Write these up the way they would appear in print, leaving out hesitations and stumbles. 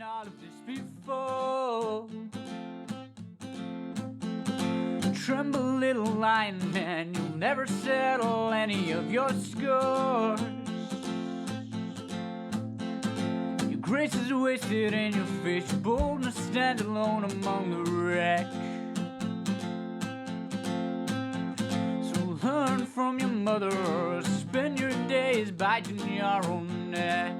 seen all of this before. Tremble, little lion man, you'll never settle any of your scores. Your grace is wasted and your face boldness stand alone among the wreck. So learn from your mother or spend your days biting your own neck.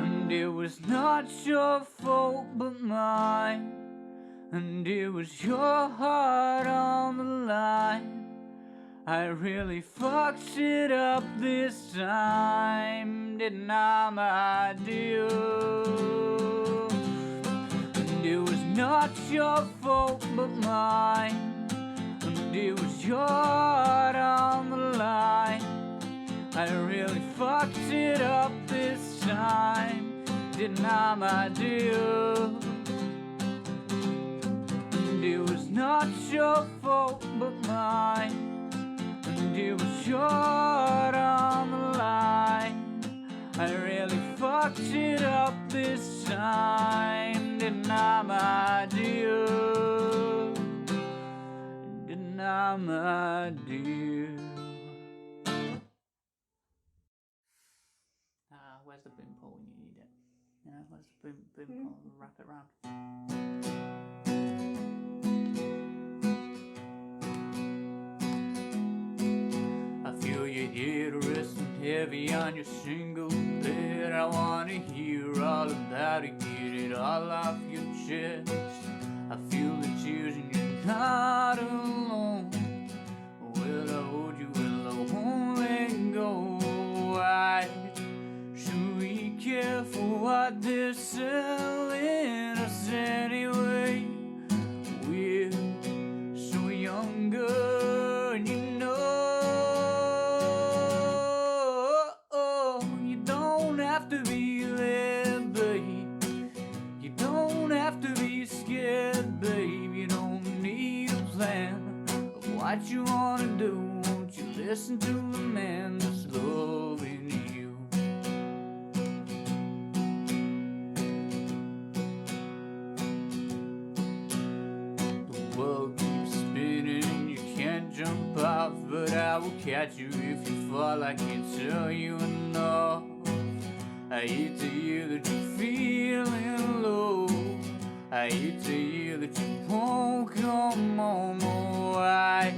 And it was not your fault but mine, and it was your heart on the line. I really fucked it up this time, didn't I, my dear? And it was not your fault but mine, and it was your heart on the line. I really fucked it up this time, didn't I, my dear? It was not your fault but mine, and it was your heart on the line. I really fucked it up this time, didn't I, my dear? Didn't I, my dear? Where's the boom pole when you need it? Yeah, where's the boom pole? Wrap it round. Feel your head resting heavy on your single bed. I wanna hear all about it, get it all off your chest. I feel the tears and you're not alone. Well, I hold you, well, I won't let go. Why should we care for what they're selling us anyway? We're so younger, and you know. To be led, babe. You don't have to be scared, babe. You don't need a plan of what you wanna do. Won't you listen to the man that's loving you? The world keeps spinning and you can't jump off, but I will catch you if you fall. I can't tell you enough. I hate to hear that you're feeling low. I hate to hear that you won't come home. Oh, why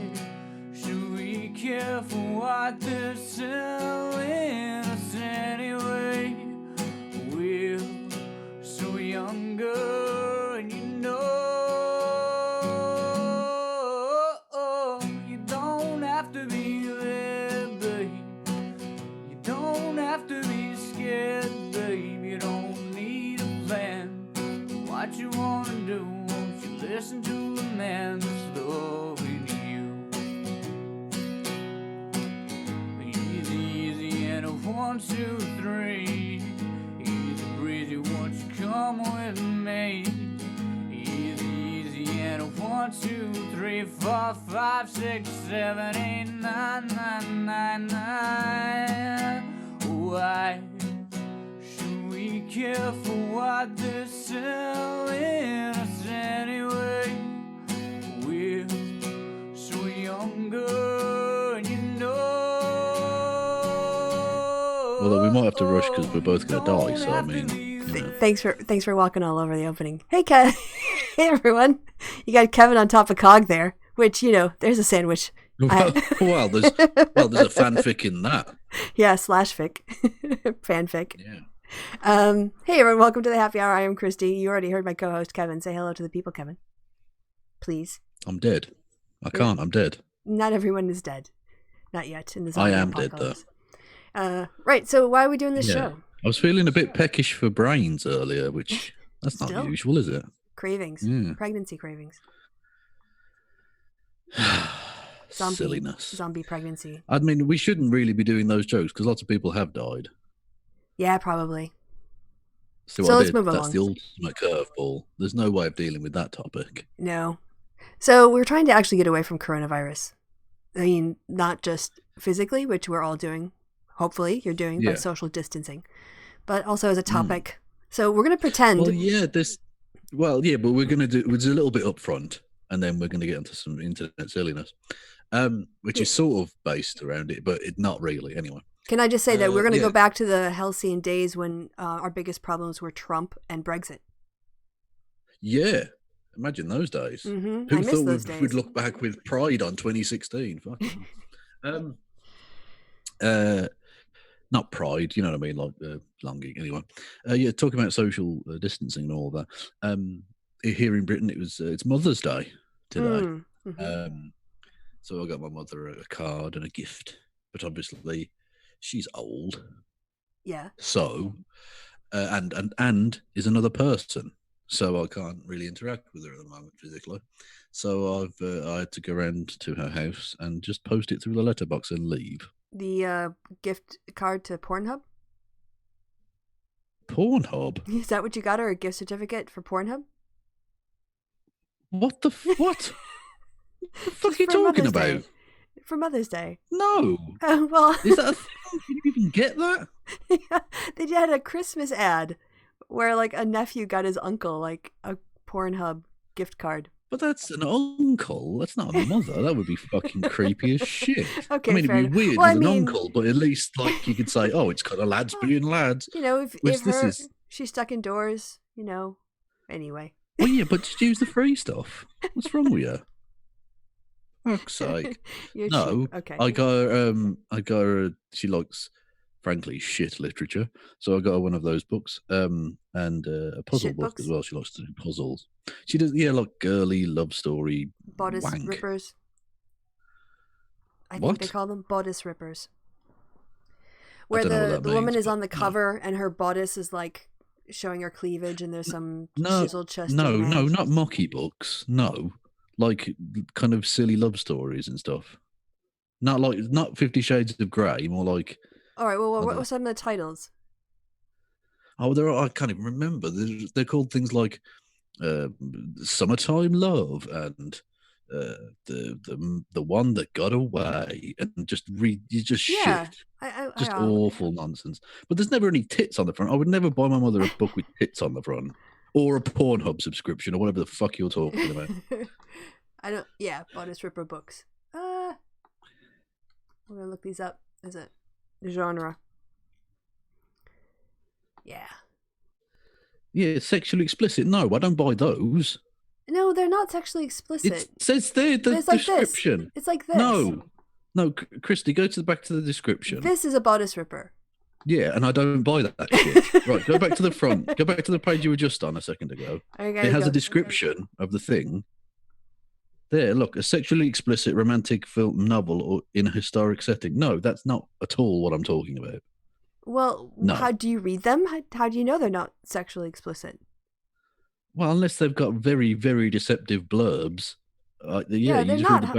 should we care for what they're selling us anyway? We're so younger, and you know you don't have to be there, babe. You don't have to be scared, babe. You don't need a plan. What you wanna do? Won't you listen to the man that's loving you? Easy, easy, and a 1, 2, 3. Easy breezy, won't you come with me? Easy, easy, and a 1, 2, 3, 4, 5, 6, 7, 8, 9, 9, 9, 9. Why should we care for what they're selling us anyway? We're so younger, and you know. Although we might have to rush because we're both going to die, so I mean. You know. Thanks for walking all over the opening. Hey, Hey, everyone. You got Kevin on top of Cog there, which, you know, there's a sandwich. Well, there's a fanfic in that. Yeah, /fic. Fanfic. Yeah. Hey, everyone. Welcome to the Happy Hour. I am Kristi. You already heard my co-host, Kevin. Say hello to the people, Kevin. Please. I'm dead. I can't. I'm dead. Not everyone is dead. Not yet. In the I am apocalypse. Dead, though. Right. So why are we doing this show? I was feeling a bit peckish for brains earlier, which that's not usual, is it? Cravings. Yeah. Pregnancy cravings. Silliness. Zombie pregnancy. I mean, we shouldn't really be doing those jokes because lots of people have died. Yeah, probably. So let's move along. That's the ultimate curveball. There's no way of dealing with that topic. No. So we're trying to actually get away from coronavirus. I mean, not just physically, which we're all doing. Hopefully you're doing by social distancing. but also as a topic. So we're going to pretend. Well, yeah, but we're going to do it's a little bit up front, and then we're going to get into some internet silliness, which is sort of based around it, but not really anyway. Can I just say that we're going to go back to the halcyon days when our biggest problems were Trump and Brexit? Yeah. Imagine those days. Mm-hmm. Who thought we'd look back with pride on 2016? Not pride, you know what I mean, like longing. Anyway, talking about social distancing and all that. Here in Britain, it's Mother's Day today. Mm-hmm. So I got my mother a card and a gift, but obviously she's old. Yeah. So, and is another person. So I can't really interact with her at the moment physically. So I had to go around to her house and just post it through the letterbox and leave. The gift card to Pornhub? Pornhub? Is that what you got her? A gift certificate for Pornhub? What the what? The fuck are you talking about? For Mother's Day. No. Well, is that a thing? Can you even get that? Yeah, they had a Christmas ad where like a nephew got his uncle like a Pornhub gift card. But that's an uncle. That's not a mother. That would be fucking creepy as shit. Okay, I mean, it'd be weird with an uncle, but at least like you could say, "Oh, it's kind of lads being lads." You know, if she's stuck indoors, you know. Anyway. Well, yeah, but just use the free stuff. What's wrong with you? Fuck's sake. No. Okay. I got her. She likes, frankly, shit literature. So I got her one of those books, and a puzzle book as well. She likes to do puzzles. She does, like girly love story. Bodice wank. rippers. I think they call them bodice rippers. Where the woman is on the cover and her bodice is like showing her cleavage and there's some chiseled chest. No, not mocky books. No, like kind of silly love stories and stuff. Not 50 Shades of Grey. More like. All right. Well, what were some of the titles? Oh, I can't even remember. They're called things like Summertime Love and the one that got away, and just shit. Just awful nonsense. But there's never any tits on the front. I would never buy my mother a book with tits on the front, or a Pornhub subscription, or whatever the fuck you're talking about. I don't. Yeah, bodice ripper books. We're gonna look these up. Is it genre? Yeah. Yeah, sexually explicit. No, I don't buy those. No, they're not sexually explicit. It says there the description. Like it's like this. No, Kristi, go back to the description. This is a bodice ripper. Yeah, and I don't buy that shit. Right, go back to the front. Go back to the page you were just on a second ago. It has a description of the thing. There, look, a sexually explicit romantic film novel or in a historic setting. No, that's not at all what I'm talking about. Well, how do you read them? How do you know they're not sexually explicit? Well, unless they've got very, very deceptive blurbs. Yeah, they're not.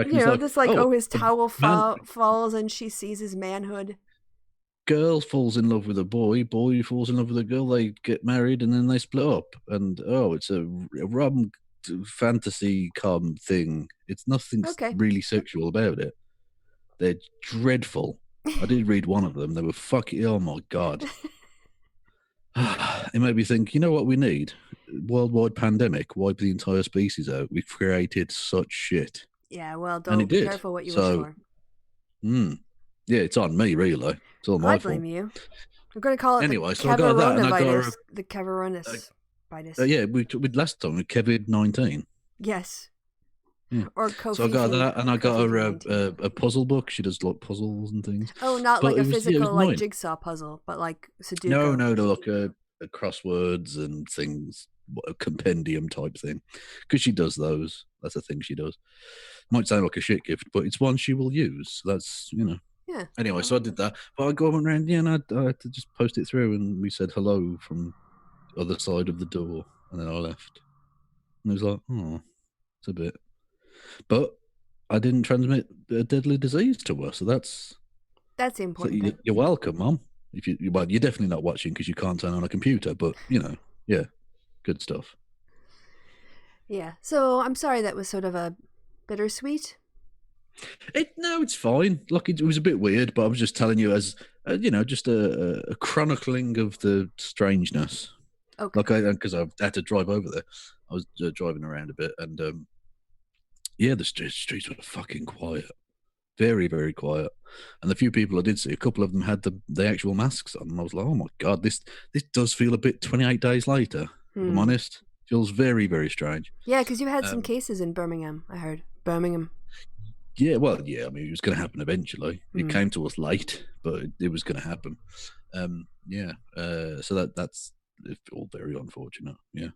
His towel falls and she sees his manhood. Girl falls in love with a boy. Boy falls in love with a girl. They get married and then they split up. And it's a rom fantasy com thing. It's nothing really sexual about it. They're dreadful. I did read one of them. They were fucking. Oh my god! It made me think. You know what we need? Worldwide pandemic. Wipe the entire species out. We've created such shit. Yeah. Well, don't be careful what you wish for. Yeah, it's on me, really. It's all my fault. I blame you. We're going to call it anyway. So I got that, and I got the Cavoronis virus. Yeah, we last time with COVID-19. Yes. Yeah. Or COVID. So I got that, and I got her a puzzle book. She does like puzzles and things. Oh, not like a physical like jigsaw puzzle, but like Sudoku. No, like a crosswords and things, a compendium type thing. Because she does those. That's a thing she does. Might sound like a shit gift, but it's one she will use. That's Yeah. Anyway, so I did that, but I got around, and I had to just post it through, and we said hello from the other side of the door, and then I left. And it was like, oh, it's a bit. But I didn't transmit a deadly disease to her, so that's the important thing. You're welcome, Mum. You're definitely not watching because you can't turn on a computer, but yeah, good stuff. Yeah. So I'm sorry that was sort of a bittersweet. No, it's fine. Look, it was a bit weird, but I was just telling you as just a chronicling of the strangeness. Okay. Like, because I had to drive over there. I was driving around a bit, and the streets were fucking quiet, very, very quiet. And the few people I did see, a couple of them had the actual masks on. And I was like, oh my god, this does feel a bit 28 days later. If I'm honest, feels very, very strange. Yeah, because you had some cases in Birmingham. I heard Birmingham. Yeah, well, yeah. I mean, it was going to happen eventually. It came to us late, but it was going to happen. So that's all very unfortunate. Yeah.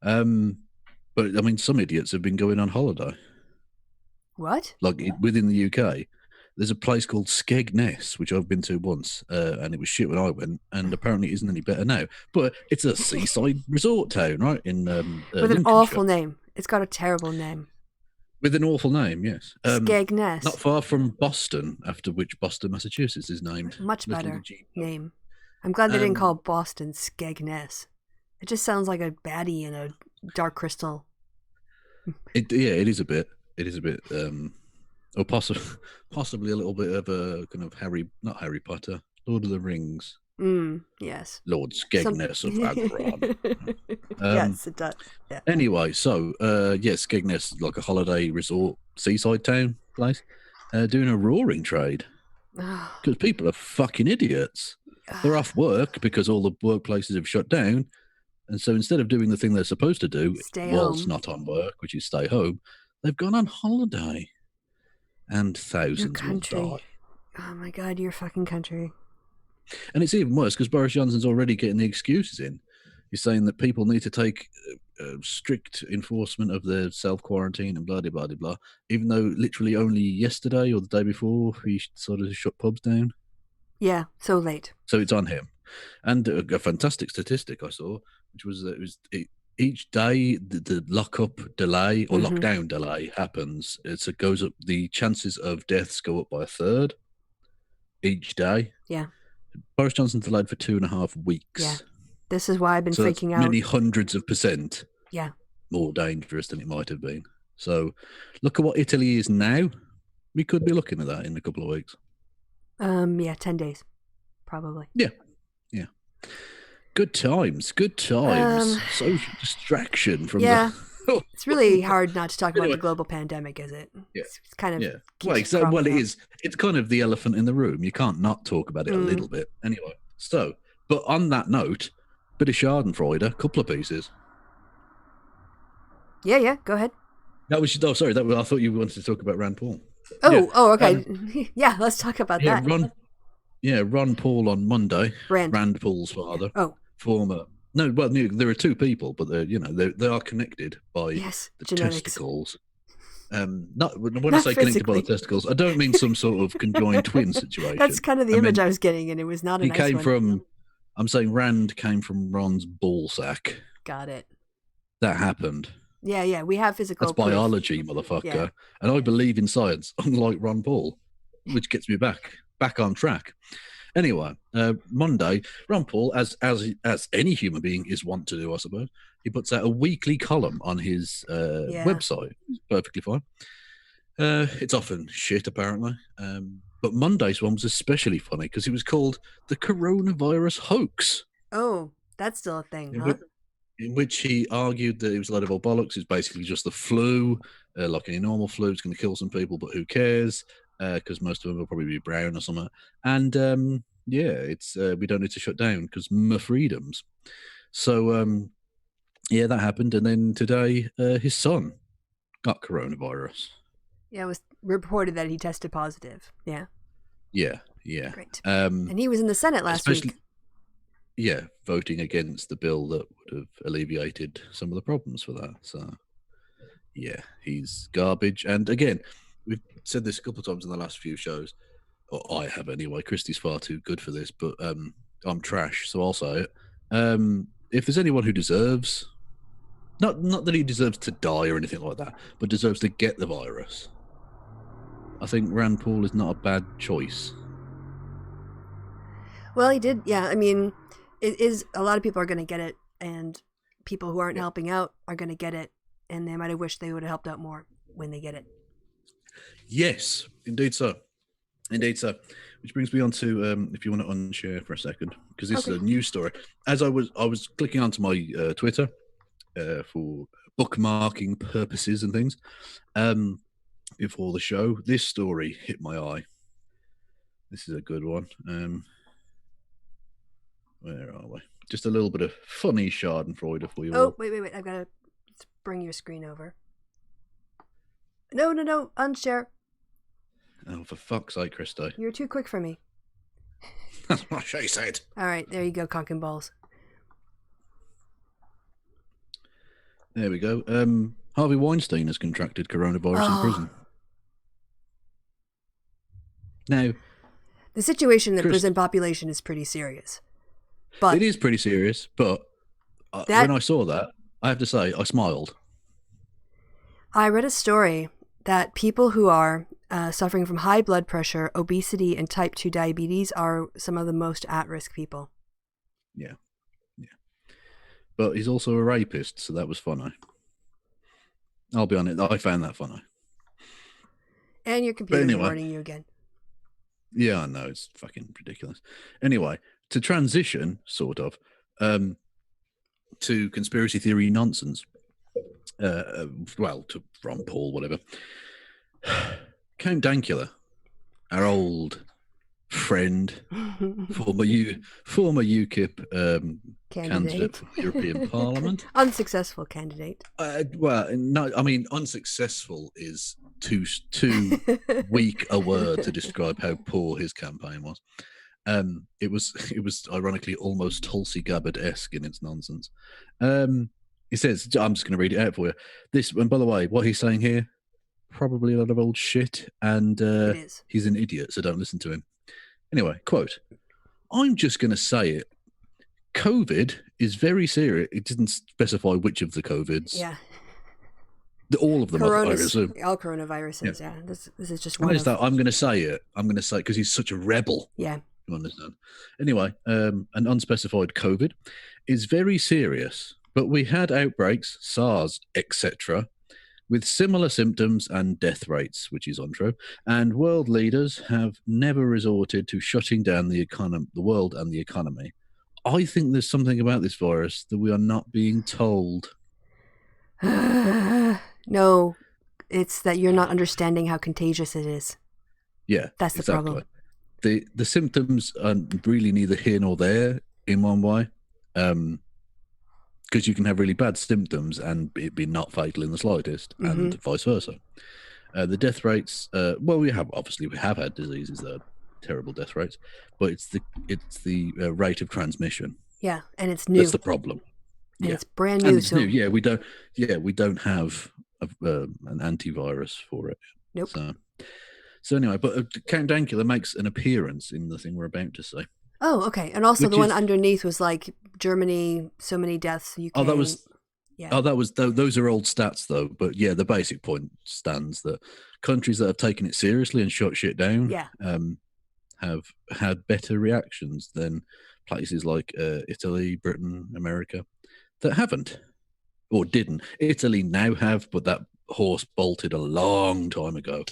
But I mean, some idiots have been going on holiday. What? Like within the UK, there's a place called Skegness, which I've been to once, and it was shit when I went, and apparently it isn't any better now. But it's a seaside resort town, right? In with an awful name. It's got a terrible name. With an awful name, yes. Skegness. Not far from Boston, after which Boston, Massachusetts is named. Much better name. I'm glad they didn't call Boston Skegness. It just sounds like a baddie in a Dark Crystal. It is a bit. It is a bit, or possibly a little bit of a kind of not Harry Potter, Lord of the Rings. Yes. Lord Skegness of Agron. Yes, it does. Yeah. Anyway, so Skegness, like a holiday resort, seaside town place, doing a roaring trade because people are fucking idiots. They're off work because all the workplaces have shut down, and so instead of doing the thing they're supposed to do whilst not on work, which is stay home, they've gone on holiday, and thousands will die. Oh my god, your fucking country. And it's even worse because Boris Johnson's already getting the excuses in. He's saying that people need to take strict enforcement of their self-quarantine and blah, blah, blah, blah, even though literally only yesterday or the day before he sort of shut pubs down. Yeah, so late. So it's on him. And a fantastic statistic I saw, which was that each day the lockup delay or lockdown delay happens, it goes up. The chances of deaths go up by a third each day. Yeah. Boris Johnson delayed for 2.5 weeks. Yeah. This is why I've been freaking out. Many hundreds of percent. Yeah. More dangerous than it might have been. So look at what Italy is now. We could be looking at that in a couple of weeks. 10 days, probably. Yeah. Good times. Social distraction from the... It's really hard not to talk about the global pandemic, is it? Yeah. It's kind of... Yeah. Well, it is. It's kind of the elephant in the room. You can't not talk about it a little bit. Anyway, but on that note, bit of Schadenfreude, a couple of pieces. Yeah, go ahead. I thought you wanted to talk about Rand Paul. Okay. Let's talk about that. Ron Paul on Monday. Rand Paul's father. Former. No, well, there are two people, but they are connected by the testicles. Not when I say connected by the testicles, I don't mean some sort of conjoined twin situation. That's kind of the image I was getting, and it was not a nice one. I'm saying Rand came from Ron's ball sack. Got it. That happened. Yeah, we have physical That's proof. biology, motherfucker. Yeah. And I believe in science, unlike Ron Paul, which gets me back on track. Anyway, Monday, Ron Paul, as any human being is wont to do, I suppose, he puts out a weekly column on his website. It's perfectly fine. It's often shit, apparently. But Monday's one was especially funny because it was called The Coronavirus Hoax. Oh, that's still a thing, huh? In which he argued that it was a lot of old bollocks. It's basically just the flu, like any normal flu. It's going to kill some people, but who cares? Because most of them will probably be brown or something. And it's we don't need to shut down because my freedoms. So that happened. And then today, his son got coronavirus. Yeah, it was reported that he tested positive. Yeah. Yeah. Great. And he was in the Senate last week. Yeah, voting against the bill that would have alleviated some of the problems for that. So, yeah, he's garbage. And again, we've said this a couple of times in the last few shows, or I have anyway. Kristi's far too good for this, but I'm trash, so I'll say it. If there's anyone who deserves, not that he deserves to die or anything like that, but deserves to get the virus, I think Rand Paul is not a bad choice. Well, he did. Yeah, I mean, it is. A lot of people are going to get it, and people who aren't helping out are going to get it, and they might have wished they would have helped out more when they get it. Yes, indeed so. Indeed so. Which brings me on to, if you want to unshare for a second, because this is a news story. As I was clicking onto my Twitter for bookmarking purposes and things before the show, this story hit my eye. This is a good one. Where are we? Just a little bit of funny schadenfreude for you all. Oh, wait. I've got to bring your screen over. No. Unshare. Oh, for fuck's sake, Kristi. You're too quick for me. That's what she said. All right, there you go, cock and balls. There we go. Harvey Weinstein has contracted coronavirus in prison. Now, the situation in the prison population is pretty serious. But it is pretty serious, but when I saw that, I have to say, I smiled. I read a story that people who are suffering from high blood pressure, obesity, and type 2 diabetes are some of the most at-risk people. Yeah. But he's also a rapist, so that was funny. I'll be honest, I found that funny. And your computer's warning you again. Yeah, I know, it's fucking ridiculous. Anyway, to transition, sort of, to conspiracy theory nonsense, to Ron Paul, whatever. Count Dankula, our old friend, former UKIP candidate for the European Parliament. Unsuccessful candidate. Unsuccessful is too weak a word to describe how poor his campaign was. It was ironically almost Tulsi Gabbard-esque in its nonsense. He says, I'm just going to read it out for you. And by the way, what he's saying here, probably a lot of old shit, and he's an idiot, so don't listen to him. Anyway, quote, I'm just going to say it. COVID is very serious. It didn't specify which of the COVIDs. Yeah. All of them, I assume. All coronaviruses, yeah. This is just one. I'm going to say it. I'm going to say it because he's such a rebel. Yeah. You understand? Anyway, an unspecified COVID is very serious, but we had outbreaks, SARS, etc., with similar symptoms and death rates, which is untrue. And world leaders have never resorted to shutting down the world and the economy. I think there's something about this virus that we are not being told. No, it's that you're not understanding how contagious it is. Yeah, that's the problem. The symptoms are really neither here nor there in one way. Because you can have really bad symptoms and it be not fatal in the slightest, and vice versa. The death rates, we have had diseases that are terrible death rates, but it's the rate of transmission. Yeah, and it's new. That's the problem. And it's brand new. And it's new. Yeah, we don't have an antivirus for it. Nope. So anyway, but Count Dankula makes an appearance in the thing we're about to say. Oh, okay. And also one underneath was like Germany, so many deaths. UK. Oh, that was. Yeah. Oh, that was. Those are old stats, though. But yeah, the basic point stands that countries that have taken it seriously and shut shit down, have had better reactions than places like Italy, Britain, America that haven't or didn't. Italy now have, but that horse bolted a long time ago,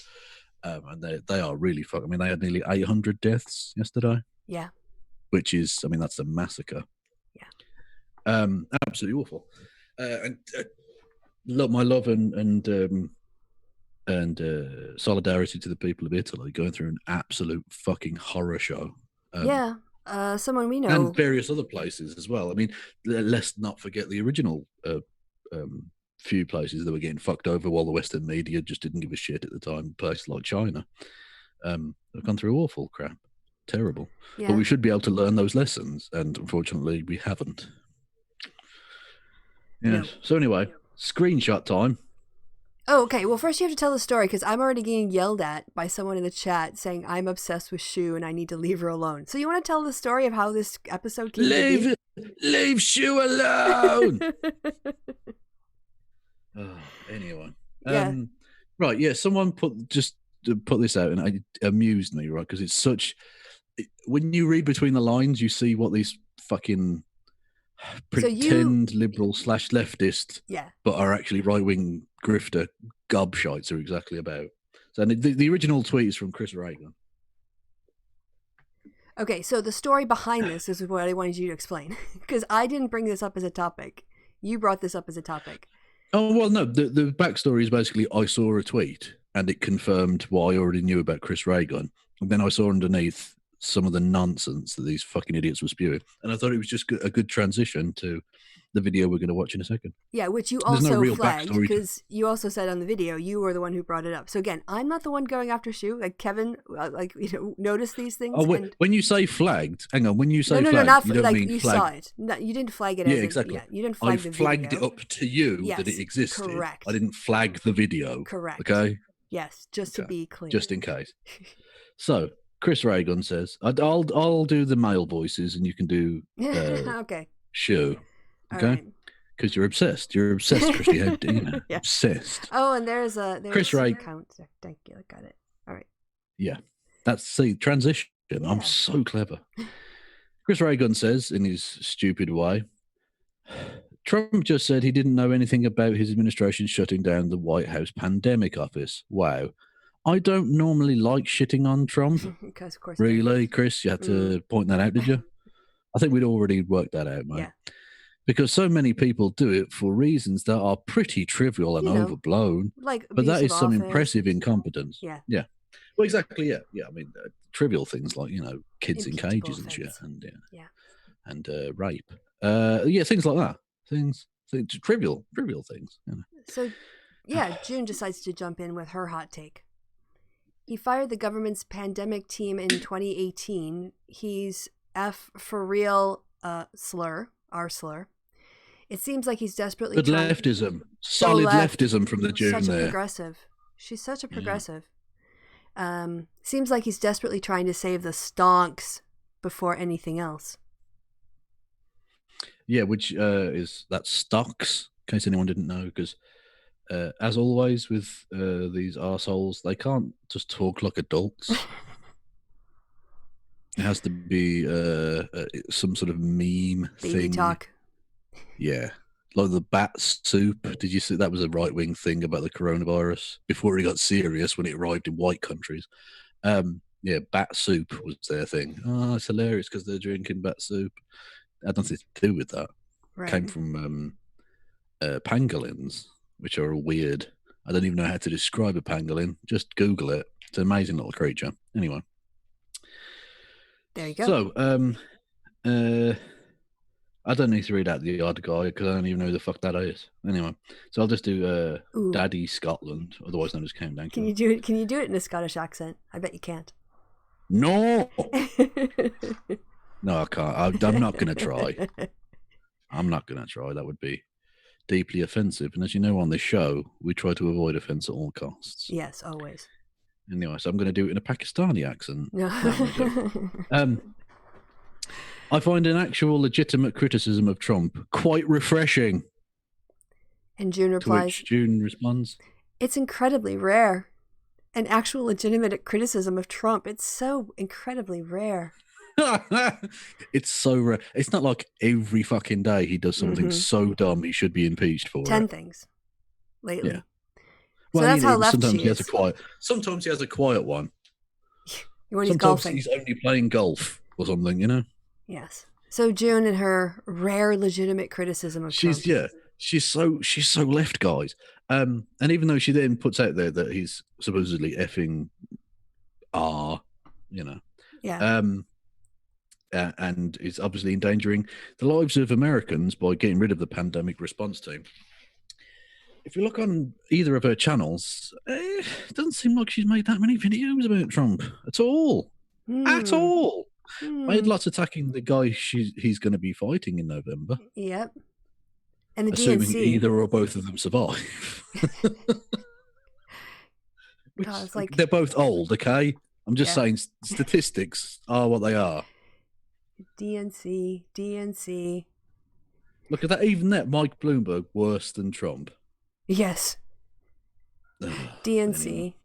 and they are really fucked. I mean, they had nearly 800 deaths yesterday. Yeah. Which is, that's a massacre. Yeah. Absolutely awful. And my love and solidarity to the people of Italy going through an absolute fucking horror show. Someone we know. And various other places as well. I mean, let's not forget the original few places that were getting fucked over while the Western media just didn't give a shit at the time. Places like China. They've gone through awful crap. Terrible. Yeah. But we should be able to learn those lessons, and unfortunately we haven't. Yes. No. So anyway, screenshot time. Oh, okay. Well, first you have to tell the story, because I'm already getting yelled at by someone in the chat saying I'm obsessed with Shu and I need to leave her alone. So you want to tell the story of how this episode came to be? Leave Shu alone! Anyway. Yeah. Right, yeah, someone put this out, and it amused me, right? Because it's such... When you read between the lines, you see what these fucking pretend liberal / leftist, but are actually right-wing grifter gobshites are exactly about. So the original tweet is from Chris Reagan. Okay, so the story behind this is what I wanted you to explain, because I didn't bring this up as a topic. You brought this up as a topic. Oh, well, no, the backstory is basically I saw a tweet and it confirmed what I already knew about Chris Reagan. And then I saw underneath some of the nonsense that these fucking idiots were spewing. And I thought it was just a good transition to the video we're going to watch in a second. Yeah, which you There's also no real flagged, backstory because you also said on the video you were the one who brought it up. So again, I'm not the one going after Shu. Like Kevin, notice these things. Oh, when you say flagged, hang on. When you say no, flagged, not you don't like mean you flagged. saw it. No, you didn't flag it. Yeah, as exactly. Yeah, you didn't flag the video. I flagged it up to you that it existed. Correct. I didn't flag the video. Correct. Okay. Yes, just to be clear. Just in case. So Chris Reagan says, "I'll do the male voices, and you can do okay. Shu, okay? Because you're obsessed. You're obsessed, Kristi. How do you know? Yeah. Obsessed." Oh, and there's Chris Reagan. Count. Thank you. I got it. All right. Yeah, that's the transition. Yeah. I'm so clever. Chris Reagan says in his stupid way, Trump just said he didn't know anything about his administration shutting down the White House pandemic office. Wow. I don't normally like shitting on Trump. Because of course. Really, Chris? You had to point that out, did you? I think we'd already worked that out, mate. Yeah. Because so many people do it for reasons that are pretty trivial and overblown. But that is some impressive incompetence. Yeah. Yeah. Well, exactly, yeah. Yeah, I mean, trivial things like, kids in cages and shit. And rape. Things like that. Things trivial things. So, June decides to jump in with her hot take. He fired the government's pandemic team in 2018. He's F for real slur, R slur. It seems like he's desperately good leftism. Solid leftism from the June such there. A progressive. She's such a progressive. Seems like he's desperately trying to save the stonks before anything else. Yeah, which is that stocks, in case anyone didn't know, because as always with these arseholes, they can't just talk like adults. It has to be some sort of meme baby thing. Talk. Yeah. Like the bat soup. Did you see that was a right-wing thing about the coronavirus before it got serious when it arrived in white countries? Bat soup was their thing. Oh, it's hilarious because they're drinking bat soup. Had nothing to do with that. Right. Came from pangolins, which are weird. I don't even know how to describe a pangolin. Just Google it. It's an amazing little creature. Anyway. There you go. So, I don't need to read out the odd guy because I don't even know who the fuck that is. Anyway, so I'll just do Daddy Scotland, otherwise known as Countdown. Can you do it? Can you do it in a Scottish accent? I bet you can't. No. No, I can't. I'm not going to try. I'm not going to try. That would be deeply offensive. And as you know, on this show, we try to avoid offence at all costs. Yes, always. Anyway, so I'm going to do it in a Pakistani accent. I find an actual legitimate criticism of Trump quite refreshing. And June replies. To which June responds, "It's incredibly rare. An actual legitimate criticism of Trump. It's so incredibly rare." It's so rare. It's not like every fucking day he does something so dumb he should be impeached for 10 it. things lately. Yeah. So that's how left sometimes she he is. has a quiet. Sometimes he has a quiet one. When he's sometimes golfing. He's only playing golf or something, you know. Yes. So June and her rare legitimate criticism of Trump. She's so left, guys. And even though she then puts out there that he's supposedly effing you know. Yeah. And is obviously endangering the lives of Americans by getting rid of the pandemic response team. If you look on either of her channels, it doesn't seem like she's made that many videos about Trump at all. At all. Made lots attacking the guy he's going to be fighting in November. Yep. And the assuming DNC. either or both of them survive. God, it's they're both old, okay? I'm just saying statistics are what they are. DNC. Look at that. Even that, Mike Bloomberg worse than Trump. Yes. DNC.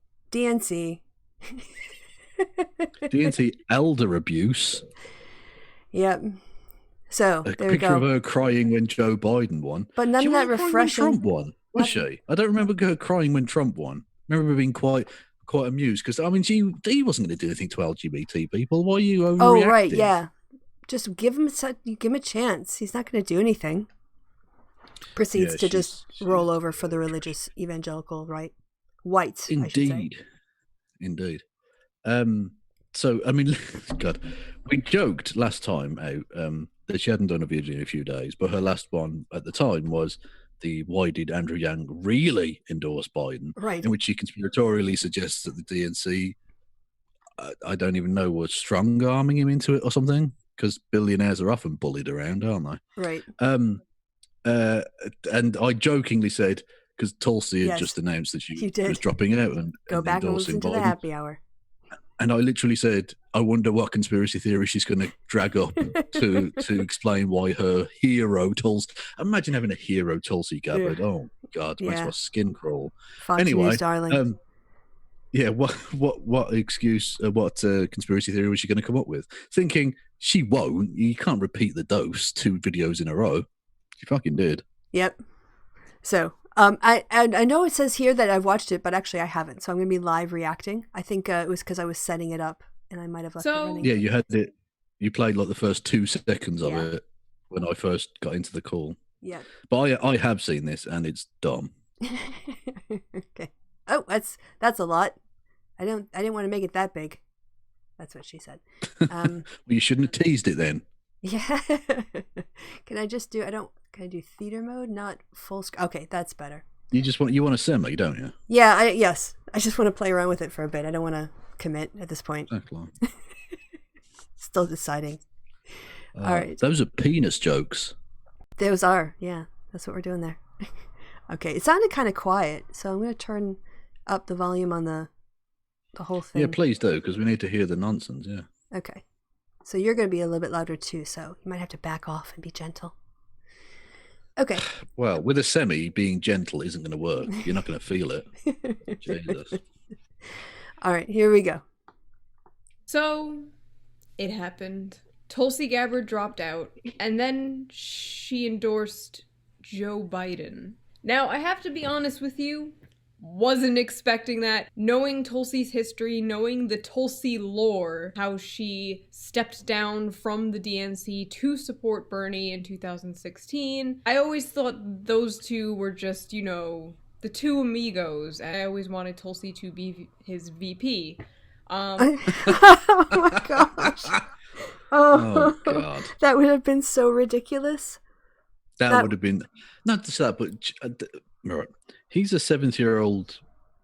DNC elder abuse. Yep. So a there we go. Picture of her crying when Joe Biden won. But none of that refreshing. When Trump won, was she? I don't remember her crying when Trump won. I remember her being quite. quite amused because I mean, he wasn't going to do anything to LGBT people. Why are you overreacting? Oh, right, yeah. Just give him a chance. He's not going to do anything. Proceeds to just roll over for the religious evangelical whites. Indeed. So I mean, God, we joked last time out that she hadn't done a video in a few days, but her last one at the time was the "Why did Andrew Yang really endorse Biden?" Right. In which she conspiratorially suggests that the DNC, I don't even know, was strong arming him into it or something, because billionaires are often bullied around, aren't they? Right. And I jokingly said, because Tulsi had just announced that she was dropping out and go back and listen to the happy hour. And I literally said, I wonder what conspiracy theory she's going to drag up to explain why her hero Tulsi. Imagine having a hero Tulsi Gabbard. Yeah. Oh God, makes my skin crawl. Fox anyway, News, darling. Yeah, what excuse? What conspiracy theory was she going to come up with? Thinking she won't. You can't repeat the dose 2 videos in a row. She fucking did. Yep. So. I know it says here that I've watched it, but actually I haven't. So I'm going to be live reacting. I think it was because I was setting it up and I might have left it running. Yeah, you had it. You played like the first 2 seconds of it when I first got into the call. Yeah. But I have seen this and it's dumb. Okay. Oh, that's a lot. I didn't want to make it that big. That's what she said. Well, you shouldn't have teased it then. Yeah. Can I do theater mode, not full screen? Okay, that's better. You want a semi, don't you? Yeah, yes. I just want to play around with it for a bit. I don't want to commit at this point. Exactly. Still deciding. All right. Those are penis jokes. Those are, yeah. That's what we're doing there. Okay, it sounded kind of quiet, so I'm going to turn up the volume on the whole thing. Yeah, please do, because we need to hear the nonsense, yeah. Okay. So you're going to be a little bit louder too, so you might have to back off and be gentle. Okay. Well, with a semi, being gentle isn't going to work. You're not going to feel it. Jesus. All right, here we go. So, it happened. Tulsi Gabbard dropped out, and then she endorsed Joe Biden. Now, I have to be honest with you. Wasn't expecting that. Knowing Tulsi's history, knowing the Tulsi lore, how she stepped down from the DNC to support Bernie in 2016. I always thought those two were just, the two amigos. I always wanted Tulsi to be his VP. Oh my gosh. Oh God. That would have been so ridiculous. That would have been, not just that, but he's a 70-year-old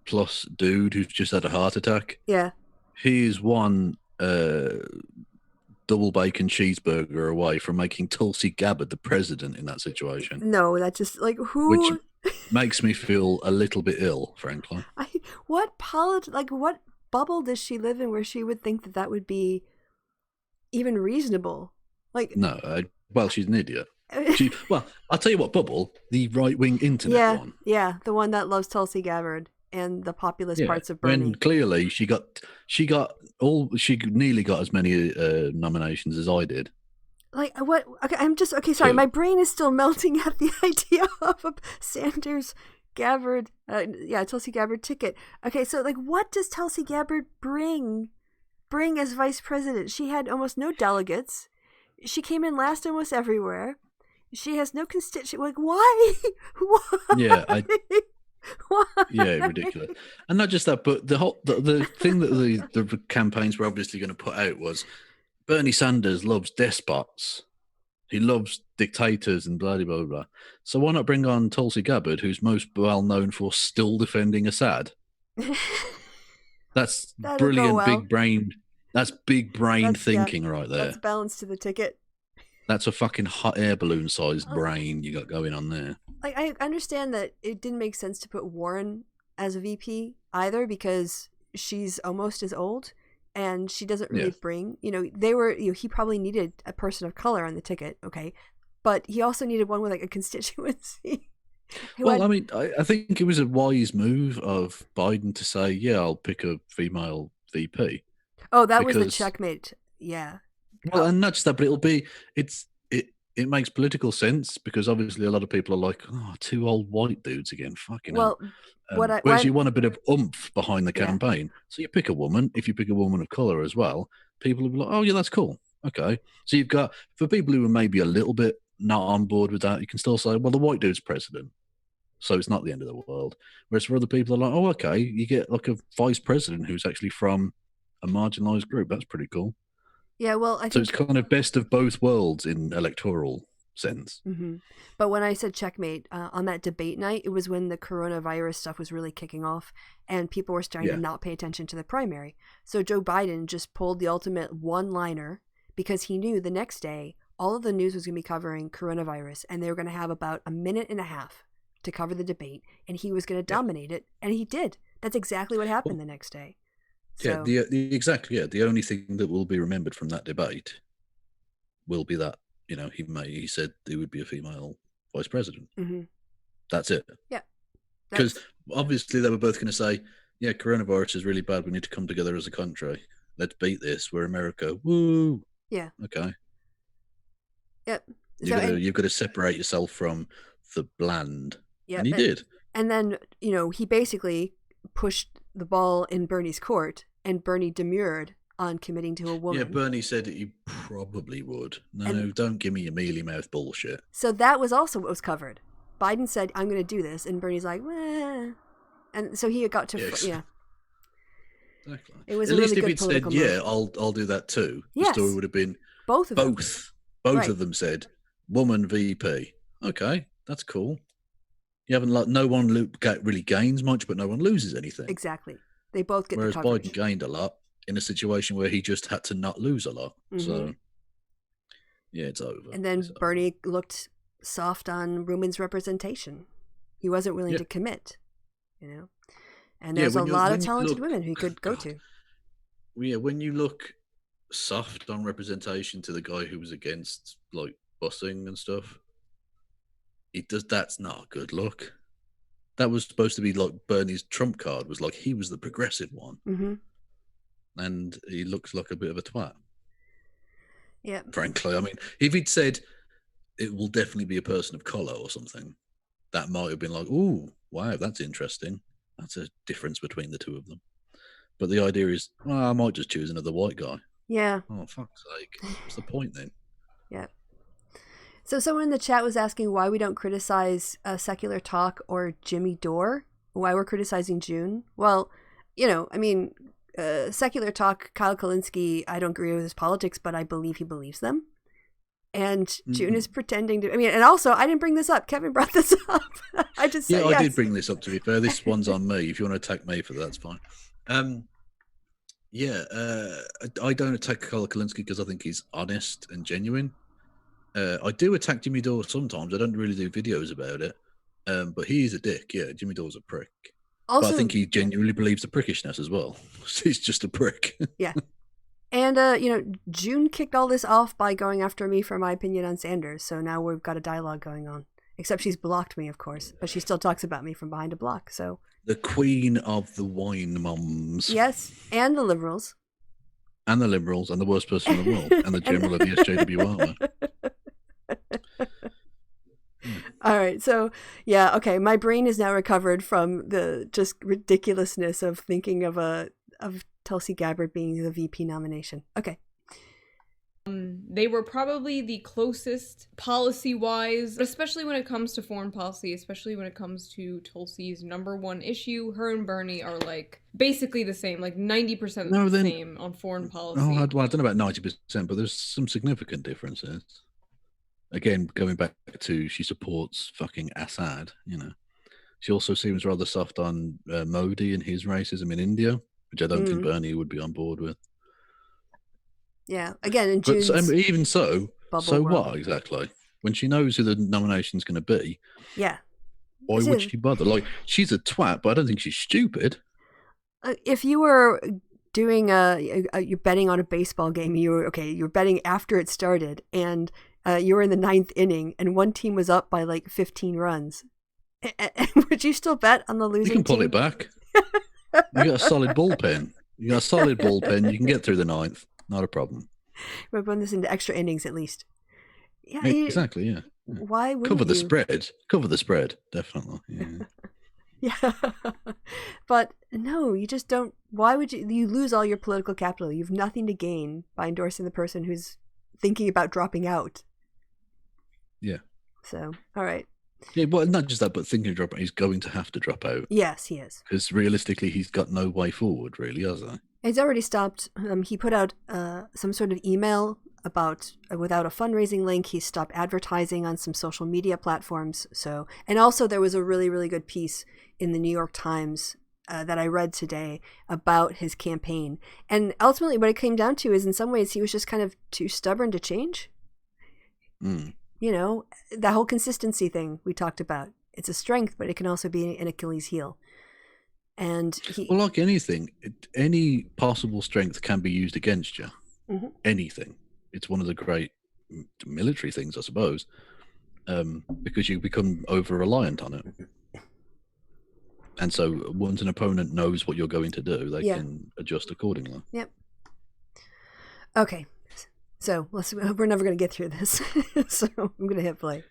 plus dude who's just had a heart attack. Yeah. He's one double bacon cheeseburger away from making Tulsi Gabbard the president in that situation. No, that's just like who. Which makes me feel a little bit ill, frankly. What bubble does she live in where she would think that would be even reasonable? Like no, well, she's an idiot. Well, I'll tell you what bubble, the right-wing internet one. Yeah, the one that loves Tulsi Gabbard and the populist parts of Bernie. When clearly she nearly got as many nominations as I did. Like what? Okay, sorry, my brain is still melting at the idea of a Sanders Gabbard, Tulsi Gabbard ticket. Okay, so like what does Tulsi Gabbard bring as vice president? She had almost no delegates. She came in last almost everywhere. She has no constituent. Like, why? Why? Yeah, why? Yeah, ridiculous. And not just that, but the thing that the campaigns were obviously going to put out was Bernie Sanders loves despots. He loves dictators and blah, blah, blah, blah. So why not bring on Tulsi Gabbard, who's most well known for still defending Assad? That's brilliant, big brain. That's big brain thinking right there. That's balance to the ticket. That's a fucking hot air balloon sized brain you got going on there. Like I understand that it didn't make sense to put Warren as a VP either because she's almost as old and she doesn't really bring. He probably needed a person of color on the ticket, okay, but he also needed one with like a constituency. I think it was a wise move of Biden to say, "Yeah, I'll pick a female VP." Oh, that was the checkmate. Yeah. Well, and not just that, but it makes political sense because obviously a lot of people are like, oh, 2 old white dudes again, fucking hell. Whereas you want a bit of oomph behind the campaign. So you pick a woman. If you pick a woman of colour as well, people will be like, oh, yeah, that's cool. Okay. So you've got, for people who are maybe a little bit not on board with that, you can still say, well, the white dude's president. So it's not the end of the world. Whereas for other people, they're like, oh, okay, you get like a vice president who's actually from a marginalised group. That's pretty cool. Yeah, well, I think... So it's kind of best of both worlds in electoral sense. Mm-hmm. But when I said checkmate, on that debate night, it was when the coronavirus stuff was really kicking off and people were starting to not pay attention to the primary. So Joe Biden just pulled the ultimate one-liner because he knew the next day all of the news was going to be covering coronavirus and they were going to have about a minute and a half to cover the debate and he was going to dominate it, and he did. That's exactly what happened the next day. So, The only thing that will be remembered from that debate will be that, you know, he said there would be a female vice president. Mm-hmm. That's it. Yeah. Because obviously they were both going to say, yeah, coronavirus is really bad. We need to come together as a country. Let's beat this. We're America. Woo. Yeah. Okay. Yep. You've got to separate yourself from the bland. Yeah. And he did. And then, you know, he basically pushed the ball in Bernie's court, and Bernie demurred on committing to a woman. Yeah, Bernie said that he probably would. No, don't give me your mealy mouth bullshit. So that was also what was covered. Biden said, I'm going to do this, and Bernie's like, meh. And so he got to, Exactly. It was at a least really if good he'd said, political yeah, move. I'll do that too. Yes. The story would have been both Both of them said, woman VP. Okay, that's cool. You haven't no one really gains much, but no one loses anything. Exactly. They both get Whereas the coverage. Biden gained a lot in a situation where he just had to not lose a lot. Mm-hmm. So, yeah, it's over. And then Bernie looked soft on women's representation. He wasn't willing to commit, you know. And there's a lot of talented women who he could go to. Yeah, when you look soft on representation to the guy who was against like busing and stuff, that's not a good look. That was supposed to be like Bernie's trump card, was like he was the progressive one. Mm-hmm. And he looks like a bit of a twat. Yeah. Frankly, I mean, if he'd said it will definitely be a person of colour or something, that might have been like, ooh, wow, that's interesting. That's a difference between the two of them. But the idea is, well, I might just choose another white guy. Yeah. Oh, fuck's sake. What's the point then? Yeah. So someone in the chat was asking why we don't criticize Secular Talk or Jimmy Dore, why we're criticizing June. Well, you know, I mean, Secular Talk, Kyle Kalinske, I don't agree with his politics, but I believe he believes them. And June is pretending to, I mean, and also, I didn't bring this up. Kevin brought this up. I just said, I did bring this up, to be fair. This one's on me. If you want to attack me for that, that's fine. I don't attack Kyle Kalinske because I think he's honest and genuine. I do attack Jimmy Dore sometimes. I don't really do videos about it. But he is a dick. Yeah, Jimmy Dore's a prick. Also, but I think he genuinely believes the prickishness as well. He's just a prick. Yeah. And, you know, June kicked all this off by going after me for my opinion on Sanders. So now we've got a dialogue going on. Except she's blocked me, of course. But she still talks about me from behind a block. So the queen of the wine mums. Yes. And the liberals. And the liberals. And the worst person in the world. And the general of the SJWR. All right. So, yeah. Okay. My brain is now recovered from the just ridiculousness of thinking of Tulsi Gabbard being the VP nomination. Okay. They were probably the closest policy-wise, especially when it comes to foreign policy, especially when it comes to Tulsi's number one issue. Her and Bernie are like basically the same, like 90% the same on foreign policy. I don't know about 90%, but there's some significant differences. Again, going back to she supports fucking Assad, you know. She also seems rather soft on Modi and his racism in India, which I don't think Bernie would be on board with. Yeah, again, in June's even so world. What exactly? When she knows who the nomination's going to be, yeah, why would she bother? Like, she's a twat, but I don't think she's stupid. If you were doing you're betting on a baseball game, you're betting after it started, and you were in the 9th inning, and one team was up by like 15 runs. Would you still bet on the losing team? You can pull it back. You got a solid bullpen. You can get through the 9th. Not a problem. We're putting this into extra innings at least. Yeah, exactly. Yeah. Why would Cover the spread? Cover the spread, definitely. Yeah. Yeah, but no, you just don't. Why would you lose all your political capital? You have nothing to gain by endorsing the person who's thinking about dropping out. Yeah. So, all right. Yeah, well, not just that, but thinking of dropping, he's going to have to drop out. Yes, he is. Because realistically, he's got no way forward, really, has he? He's already stopped. He put out some sort of email about without a fundraising link. He stopped advertising on some social media platforms. So, and also there was a really, really good piece in the New York Times that I read today about his campaign. And ultimately, what it came down to is, in some ways, he was just kind of too stubborn to change. Mm. You know, that whole consistency thing we talked about. It's a strength, but it can also be an Achilles heel. And well, like anything, any possible strength can be used against you. Mm-hmm. Anything. It's one of the great military things, I suppose, because you become over-reliant on it. And so once an opponent knows what you're going to do, they can adjust accordingly. Yep. Okay. So we're never going to get through this. So I'm going to hit play.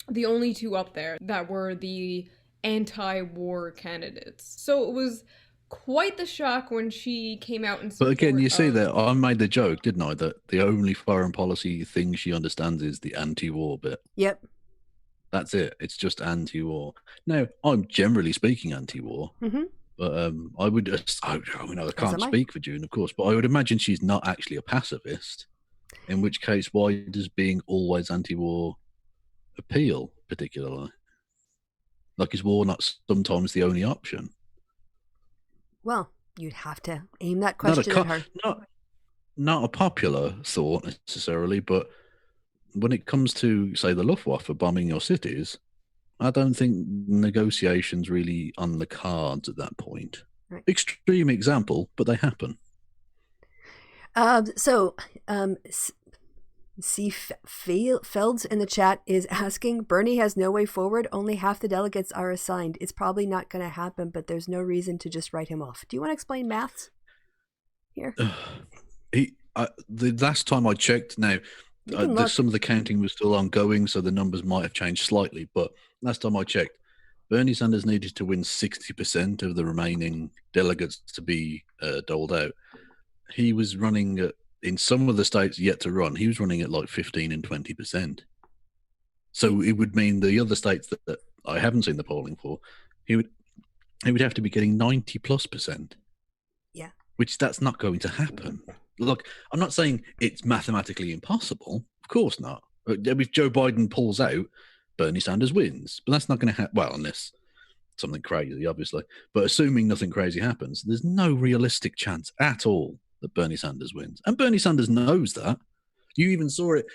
The only two up there that were the anti-war candidates. So it was quite the shock when she came out and. But again, you see that I made the joke, didn't I, that the only foreign policy thing she understands is the anti-war bit. Yep. That's it. It's just anti-war. Now, I'm generally speaking anti-war, but I would. I can't speak for June, of course, but I would imagine she's not actually a pacifist. In which case, why does being always anti-war appeal particularly? Like, is war not sometimes the only option? Well, you'd have to aim that question at her. Not a popular thought necessarily, but when it comes to, say, the Luftwaffe bombing your cities, I don't think negotiations really on the cards at that point. Right. Extreme example, but they happen. C. Felds in the chat is asking, Bernie has no way forward. Only half the delegates are assigned. It's probably not going to happen, but there's no reason to just write him off. Do you want to explain maths here? The last time I checked, now some of the counting was still ongoing, so the numbers might have changed slightly. But last time I checked, Bernie Sanders needed to win 60% of the remaining delegates to be doled out. He was running at, in some of the states yet to run, he was running at like 15 and 20%. So it would mean the other states that I haven't seen the polling for, he would have to be getting 90+%. Yeah. Which that's not going to happen. Look, I'm not saying it's mathematically impossible. Of course not. If Joe Biden pulls out, Bernie Sanders wins. But that's not going to happen. Well, unless something crazy, obviously. But assuming nothing crazy happens, there's no realistic chance at all that Bernie Sanders wins. And Bernie Sanders knows that. You even saw it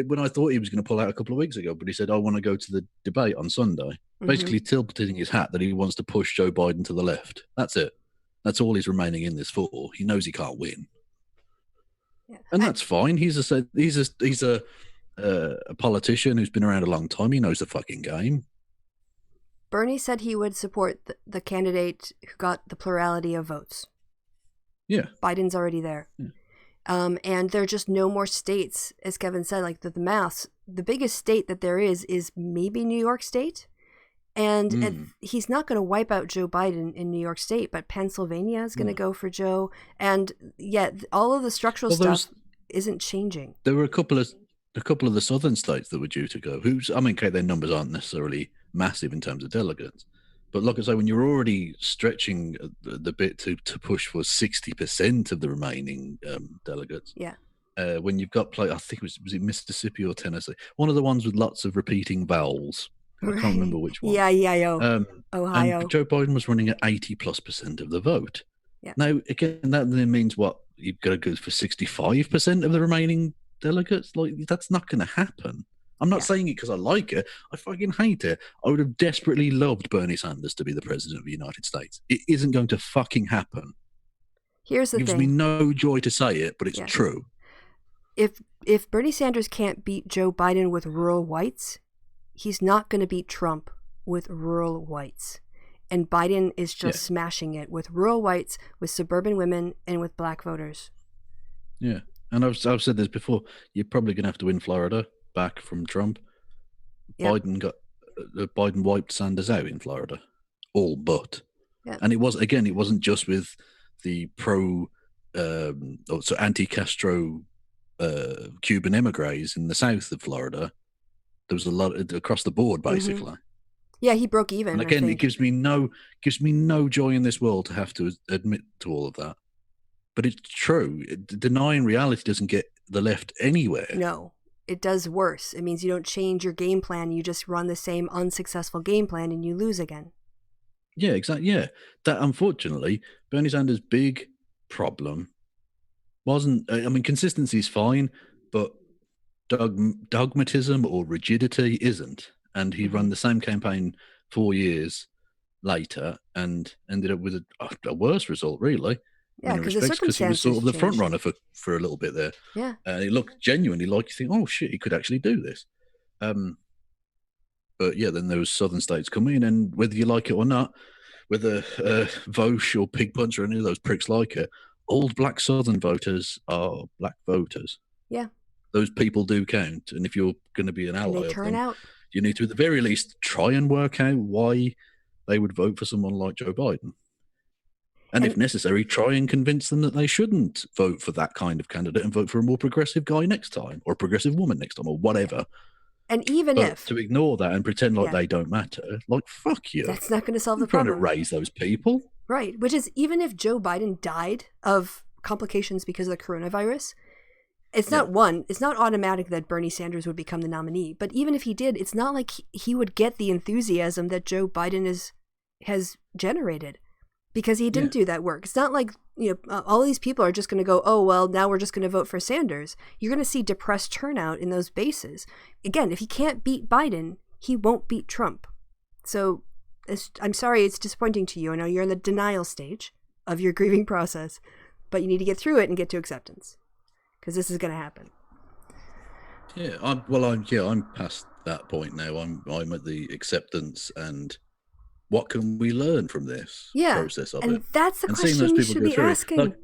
when I thought he was going to pull out a couple of weeks ago, but he said, I want to go to the debate on Sunday. Basically tilting his hat that he wants to push Joe Biden to the left. That's it. That's all he's remaining in this for. He knows he can't win. Yeah. And that's fine. He's a politician who's been around a long time. He knows the fucking game. Bernie said he would support the candidate who got the plurality of votes. Yeah. Biden's already there. Yeah. And there are just no more states, as Kevin said, like the maths. The biggest state that there is maybe New York State. And he's not going to wipe out Joe Biden in New York State, but Pennsylvania is going to go for Joe. And yet all of the structural stuff isn't changing. There were a couple of the southern states that were due to go. Their numbers aren't necessarily massive in terms of delegates. But like I say, when you're already stretching the bit to push for 60% of the remaining delegates, when you've got I think was it Mississippi or Tennessee, one of the ones with lots of repeating vowels. Right. I can't remember which one. Ohio. And Joe Biden was running at 80+% of the vote. Yeah. Now again, that then means what? You've got to go for 65% of the remaining delegates. Like that's not going to happen. I'm not saying it because I like it. I fucking hate it. I would have desperately loved Bernie Sanders to be the president of the United States. It isn't going to fucking happen. Here's the thing. It gives me no joy to say it, but it's true. If Bernie Sanders can't beat Joe Biden with rural whites, he's not going to beat Trump with rural whites. And Biden is just smashing it with rural whites, with suburban women, and with black voters. Yeah. And I've said this before. You're probably going to have to win Florida back from Trump. Yep. Biden wiped Sanders out in Florida, all but. Yep. And it wasn't just with the anti-Castro Cuban emigres in the south of Florida. There was a lot across the board, basically. Mm-hmm. Yeah, he broke even. And again, it gives me no joy in this world to have to admit to all of that. But it's true. Denying reality doesn't get the left anywhere. No, it does worse. It means you don't change your game plan. You just run the same unsuccessful game plan and you lose again. Yeah, exactly. Yeah. That, unfortunately, Bernie Sanders' big problem wasn't, I mean, consistency is fine, but dogmatism or rigidity isn't. And he ran the same campaign 4 years later and ended up with a worse result, really. Yeah, because the circumstances he was sort of the changed. front runner for a little bit there. Yeah. And it looked genuinely like you think, oh shit, he could actually do this. But yeah, then there was southern states come in, and whether you like it or not, whether Vosh or Pig Punch or any of those pricks like it, old black southern voters are black voters. Yeah. Those people do count, and if you're going to be an ally, they turn out. You need to, at the very least, try and work out why they would vote for someone like Joe Biden. And if necessary, try and convince them that they shouldn't vote for that kind of candidate and vote for a more progressive guy next time, or a progressive woman next time, or whatever. And even if to ignore that and pretend like they don't matter, like, fuck you. That's not going to solve the problem. problem. Trying to raise those people. Right. Which is, even if Joe Biden died of complications because of the coronavirus, it's not automatic that Bernie Sanders would become the nominee. But even if he did, it's not like he would get the enthusiasm that Joe Biden has generated, because he didn't do that work. It's not like, all these people are just going to go, oh, well, now we're just going to vote for Sanders. You're going to see depressed turnout in those bases. Again, if he can't beat Biden, he won't beat Trump. So I'm sorry it's disappointing to you. I know you're in the denial stage of your grieving process, but you need to get through it and get to acceptance, because this is going to happen. Yeah, I'm past that point now. I'm at the acceptance and what can we learn from this process of it? And that's the question you should be asking.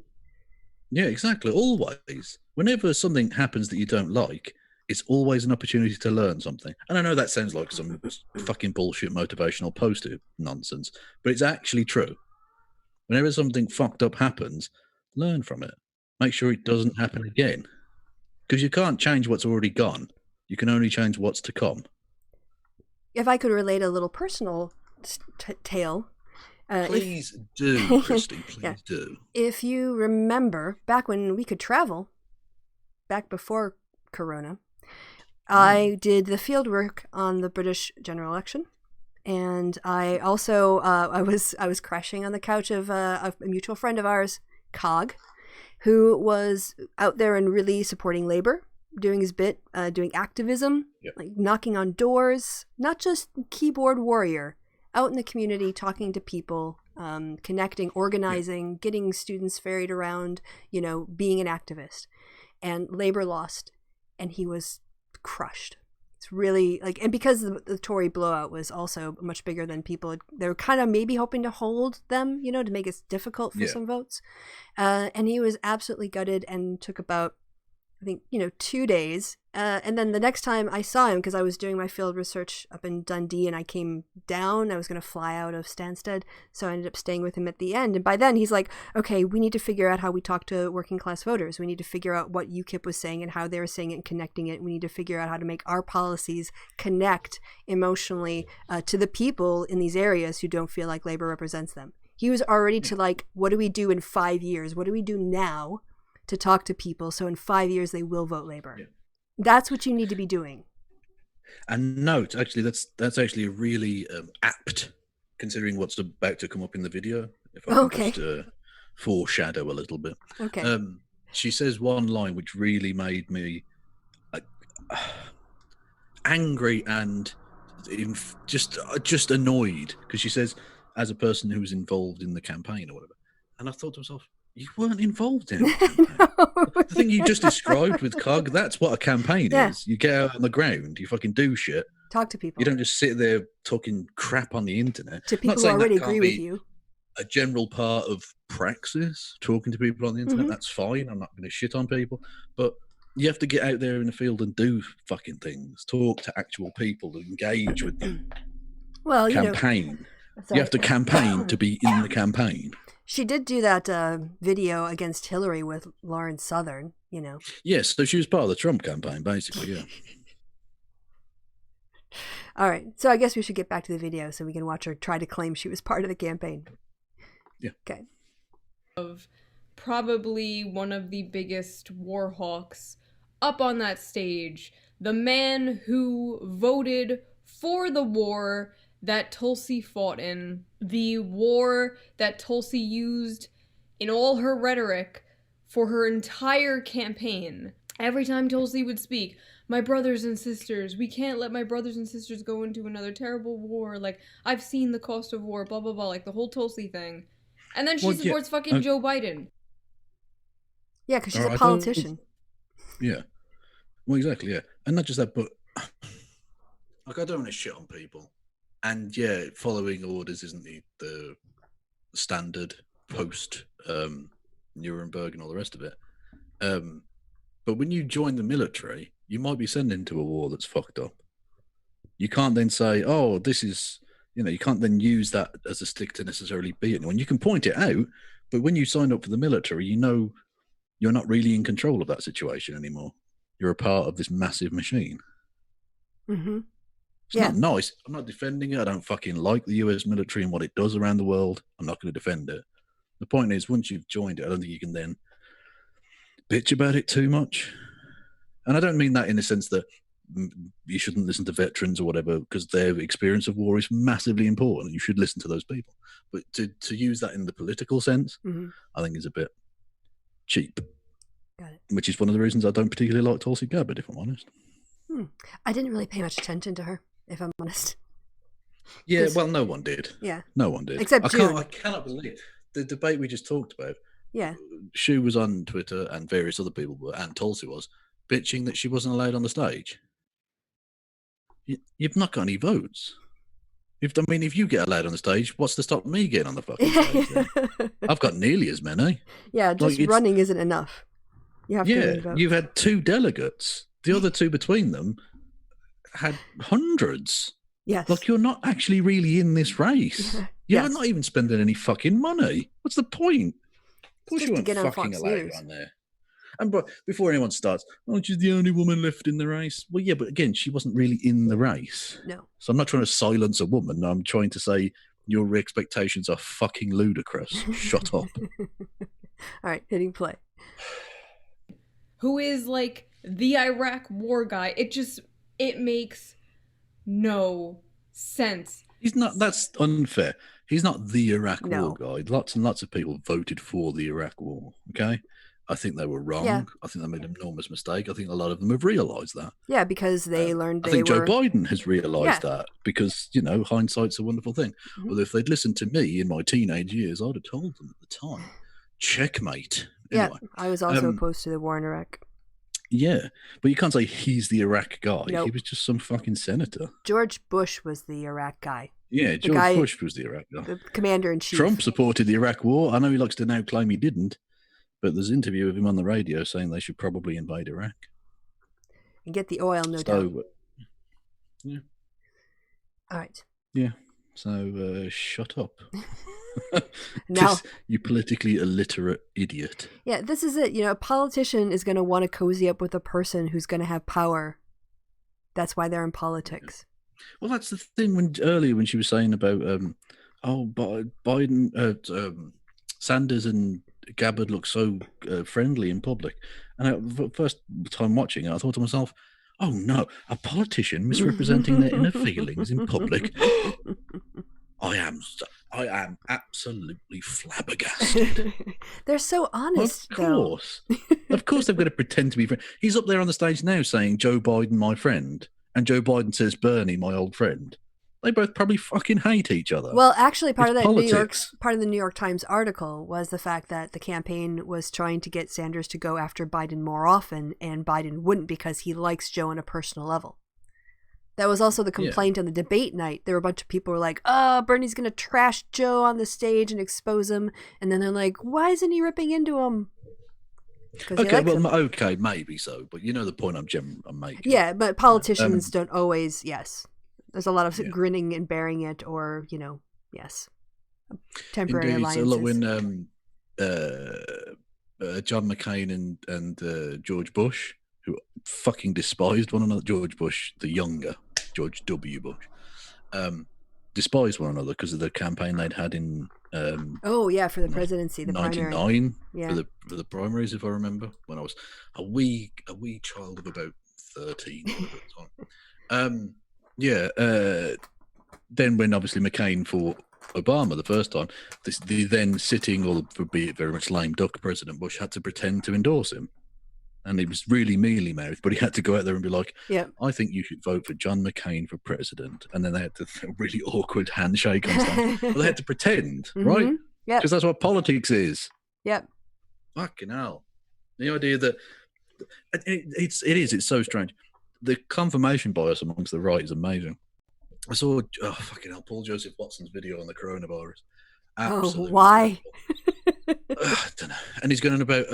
Yeah, exactly. Always. Whenever something happens that you don't like, it's always an opportunity to learn something. And I know that sounds like some fucking bullshit motivational poster nonsense, but it's actually true. Whenever something fucked up happens, learn from it. Make sure it doesn't happen again. Because you can't change what's already gone. You can only change what's to come. If I could relate a little personal tale. Please do, Kristi. Please do. If you remember, back when we could travel, back before Corona, I did the field work on the British general election, and I also I was crashing on the couch of a mutual friend of ours, Cog, who was out there and really supporting Labour, doing his bit, doing activism, like knocking on doors, not just keyboard warrior. Out in the community, talking to people, connecting, organizing, getting students ferried around, being an activist. And Labour lost, and he was crushed. It's really and because the Tory blowout was also much bigger than people, they were kind of maybe hoping to hold them, to make it difficult for some votes. And he was absolutely gutted and took about, I think, 2 days. And then the next time I saw him, because I was doing my field research up in Dundee and I came down, I was going to fly out of Stansted. So I ended up staying with him at the end. And by then he's like, okay, we need to figure out how we talk to working class voters. We need to figure out what UKIP was saying and how they were saying it and connecting it. We need to figure out how to make our policies connect emotionally to the people in these areas who don't feel like Labour represents them. He was already to what do we do in 5 years? What do we do now to talk to people so in 5 years they will vote Labour? Yeah. That's what you need to be doing. And note, actually, that's actually a really apt, considering what's about to come up in the video. If I can just foreshadow a little bit. Okay. She says one line which really made me angry and just annoyed, because she says, as a person who was involved in the campaign or whatever. And I thought to myself, you weren't involved in it. The thing you just described with Cog, that's what a campaign is. You get out on the ground, you fucking do shit. Talk to people. You don't just sit there talking crap on the internet. To people who already agree with you. a general part of praxis, talking to people on the internet. Mhm. That's fine. I'm not going to shit on people, but you have to get out there in the field and do fucking things. Talk to actual people, engage with them. Well, Campaign. You have to campaign to be in the campaign. She did do that video against Hillary with Lawrence Southern, Yes, so she was part of the Trump campaign, basically, yeah. All right, so I guess we should get back to the video so we can watch her try to claim she was part of the campaign. Yeah. Okay. Of probably one of the biggest war hawks up on that stage, the man who voted for the war that Tulsi fought in, the war that Tulsi used in all her rhetoric for her entire campaign. Every time Tulsi would speak, my brothers and sisters, we can't let my brothers and sisters go into another terrible war, like, I've seen the cost of war, blah, blah, blah, like the whole Tulsi thing. And then she supports fucking Joe Biden. Yeah, because she's a politician. Yeah. Well, exactly, yeah. And not just that, but like, I don't want to shit on people. And yeah, following orders isn't the standard post Nuremberg and all the rest of it. But when you join the military, you might be sent into a war that's fucked up. You can't then say, oh, this is, you can't then use that as a stick to necessarily beat anyone. You can point it out, but when you sign up for the military, you're not really in control of that situation anymore. You're a part of this massive machine. Mm-hmm. It's not nice. I'm not defending it. I don't fucking like the US military and what it does around the world. I'm not going to defend it. The point is, once you've joined it, I don't think you can then bitch about it too much. And I don't mean that in the sense that you shouldn't listen to veterans or whatever, because their experience of war is massively important. You should listen to those people. But to use that in the political sense, I think is a bit cheap. Got it. Which is one of the reasons I don't particularly like Tulsi Gabbard, if I'm honest. I didn't really pay much attention to her, if I'm honest. Yeah, well, no one did. Yeah. No one did. Except June. I cannot believe the debate we just talked about. Yeah. Shu was on Twitter and various other people were, and Tulsi was, bitching that she wasn't allowed on the stage. You've not got any votes. If you get allowed on the stage, what's to stop me getting on the fucking stage then? I've got nearly as many. Yeah, just running isn't enough. You have to vote. You've had 2 delegates. The other 2 between them had hundreds. Yes. Like, you're not actually really in this race. You're not even spending any fucking money. What's the point? Of course you weren't fucking allowed on there. And but before anyone starts, oh, she's the only woman left in the race. Well, yeah, but again, she wasn't really in the race. No. So I'm not trying to silence a woman. I'm trying to say your expectations are fucking ludicrous. Shut up. All right, hitting play. Who is like the Iraq war guy? It makes no sense. He's not. That's unfair. He's not the Iraq war guy. Lots and lots of people voted for the Iraq war. Okay. I think they were wrong. Yeah. I think they made an enormous mistake. I think a lot of them have realised that. Yeah, because they learned I think Joe Biden has realised that because, hindsight's a wonderful thing. Mm-hmm. Well, if they'd listened to me in my teenage years, I'd have told them at the time, checkmate. Anyway, yeah, I was also opposed to the war in Iraq. Yeah, but you can't say he's the Iraq guy. Nope. He was just some fucking senator. George Bush was the Iraq guy. Yeah, George Bush was the Iraq guy. The commander-in-chief. Trump supported the Iraq war. I know he likes to now claim he didn't. But there's an interview of him on the radio saying they should probably invade Iraq. And get the oil, no doubt. Yeah. All right. Yeah. So shut up. Now, you politically illiterate idiot. Yeah, this is it. A politician is going to want to cozy up with a person who's going to have power. That's why they're in politics. Well, that's the thing earlier when she was saying about, Biden, Sanders and Gabbard look so friendly in public. And the first time watching it, I thought to myself, oh no, a politician misrepresenting their inner feelings in public. I am absolutely flabbergasted. They're so honest, Of course. Of course they've got to pretend to be friends. He's up there on the stage now saying, Joe Biden, my friend. And Joe Biden says, Bernie, my old friend. They both probably fucking hate each other. Well, actually, part of the New York Times article was the fact that the campaign was trying to get Sanders to go after Biden more often, and Biden wouldn't because he likes Joe on a personal level. That was also the complaint on the debate night. There were a bunch of people who were like, "Oh, Bernie's gonna trash Joe on the stage and expose him," and then they're like, "Why isn't he ripping into him?" Okay, well, okay, maybe so, but you know the point I'm making. Yeah, but politicians don't always. Yes, there's a lot of grinning and bearing it, or yes, temporary alliances. So look, when John McCain and George Bush, who fucking despised one another, George Bush the younger, George W. Bush, despised one another because of the campaign they'd had in. For the presidency, the 99, primary. for the primaries, if I remember, when I was a wee child of about 13 at the time. Then when obviously McCain fought Obama the first time, the then sitting, or be it very much lame duck President Bush, had to pretend to endorse him. And he was really mealy-mouthed, but he had to go out there and be like, I think you should vote for John McCain for president. And then they had to a really awkward handshake on stage. But they had to pretend, right? Yeah. Because that's what politics is. Yep. Fucking hell. The idea that it's so strange. The confirmation bias amongst the right is amazing. I saw, Paul Joseph Watson's video on the coronavirus. Absolutely. Why? I don't know. And he's going about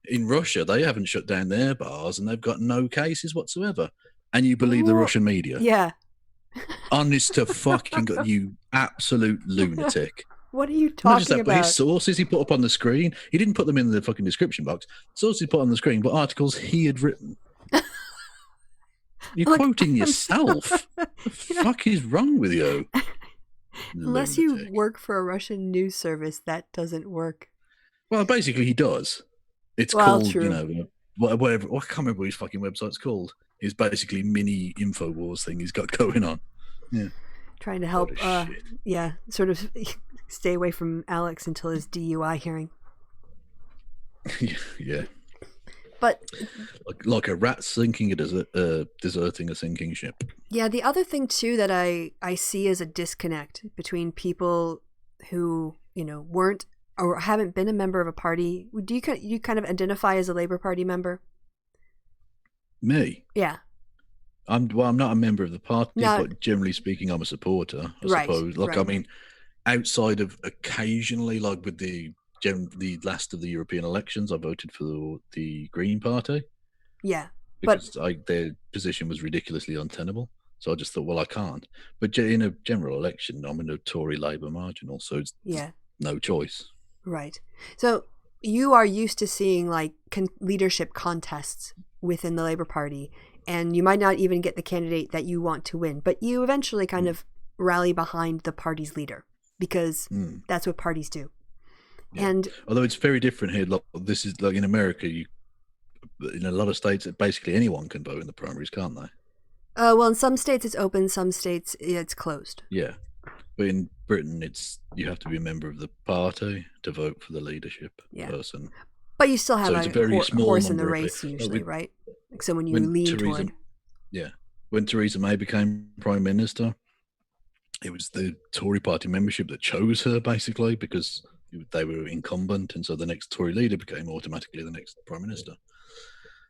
in Russia, they haven't shut down their bars and they've got no cases whatsoever. And you believe the Russian media? Yeah. Honest to fucking God, you absolute lunatic. What are you talking about? His sources he put up on the screen, he didn't put them in the fucking description box. Sources he put on the screen were articles he had written. You're quoting yourself. What the fuck is wrong with you? Unless you work for a Russian news service, that doesn't work. Well, basically he does. It's called, whatever. I can't remember what his fucking website's called. It's basically mini InfoWars thing he's got going on. Yeah. Trying to help, sort of stay away from Alex until his DUI hearing. Yeah. But like a rat sinking deserting a sinking ship. Yeah, the other thing too that I see as a disconnect between people who weren't or haven't been a member of a party. Do you kind of identify as a Labour Party member? Me? Yeah. I'm not a member of the party, but generally speaking, I'm a supporter. I suppose. I mean, outside of occasionally, like with the last of the European elections, I voted for the Green Party. Yeah, because their position was ridiculously untenable. So I just thought, well, I can't. But in a general election, I'm in a Tory Labour marginal, so it's no choice. Right. So you are used to seeing like leadership contests within the Labour Party, and you might not even get the candidate that you want to win, but you eventually kind of rally behind the party's leader because that's what parties do. Yeah. And although it's very different here, like this is like in America, in a lot of states, basically anyone can vote in the primaries, can't they? Well, in some states it's open, some states it's closed. Yeah, but in Britain, you have to be a member of the party to vote for the leadership person. But you still have a horse in the race usually, like right? Like someone you lean toward. Yeah, when Theresa May became Prime Minister, it was the Tory party membership that chose her basically because they were incumbent, and so the next Tory leader became automatically the next Prime Minister.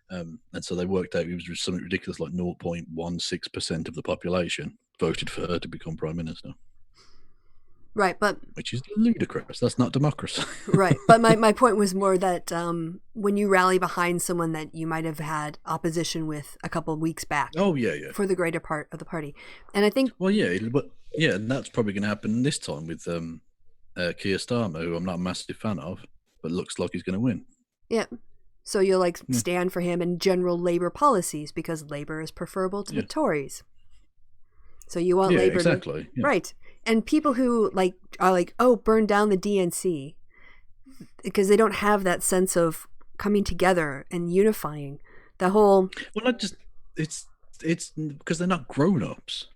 And so they worked out it was something ridiculous like 0.16% of the population voted for her to become Prime Minister. Right, but which is ludicrous. That's not democracy. Right, but my point was more that when you rally behind someone that you might have had opposition with a couple of weeks back. Oh yeah. For the greater part of the party, and I think. Well, and that's probably going to happen this time with Keir Starmer, who I'm not a massive fan of, but looks like he's going to win. Yeah. So you'll stand for him in general Labour policies because Labour is preferable to the Tories. So you want Labour exactly. Right. And people who are like, oh, burn down the DNC because they don't have that sense of coming together and unifying. The whole it's because they're not grown-ups.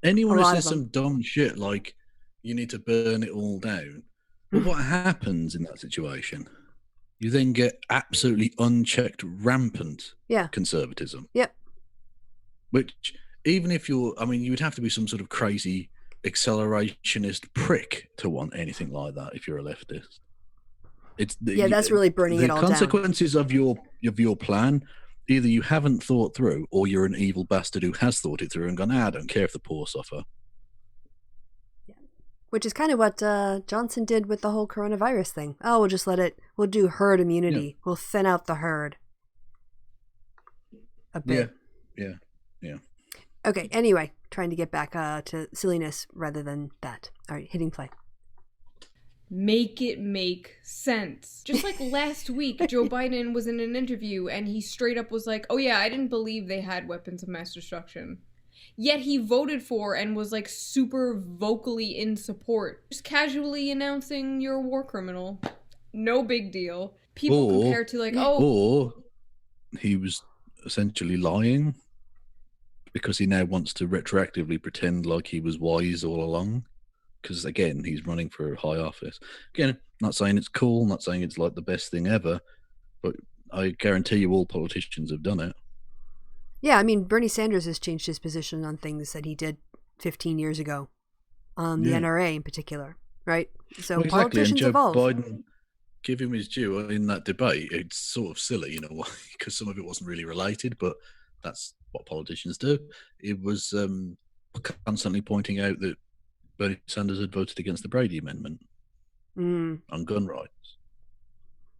Anyone who says some dumb shit like you need to burn it all down. But what happens in that situation? You then get absolutely unchecked, rampant conservatism. Yep. Which, even if you would have to be some sort of crazy accelerationist prick to want anything like that if you're a leftist. That's really burning it all down. The consequences of your plan either you haven't thought through, or you're an evil bastard who has thought it through and gone, I don't care if the poor suffer. Which is kind of what Johnson did with the whole coronavirus thing. Oh, we'll do herd immunity. Yeah. We'll thin out the herd a bit. Yeah. Okay, anyway, trying to get back to silliness rather than that. All right, hitting play. Make it make sense. Just like last week, Joe Biden was in an interview and he straight up was like, oh yeah, I didn't believe they had weapons of mass destruction. Yet he voted for and was like super vocally in support. Just casually announcing you're a war criminal. No big deal. People compare to like, Or he was essentially lying because he now wants to retroactively pretend like he was wise all along. Because again, he's running for high office. Again, not saying it's cool, not saying it's like the best thing ever, but I guarantee you all politicians have done it. Yeah, I mean, Bernie Sanders has changed his position on things that he did 15 years ago, on the NRA in particular, right? So politicians evolve. Biden, give him his due in that debate. It's sort of silly, you know, because some of it wasn't really related, but that's what politicians do. It was constantly pointing out that Bernie Sanders had voted against the Brady Amendment on gun rights.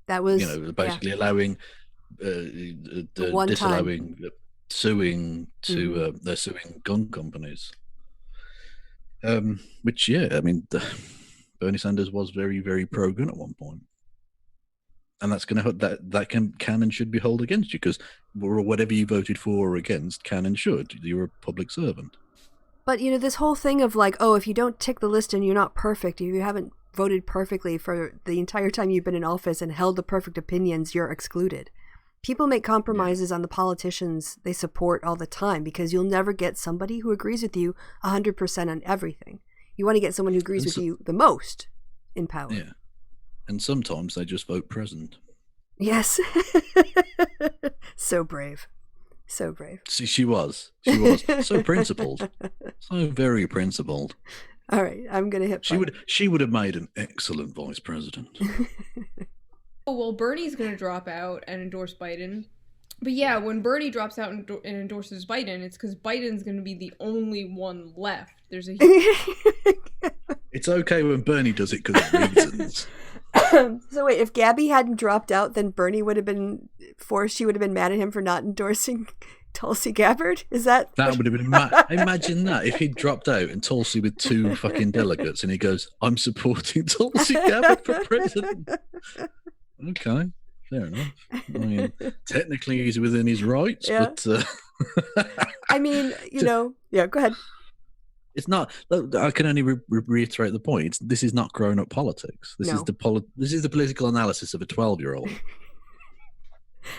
That was, basically allowing, disallowing suing to they're suing gun companies. Which, I mean, Bernie Sanders was very, very pro-gun at one point. And that's going to that can and should be held against you, because whatever you voted for or against can and should. You're a public servant. But, this whole thing of like, oh, if you don't tick the list and you're not perfect, if you haven't voted perfectly for the entire time you've been in office and held the perfect opinions, you're excluded. People make compromises on the politicians they support all the time, because you'll never get somebody who agrees with you 100% on everything. You want to get someone who agrees with you the most in power. Yeah. And sometimes they just vote present. Yes. So brave. So brave. See, she was so principled, so very principled. All right, I'm gonna hit. She would have made an excellent vice president. Oh well, Bernie's gonna drop out and endorse Biden, but yeah, when Bernie drops out and endorses Biden, it's because Biden's gonna be the only one left. There's a. It's okay when Bernie does it because of reasons. So wait, if Gabby hadn't dropped out, then Bernie would have been forced. She would have been mad at him for not endorsing Tulsi Gabbard. Is that? That would have been. Imagine that if he'd dropped out and Tulsi with 2 fucking delegates, and he goes, "I'm supporting Tulsi Gabbard for president." Okay, fair enough. I mean, technically he's within his rights, but. I mean, yeah. Go ahead. It's not. I can only reiterate the point. This is not grown-up politics. This is the political analysis of a 12-year-old.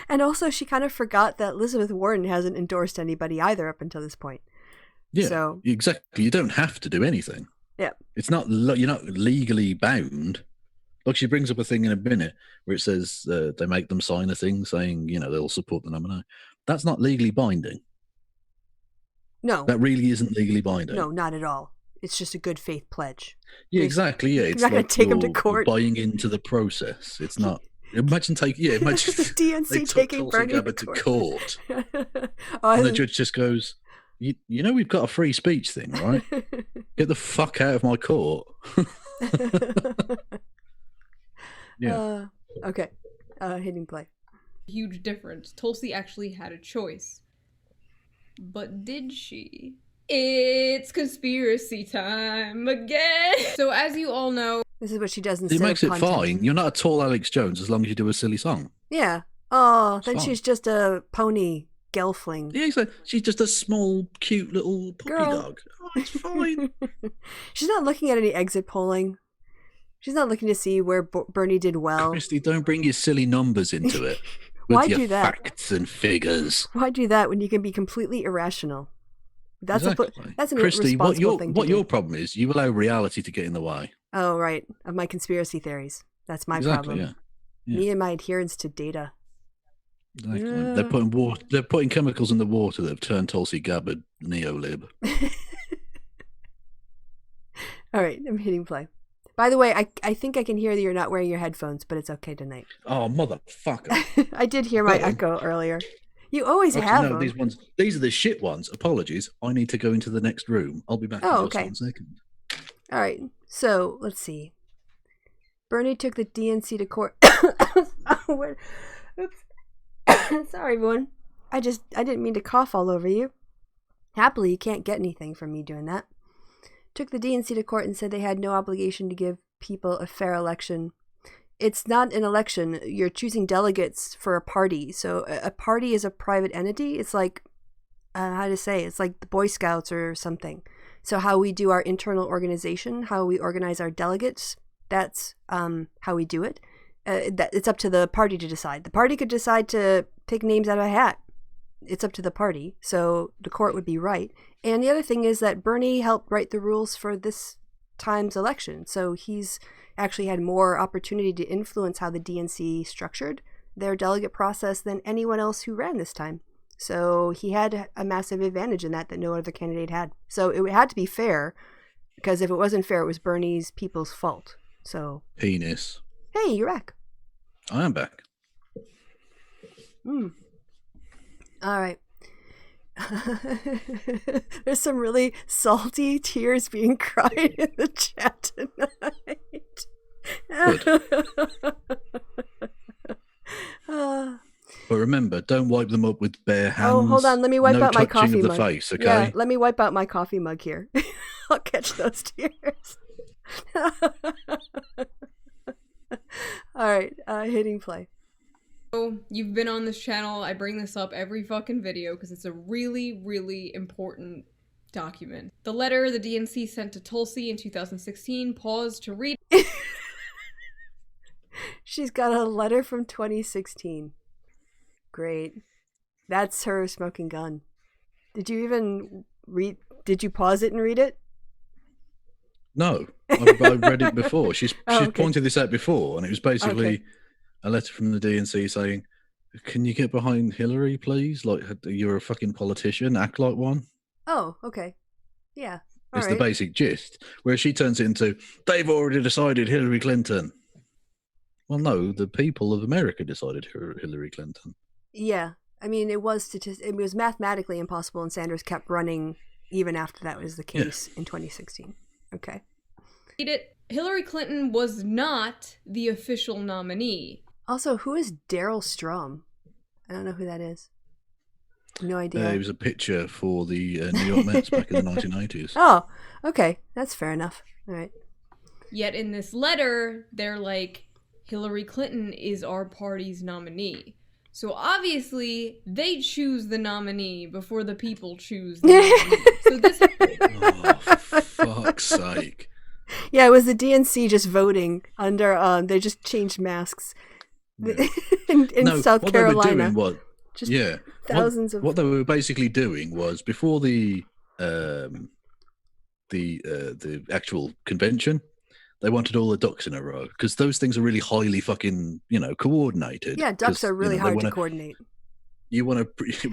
And also, she kind of forgot that Elizabeth Warren hasn't endorsed anybody either up until this point. Yeah, so, exactly. You don't have to do anything. Yeah, it's not. You're not legally bound. Look, she brings up a thing in a minute where it says they make them sign a thing saying they'll support the nominee. That's not legally binding. No. That really isn't legally binding. No, not at all. It's just a good faith pledge. Yeah, exactly. Yeah, it's not going to take them to court. Buying into the process. It's not. Imagine taking. Yeah, imagine the DNC taking Bernie to court. And the judge just goes, "You know, we've got a free speech thing, right? Get the fuck out of my court." Yeah. Okay. Hitting play. Huge difference. Tulsi actually had a choice. But did she? It's conspiracy time again. So as you all know, this is what she does instead of content. It makes it fine. You're not a tall Alex Jones as long as you do a silly song. Yeah. Oh, it's then fine. She's just a Pony-Gelfling. Yeah, exactly. She's just a small, cute little puppy dog. Oh, it's fine. She's not looking at any exit polling. She's not looking to see where Bernie did well. Kristi, don't bring your silly numbers into it. Why do that? Facts and figures. Why do that when you can be completely irrational? That's exactly. That's an Kristi, irresponsible thing to what do. your problem is, you allow reality to get in the way. Oh, right. Of my conspiracy theories. That's my problem. Yeah. Me and my adherence to data. Exactly. Yeah. They're putting chemicals in the water that have turned Tulsi Gabbard neolib. All right, I'm hitting play. By the way, I think I can hear that you're not wearing your headphones, but it's okay tonight. Oh, motherfucker. I did hear my echo earlier. You always have them. These are the shit ones. Apologies. I need to go into the next room. I'll be back in just 1 second. All right. So let's see. Bernie took the DNC to court. Oops. Sorry, everyone. I didn't mean to cough all over you. Happily, you can't get anything from me doing that. Took the DNC to court and said they had no obligation to give people a fair election. It's not an election. You're choosing delegates for a party. So a party is a private entity. It's like, how to say, it's like the Boy Scouts or something. So how we do our internal organization, how we organize our delegates, that's how we do it. It's up to the party to decide. The party could decide to pick names out of a hat. It's up to the party. So the court would be right. And the other thing is that Bernie helped write the rules for this time's election. So he's actually had more opportunity to influence how the DNC structured their delegate process than anyone else who ran this time. So he had a massive advantage in that no other candidate had. So it had to be fair, because if it wasn't fair, it was Bernie's people's fault. So penis. Hey, you're back. I am back. All right. There's some really salty tears being cried in the chat tonight. But remember, don't wipe them up with bare hands. Oh, hold on. Let me wipe out my coffee mug. No touching of the face, okay? Yeah, let me wipe out my coffee mug here. I'll catch those tears. All right, hitting play. So, you've been on this channel. I bring this up every fucking video because it's a really, really important document. The letter the DNC sent to Tulsi in 2016, pause to read. She's got a letter from 2016. Great. That's her smoking gun. Did you even read? Did you pause it and read it? No, I've read it before. She's pointed this out before, and it was basically a letter from the DNC saying, "Can you get behind Hillary, please? Like, you're a fucking politician. Act like one." Oh, okay. Yeah. It's the basic gist. Where she turns it into, "They've already decided Hillary Clinton." Well, no, the people of America decided Hillary Clinton. Yeah, I mean, it was mathematically impossible, and Sanders kept running even after that was the case in 2016. Okay. Read it. Hillary Clinton was not the official nominee. Also, who is Daryl Strum? I don't know who that is. No idea. It was a pitcher for the New York Mets back in the 1980s. Oh, okay. That's fair enough. All right. Yet in this letter, they're like, Hillary Clinton is our party's nominee. So obviously, they choose the nominee before the people choose the nominee. So this... Oh, for fuck's sake. Yeah, it was the DNC just voting under, they just changed masks in South Carolina. What they were doing thousands of... What they were basically doing was, before the actual convention, they wanted all the ducks in a row, because those things are really highly fucking, coordinated. Yeah, ducks are really hard to coordinate. You want to,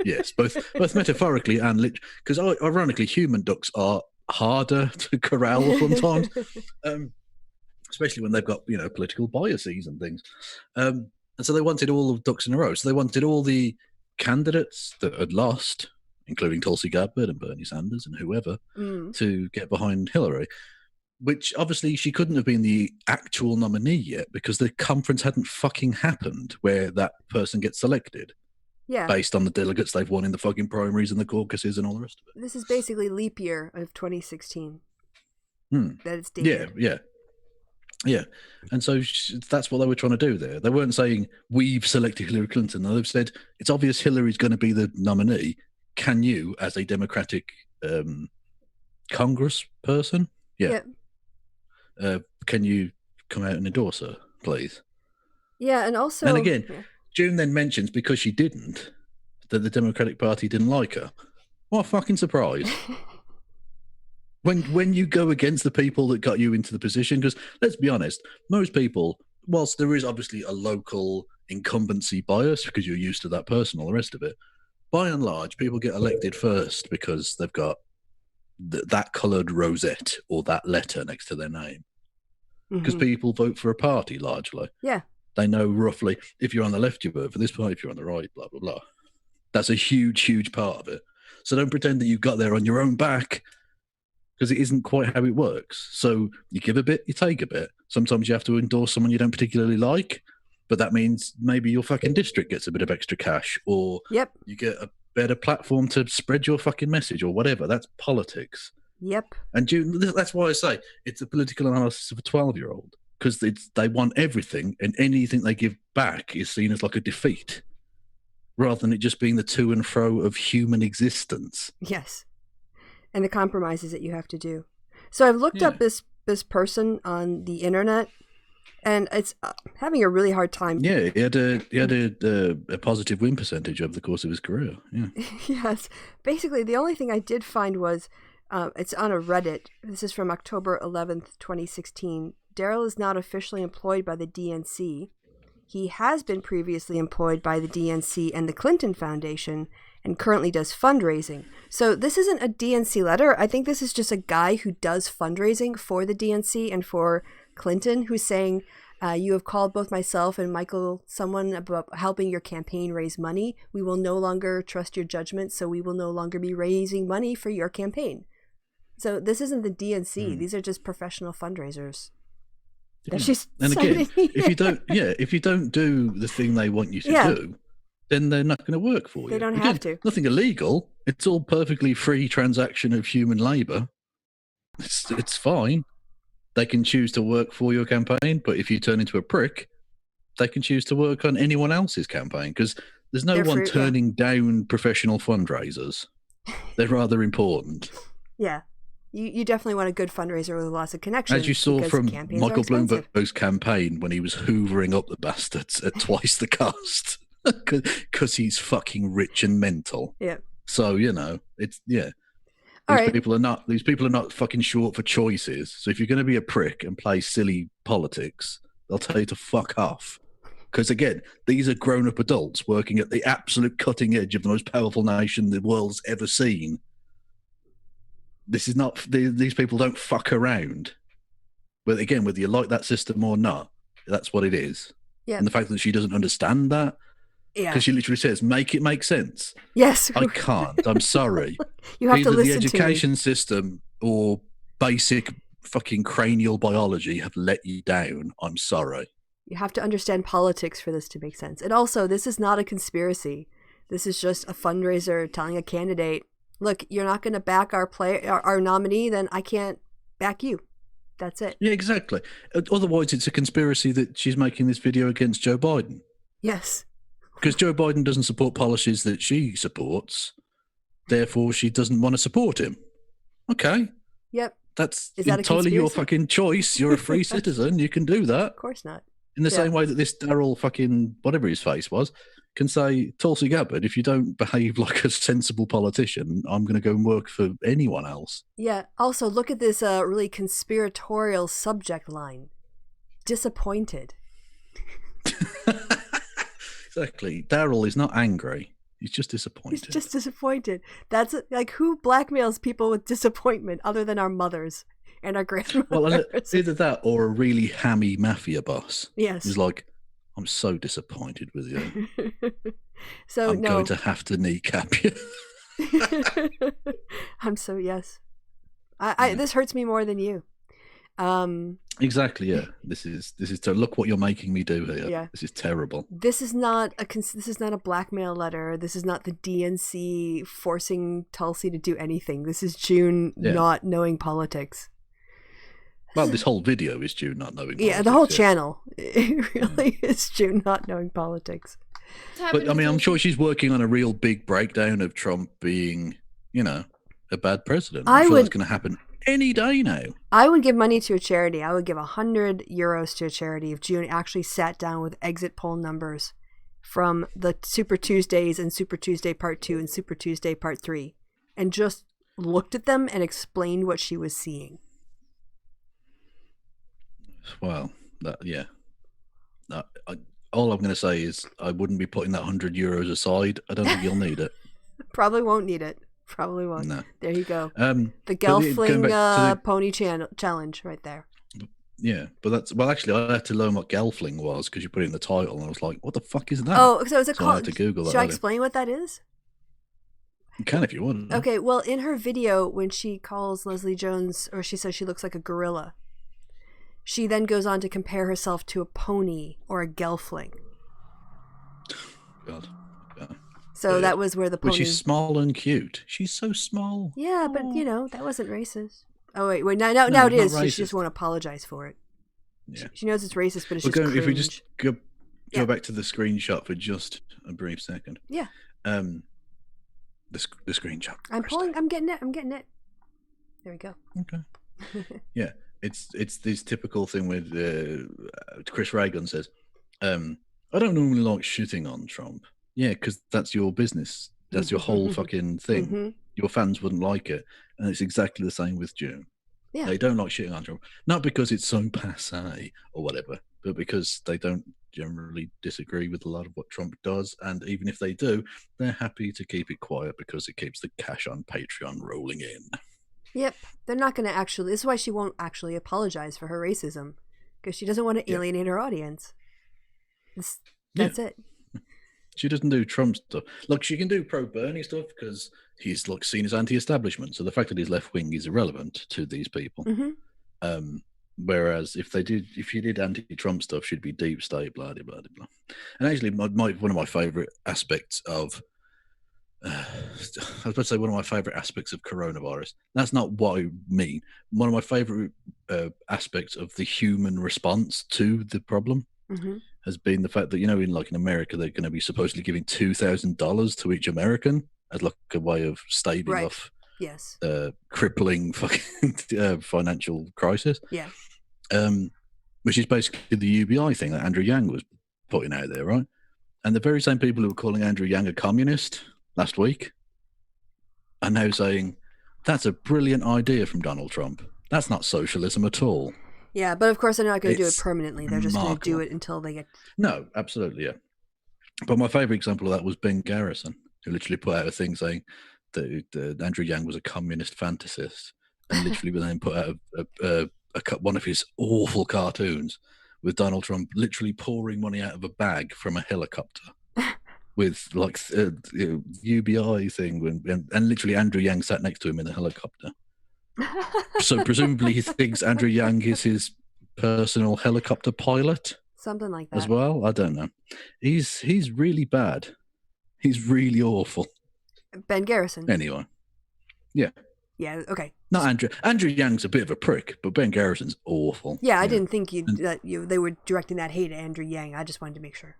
yes, both metaphorically and literally, because ironically, human ducks are harder to corral sometimes, especially when they've got political biases and things. And so they wanted all of ducks in a row. So they wanted all the candidates that had lost, including Tulsi Gabbard and Bernie Sanders and whoever, to get behind Hillary. Which obviously she couldn't have been the actual nominee yet, because the conference hadn't fucking happened where that person gets selected. Yeah. Based on the delegates they've won in the fucking primaries and the caucuses and all the rest of it. This is basically leap year of 2016. That it's dated. Yeah. And so that's what they were trying to do there. They weren't saying, we've selected Hillary Clinton. They've said, it's obvious Hillary's going to be the nominee. Can you, as a Democratic Congress person? Yeah. Can you come out and endorse her, please? Yeah, and also... And again, June then mentions, because she didn't, that the Democratic Party didn't like her. What a fucking surprise. When you go against the people that got you into the position, because let's be honest, most people, whilst there is obviously a local incumbency bias, because you're used to that person, all the rest of it, by and large, people get elected first because they've got that coloured rosette or that letter next to their name. Because people vote for a party largely. Yeah. They know roughly, if you're on the left, you vote for this party, if you're on the right, blah, blah, blah. That's a huge, huge part of it. So don't pretend that you got there on your own back, because it isn't quite how it works. So you give a bit, you take a bit. Sometimes you have to endorse someone you don't particularly like, but that means maybe your fucking district gets a bit of extra cash, or you get a better platform to spread your fucking message, or whatever. That's politics. Yep. And that's why I say it's a political analysis of a 12-year-old, because they want everything, and anything they give back is seen as like a defeat, rather than it just being the to and fro of human existence. Yes. And the compromises that you have to do. So I've looked up this person on the internet, and it's having a really hard time. Yeah, he had a positive win percentage over the course of his career. Yeah. Yes. Basically, the only thing I did find was it's on a Reddit. This is from October 11th, 2016. Daryl is not officially employed by the DNC. He has been previously employed by the DNC and the Clinton Foundation, and currently does fundraising. So this isn't a DNC letter. I think this is just a guy who does fundraising for the DNC and for Clinton, who's saying, you have called both myself and Michael someone about helping your campaign raise money. We will no longer trust your judgment, so we will no longer be raising money for your campaign. So this isn't the DNC. These are just professional fundraisers. Yeah. And again, if you don't do the thing they want you to do, then they're not going to work for you. They don't have to. Nothing illegal. It's all perfectly free transaction of human labor. It's fine. They can choose to work for your campaign, but if you turn into a prick, they can choose to work on anyone else's campaign, because there's no one turning down professional fundraisers. They're rather important. Yeah. You definitely want a good fundraiser with lots of connections. As you saw from Michael Bloomberg's campaign when he was hoovering up the bastards at twice the cost. Because he's fucking rich and mental. Yeah. So, it's, These people are not fucking short for choices. So if you're going to be a prick and play silly politics, they'll tell you to fuck off. Because again, these are grown-up adults working at the absolute cutting edge of the most powerful nation the world's ever seen. This is not, these people don't fuck around. But again, whether you like that system or not, that's what it is. Yeah. And the fact that she doesn't understand that, because she literally says, make it make sense. Yes. I can't. I'm sorry. You have to listen to me. Either the education system or basic fucking cranial biology have let you down. I'm sorry. You have to understand politics for this to make sense. And also, this is not a conspiracy. This is just a fundraiser telling a candidate, look, you're not going to back our nominee, then I can't back you. That's it. Yeah, exactly. Otherwise, it's a conspiracy that she's making this video against Joe Biden. Yes. Because Joe Biden doesn't support policies that she supports, therefore she doesn't want to support him. Okay. Yep. That's entirely your fucking choice. You're a free citizen. You can do that. Of course not. In the same way that this Daryl fucking, whatever his face was, can say, Tulsi Gabbard, if you don't behave like a sensible politician, I'm going to go and work for anyone else. Yeah. Also, look at this really conspiratorial subject line. Disappointed. Exactly. Daryl is not angry. He's just disappointed. He's just disappointed. That's like, who blackmails people with disappointment other than our mothers and our grandmothers? Well, either that or a really hammy mafia boss. Yes. He's like, I'm so disappointed with you. So I'm going to have to kneecap you. Yes. This hurts me more than you. Exactly. Yeah. This is look what you're making me do here. Yeah. This is terrible. This is not a blackmail letter. This is not the DNC forcing Tulsi to do anything. This is June not knowing politics. Well, this whole video is June not knowing politics. Yeah, the whole channel. It really is June not knowing politics. But I mean, I'm sure she's working on a real big breakdown of Trump being, a bad president. I'm sure that's going to happen any day now. I would give money to a charity. I would give €100 to a charity if June actually sat down with exit poll numbers from the Super Tuesdays and Super Tuesday Part 2 and Super Tuesday Part 3 and just looked at them and explained what she was seeing. Well, all I'm going to say is I wouldn't be putting that €100 aside. I don't think you'll need it. Probably won't need it. Probably won't. No. There you go. The Gelfling pony challenge right there. Yeah, but actually, I had to learn what Gelfling was because you put it in the title, and I was like, "What the fuck is that?" Oh, so is it called? I had to Google that. Should I explain what that is? You can if you want. Okay, well, in her video, when she calls Leslie Jones, or she says she looks like a gorilla, she then goes on to compare herself to a pony or a gelfling. God. So that was where the pony... But she's small and cute. She's so small. Yeah, but, that wasn't racist. Oh, wait, now it is. She just won't apologize for it. Yeah. She knows it's racist, but it's just cringe. If we just go back to the screenshot for just a brief second. Yeah. The screenshot. I'm getting it. There we go. Okay. Yeah. It's this typical thing with Chris Reagan says, I don't normally like shitting on Trump. Yeah, because that's your business. That's your whole fucking thing. Mm-hmm. Your fans wouldn't like it. And it's exactly the same with June. Yeah. They don't like shitting on Trump. Not because it's so passé or whatever, but because they don't generally disagree with a lot of what Trump does. And even if they do, they're happy to keep it quiet because it keeps the cash on Patreon rolling in. Yep. They're not going to actually... This is why she won't actually apologize for her racism. Because she doesn't want to alienate her audience. That's it. She doesn't do Trump stuff. Look, she can do pro-Bernie stuff because he's seen as anti-establishment. So the fact that he's left-wing is irrelevant to these people. Mm-hmm. Whereas if she did anti-Trump stuff, she'd be deep state, blah, blah, blah, blah. And actually, one of my favorite aspects of... I was about to say one of my favorite aspects of coronavirus. That's not what I mean. One of my favorite aspects of the human response to the problem has been the fact that, in America, they're going to be supposedly giving $2,000 to each American as a way of staving off crippling fucking financial crisis. Yeah. Which is basically the UBI thing that Andrew Yang was putting out there, right? And the very same people who were calling Andrew Yang a communist last week are now saying that's a brilliant idea from Donald Trump. That's not socialism at all. Yeah, but of course they're not going to do it permanently. They're just going to do it until they get... No, absolutely, yeah. But my favourite example of that was Ben Garrison, who literally put out a thing saying that Andrew Yang was a communist fantasist, and literally then put out one of his awful cartoons with Donald Trump literally pouring money out of a bag from a helicopter. With UBI thing, and literally Andrew Yang sat next to him in the helicopter. So presumably he thinks Andrew Yang is his personal helicopter pilot, something like that as well. I don't know. He's really bad. He's really awful. Ben Garrison. Anyway, yeah. Okay. Not Andrew. Andrew Yang's a bit of a prick, but Ben Garrison's awful. Yeah, I didn't think they were directing that hate at Andrew Yang. I just wanted to make sure.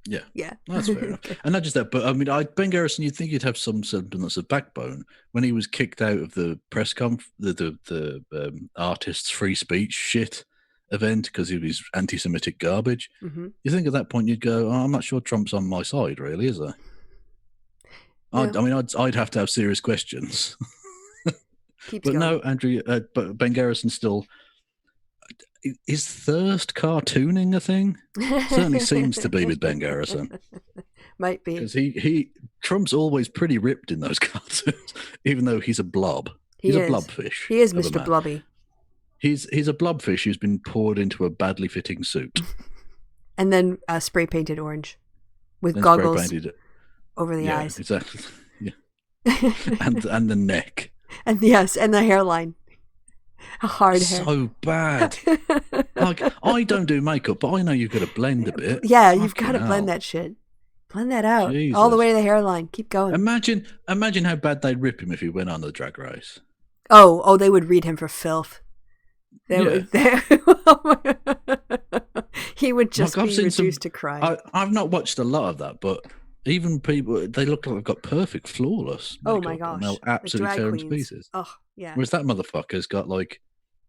Yeah, that's fair enough. And not just that, but I mean, Ben Garrison, you'd think he'd have some semblance of backbone. When he was kicked out of the press the artists' free speech shit event because he was anti-Semitic garbage, you think at that point you'd go, I'm not sure Trump's on my side, really, is there? Yeah. I'd have to have serious questions. But no, Andrew, but Ben Garrison still... Is thirst cartooning a thing? Certainly seems to be with Ben Garrison. Might be. Because Trump's always pretty ripped in those cartoons, even though he's a blob. He's a blobfish. He is Mr. Blobby. He's a blobfish who's been poured into a badly fitting suit. And then spray painted orange with goggles over the eyes. Exactly. Yeah. and the neck. And and the hairline. A hard hair. So bad. I don't do makeup, but I know you've got to blend a bit. Yeah, you've got to blend that shit. Blend that out. Jesus. All the way to the hairline. Keep going. Imagine how bad they'd rip him if he went on the Drag Race. Oh, they would read him for filth. He would just be reduced to crying. I've not watched a lot of that, but even people, they look like they've got perfect, flawless makeup. Oh my gosh. They'll absolutely tear him to pieces. Oh, yeah. Whereas that motherfucker's got like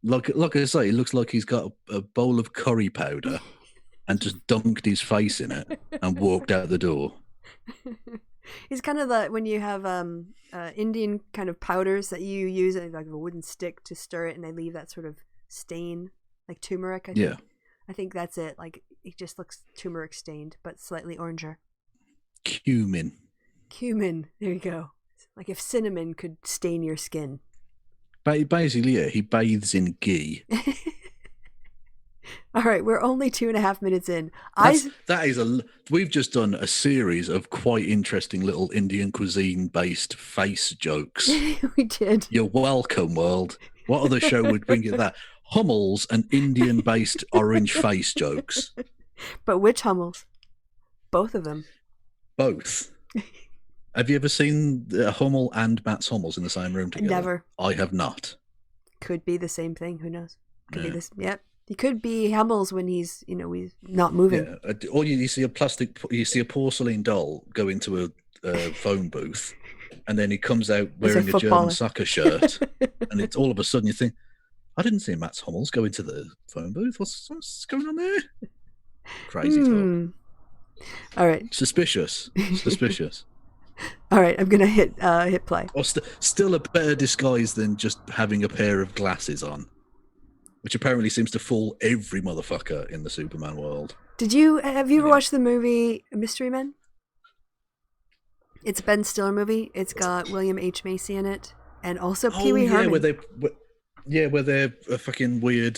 I say, it looks like he's got a bowl of curry powder and just dunked his face in it and walked out the door. He's kind of when you have Indian kind of powders that you use like a wooden stick to stir it and they leave that sort of stain, like turmeric, I think. Yeah. I think that's it. Like, it just looks turmeric stained, but slightly oranger. Cumin. There you go. Like if cinnamon could stain your skin. Basically, yeah, he bathes in ghee. All right, we're only 2.5 minutes in. We've just done a series of quite interesting little Indian cuisine based face jokes. We did. You're welcome, world. What other show would bring you that? Hummels and Indian based orange face jokes. But which Hummels? Both of them. Both. Have you ever seen Hummel and Mats Hummels in the same room together? Never. I have not. Could be the same thing. Who knows? Could be this. Yep. He could be Hummels when he's not moving. Yeah. Or you see a porcelain doll go into a phone booth, and then he comes out wearing a German soccer shirt, and it's all of a sudden you think, I didn't see Mats Hummels go into the phone booth. What's going on there? Crazy talk. All right. Suspicious. All right, I'm gonna hit play. Or still a better disguise than just having a pair of glasses on, which apparently seems to fool every motherfucker in the Superman world. Have you ever watched the movie Mystery Men? It's a Ben Stiller movie. It's got William H. Macy in it, and also Pee Wee Herman. Where they're a fucking weird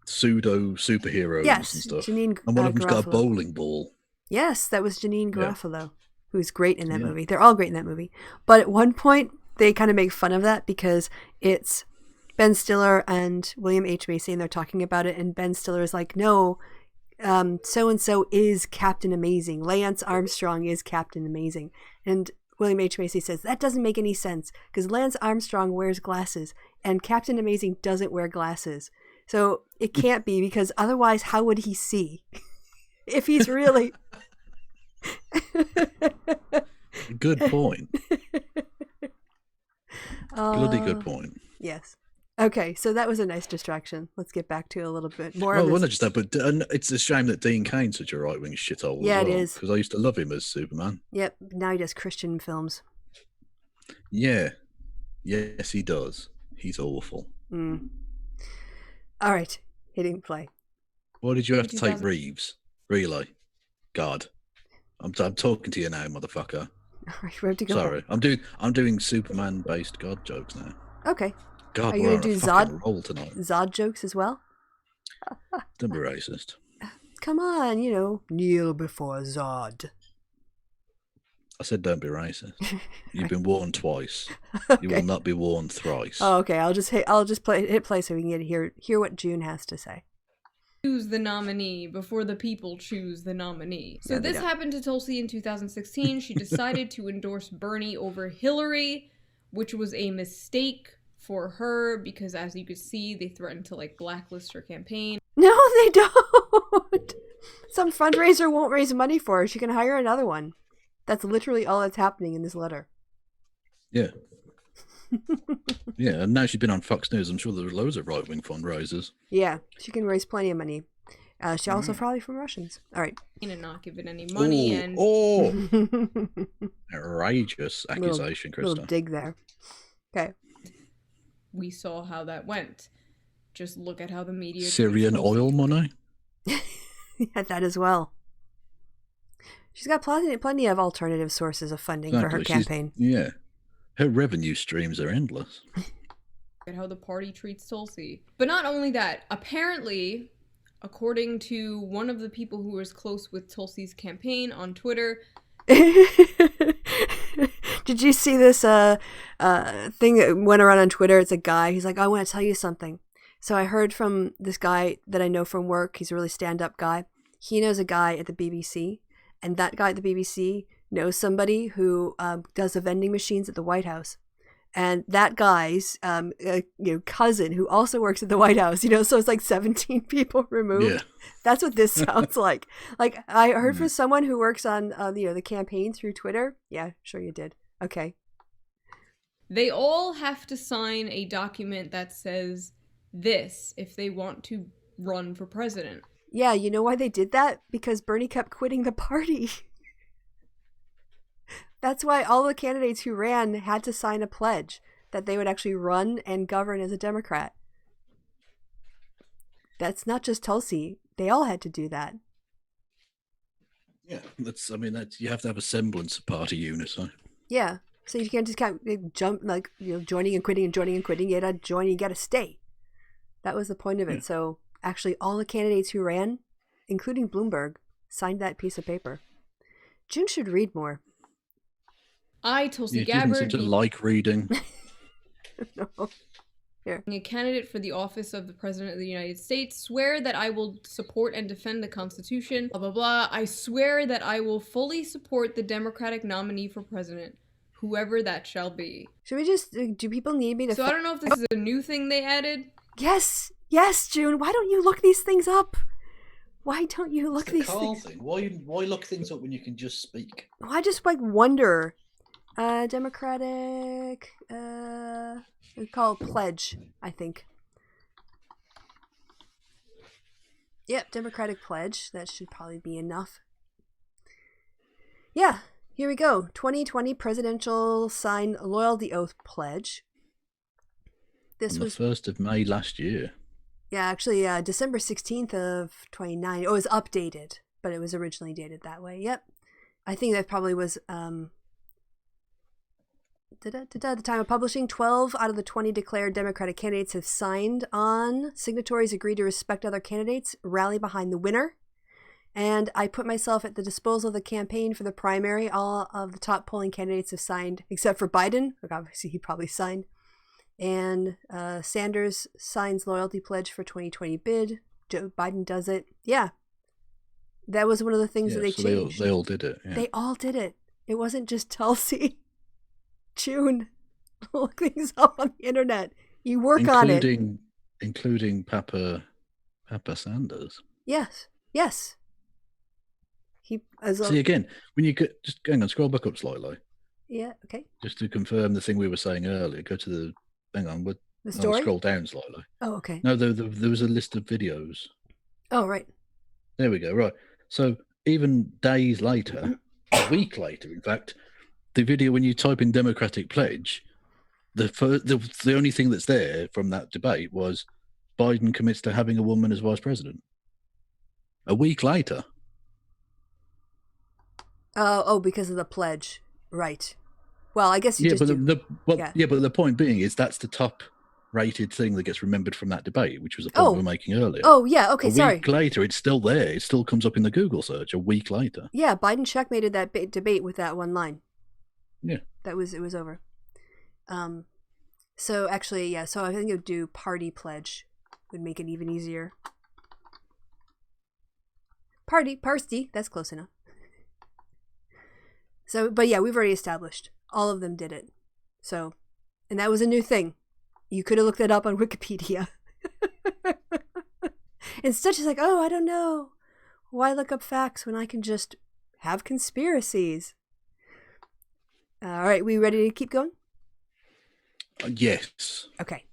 pseudo superheroes and stuff. And one of them's got a bowling ball. Yes, that was Janine Garofalo, who's great in that movie. They're all great in that movie. But at one point, they kind of make fun of that because it's Ben Stiller and William H. Macy, and they're talking about it, and Ben Stiller is like, no, so-and-so is Captain Amazing. Lance Armstrong is Captain Amazing. And William H. Macy says, that doesn't make any sense, because Lance Armstrong wears glasses, and Captain Amazing doesn't wear glasses. So it can't be, because otherwise how would he see? If he's really... Good point. Bloody good point. Yes. Okay, so that was a nice distraction. Let's get back to a little bit more. Well, not just that, but it's a shame that Dean Kane's such a right-wing shithole. Yeah, as well, it is. Because I used to love him as Superman. Yep. Now he does Christian films. Yeah. Yes, he does. He's awful. All right, hitting play. Why did you have to take Reeves? Really? God, I'm talking to you now, motherfucker. All right, we have to go. Sorry, I'm doing Superman-based God jokes now. Okay. God, are you we're gonna do roll tonight. Zod jokes as well? Don't be racist. Come on, kneel before Zod. I said don't be racist. You've been warned twice. Okay. You will not be warned thrice. Oh, okay. I'll just hit play so we can hear what June has to say. Choose the nominee before the people choose the nominee. So this happened to Tulsi in 2016. She decided to endorse Bernie over Hillary, which was a mistake for her because, as you could see, they threatened to blacklist her campaign. No, they don't. Some fundraiser won't raise money for her. She can hire another one. That's literally all that's happening in this letter. Yeah. Yeah, and now she's been on Fox News. I'm sure there's loads of right-wing fundraisers. Yeah, she can raise plenty of money. She also probably from Russians. All right. And not given any money. Outrageous accusation, Krista. Little dig there. Okay. We saw how that went. Just look at how the media... Syrian oil money? Yeah, that as well. She's got plenty of alternative sources of funding for her campaign. Yeah. Her revenue streams are endless. At how the party treats Tulsi. But not only that, apparently, according to one of the people who was close with Tulsi's campaign on Twitter... Did you see this thing that went around on Twitter? It's a guy. He's like, I want to tell you something. So I heard from this guy that I know from work. He's a really stand-up guy. He knows a guy at the BBC. And that guy at the BBC knows somebody who does the vending machines at the White House. And that guy's cousin who also works at the White House, so it's like 17 people removed. Yeah. That's what this sounds like. Like I heard from someone who works on the campaign through Twitter. Yeah, sure you did. Okay. They all have to sign a document that says this if they want to run for president. Yeah, you know why they did that? Because Bernie kept quitting the party. That's why all the candidates who ran had to sign a pledge that they would actually run and govern as a Democrat. That's not just Tulsi. They all had to do that. Yeah, you have to have a semblance of party unity. Yeah, so you can't just kind of jump, joining and quitting and joining and quitting. You got to join, you got to stay. That was the point of it. Yeah. So Actually, all the candidates who ran, including Bloomberg, signed that piece of paper. June should read more. I, Tulsi She doesn't seem Gabbard, to like reading. No. Here. a candidate for the office of the President of the United States, swear that I will support and defend the Constitution, blah, blah, blah. I swear that I will fully support the Democratic nominee for president, whoever that shall be. Should we just, do people need me to... So I don't know if this is a new thing they added. Yes, June, why don't you look these things up? Why don't you look these things? Thing. Why look things up when you can just speak? Well, I just wonder. Democratic, we call it pledge, I think. Yep, Democratic pledge. That should probably be enough. Yeah, here we go. 2020 presidential sign loyalty oath pledge. This was the 1st of May last year. Yeah, actually, December 16th of 2019. It was updated, but it was originally dated that way. Yep. I think that probably was, at the time of publishing, 12 out of the 20 declared Democratic candidates have signed on. Signatories agree to respect other candidates, rally behind the winner. And I put myself at the disposal of the campaign for the primary. All of the top polling candidates have signed, except for Biden. Obviously, he probably signed. And Sanders signs loyalty pledge for 2020 bid. Joe Biden does it. Yeah. That was one of the things that they changed. They all did it. Yeah. They all did it. It wasn't just Tulsi. June, look things up on the internet. You work on it. Including Papa Sanders. Yes. See, again, when you get, just hang on, scroll back up slightly. Yeah, okay. Just to confirm the thing we were saying earlier, go to the, hang on, the story? Scroll down slightly. Oh, okay. No, there was a list of videos. Oh, right. There we go, right. So even days later, a week later, in fact, the video, when you type in Democratic Pledge, the only thing that's there from that debate was Biden commits to having a woman as vice president. A week later. Oh, because of the pledge. Right. Well, I guess you just but the point being is that's the top rated thing that gets remembered from that debate, which was the point we were making earlier. Oh, yeah, okay, sorry. A week later, it's still there. It still comes up in the Google search a week later. Yeah, Biden checkmated that debate with that one line. Yeah. It was over. So actually, yeah, so I think it would do party pledge. Would make it even easier. Party, that's close enough. So, but yeah, we've already established. All of them did it. So, and that was a new thing. You could have looked that up on Wikipedia. Instead, she's like, oh, I don't know. Why look up facts when I can just have conspiracies? All right, we ready to keep going? Yes. Okay.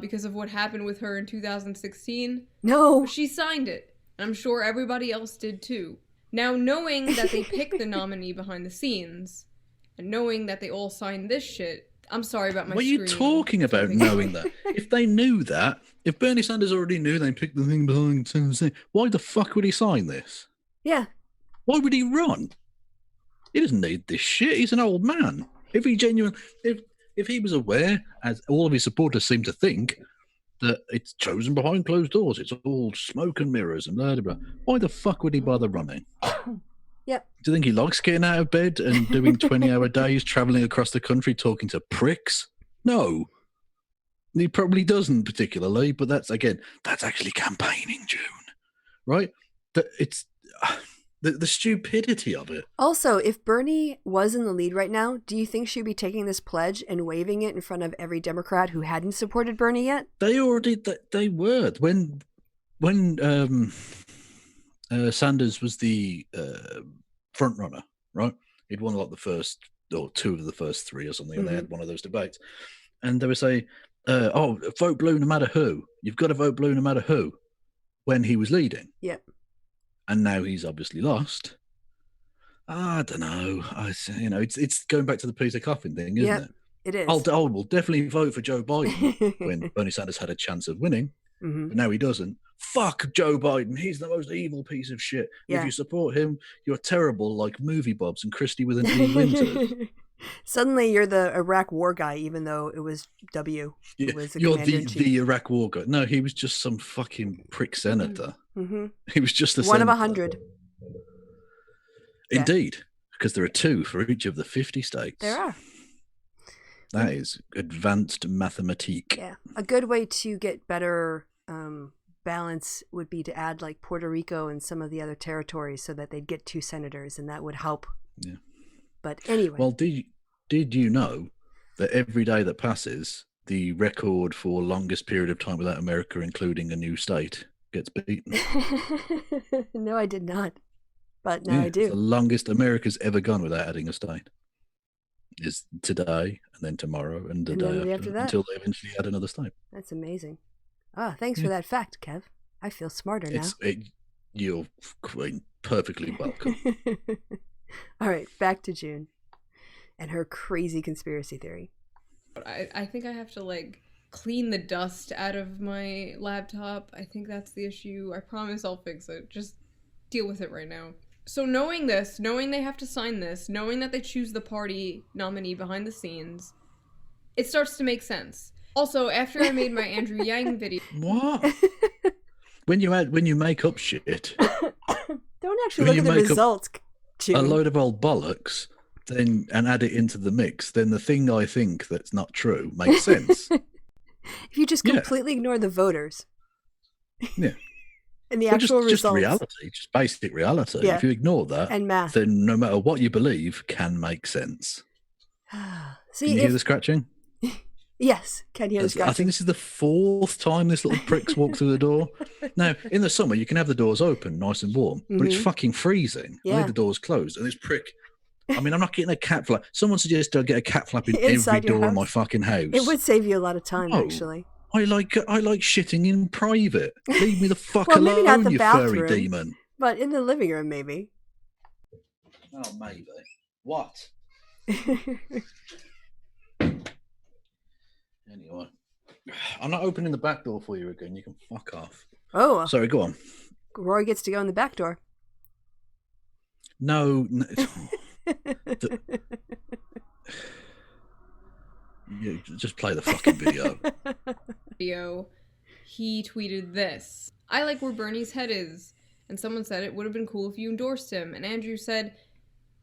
Because of what happened with her in 2016. No. She signed it. And I'm sure everybody else did too. Now, knowing that they picked the nominee behind the scenes, and knowing that they all signed this shit, I'm sorry about my screen. What are you talking about, knowing that? If they knew that, if Bernie Sanders already knew they picked the thing behind the scenes, why the fuck would he sign this? Yeah. Why would he run? He doesn't need this shit. He's an old man. If he was aware, as all of his supporters seem to think, that it's chosen behind closed doors, it's all smoke and mirrors and blah, blah, blah, why the fuck would he bother running? Yep. Do you think he likes getting out of bed and doing 20-hour days, traveling across the country, talking to pricks? No. He probably doesn't particularly, but that's actually campaigning, June. Right? It's the stupidity of it. Also, if Bernie was in the lead right now, do you think she'd be taking this pledge and waving it in front of every Democrat who hadn't supported Bernie yet? They already, they were. When Sanders was the front runner, right? He'd won like the first or two of the first three or something, and they had one of those debates. And they would say, vote blue no matter who. You've got to vote blue no matter who, when he was leading. Yep. And now he's obviously lost. I don't know. It's going back to the Peter Coffin thing, isn't it? It is. I will definitely vote for Joe Biden when Bernie Sanders had a chance of winning, but now he doesn't. Fuck Joe Biden. He's the most evil piece of shit. Yeah. If you support him, you're terrible, like Movie Bobs and Kristi with an E Winters. Suddenly you're the Iraq war guy, even though it was W. Yeah, Who was the you're commander-in-chief. the Iraq war guy. No, he was just some fucking prick senator. Mm-hmm. He was just a One senator. of 100. Indeed, because there are 2 for each of the 50 states. There are. That is advanced mathematique. Yeah. A good way to get better balance would be to add like Puerto Rico and some of the other territories so that they'd get 2 senators, and that would help. Yeah. But anyway. Well, did you know that every day that passes, the record for longest period of time without America, including a new state, gets beaten? No, I did not. But now I It's the do. longest America's ever gone without adding a state. Is today, and then tomorrow, and the And then day the day after, after that. until they eventually add another state. That's amazing. Ah, thanks for that fact, Kev. I feel smarter now. You're perfectly welcome. All right, back to June and her crazy conspiracy theory. I think I have to like clean the dust out of my laptop. I think that's the issue. I promise I'll fix it. Just deal with it right now. So knowing this, knowing they have to sign this, knowing that they choose the party nominee behind the scenes, it starts to make sense. Also, after I made my Andrew Yang video... What? When you make up shit... Don't actually look at the results, June. A load of old bollocks, then and add it into the mix, then the thing I think that's not true makes sense. If you just completely ignore the voters. Yeah. And the actual results. Just reality, just basic reality. Yeah. If you ignore that, and math, then no matter what you believe can make sense. See, can you hear the scratching? Yes, can hear the scratching. I think this is the 4th time this little prick's walked through the door. Now, in the summer, you can have the doors open, nice and warm, but it's fucking freezing. I need the doors closed, and this prick... I mean, I'm not getting a cat flap. Someone suggested I get a cat flap in every door in my fucking house. It would save you a lot of time, actually. I like shitting in private. Leave me the fuck well, alone, maybe not the you bathroom, furry demon. But in the living room, maybe. Oh, maybe. What? Anyway, I'm not opening the back door for you again. You can fuck off. Oh. Sorry, go on. Rory gets to go in the back door. No. You just play the fucking video. He tweeted this. I like where Bernie's head is. And someone said it would have been cool if you endorsed him. And Andrew said,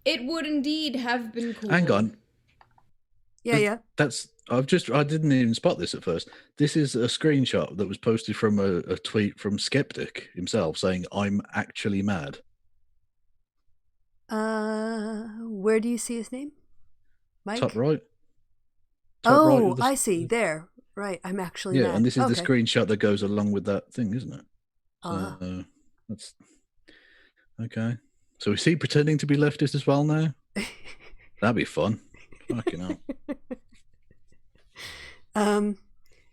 it would indeed have been cool. Hang on. Yeah. I didn't even spot this at first. This is a screenshot that was posted from a tweet from Skeptic himself saying, I'm actually mad. Where do you see his name? Mike? Top right. Right I see. There. Right. I'm actually mad. Yeah, and this is the screenshot that goes along with that thing, isn't it? That's okay. So is he pretending to be leftist as well now? That'd be fun. Fucking hell.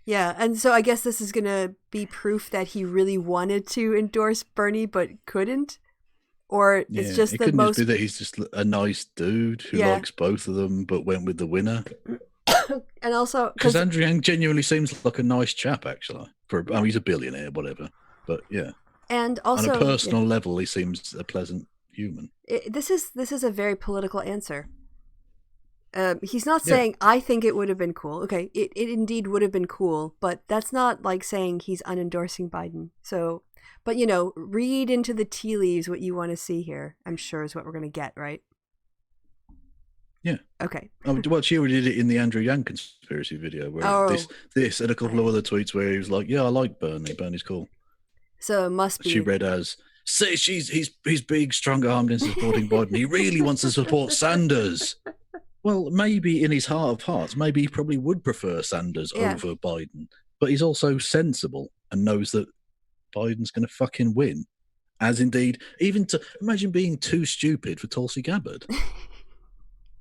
Yeah, and so I guess this is gonna be proof that he really wanted to endorse Bernie but couldn't, or it's just it the couldn't most. Just be that he's just a nice dude who likes both of them, but went with the winner. And also, because Andrew Yang genuinely seems like a nice chap, actually. He's a billionaire, whatever. But yeah, and also on a personal level, he seems a pleasant human. This is a very political answer. He's not saying, I think it would have been cool. Okay, it indeed would have been cool, but that's not like saying he's unendorsing Biden. So, but read into the tea leaves what you want to see here, I'm sure is what we're going to get, right? Yeah. Okay. Well, she already did it in the Andrew Yang conspiracy video, where this and a couple of other tweets where he was like, yeah, I like Bernie. Bernie's cool. So it must be. She read as, say he's big, strong-armed in supporting Biden. He really wants to support Sanders. Well, maybe in his heart of hearts, maybe he probably would prefer Sanders over Biden. But he's also sensible and knows that Biden's going to fucking win. As indeed, imagine being too stupid for Tulsi Gabbard.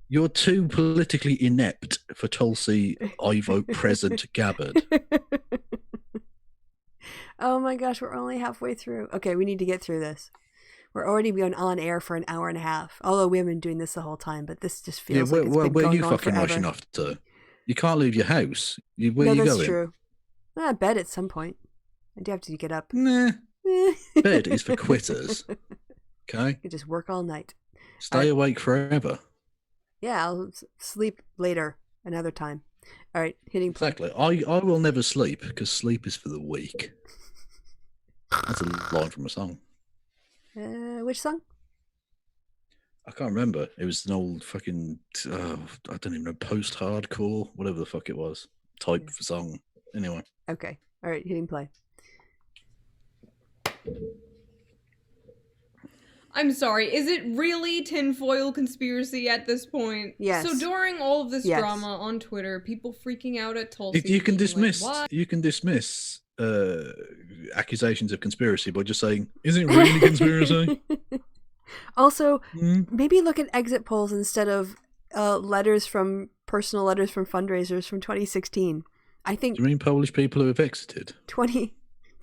You're too politically inept for Tulsi, I vote present Gabbard. Oh my gosh, we're only halfway through. Okay, we need to get through this. We're already been on air for an hour and a half. Although we haven't been doing this the whole time, but this just feels like it's been going on you fucking forever. rushing off to? You can't leave your house. Where are you going? That's true. I bed at some point. I do have to get up. Nah. Bed is for quitters. Okay? You just work all night. Stay awake forever. Yeah, I'll sleep later, another time. All right, hitting play. Exactly. I will never sleep because sleep is for the weak. That's a line from a song. Which song? I can't remember. It was an old fucking, I don't even know, post-hardcore, whatever the fuck it was, type of song. Anyway. Okay. All right, hitting play. I'm sorry, is it really tinfoil conspiracy at this point? Yes. So during all of this Yes. drama on Twitter, people freaking out at Tulsi. You can being dismiss. Like, what? You can dismiss accusations of conspiracy by just saying, "Is it really conspiracy?" Also, maybe look at exit polls instead of personal letters from fundraisers from 2016. I think. Do you mean Polish people who have exited?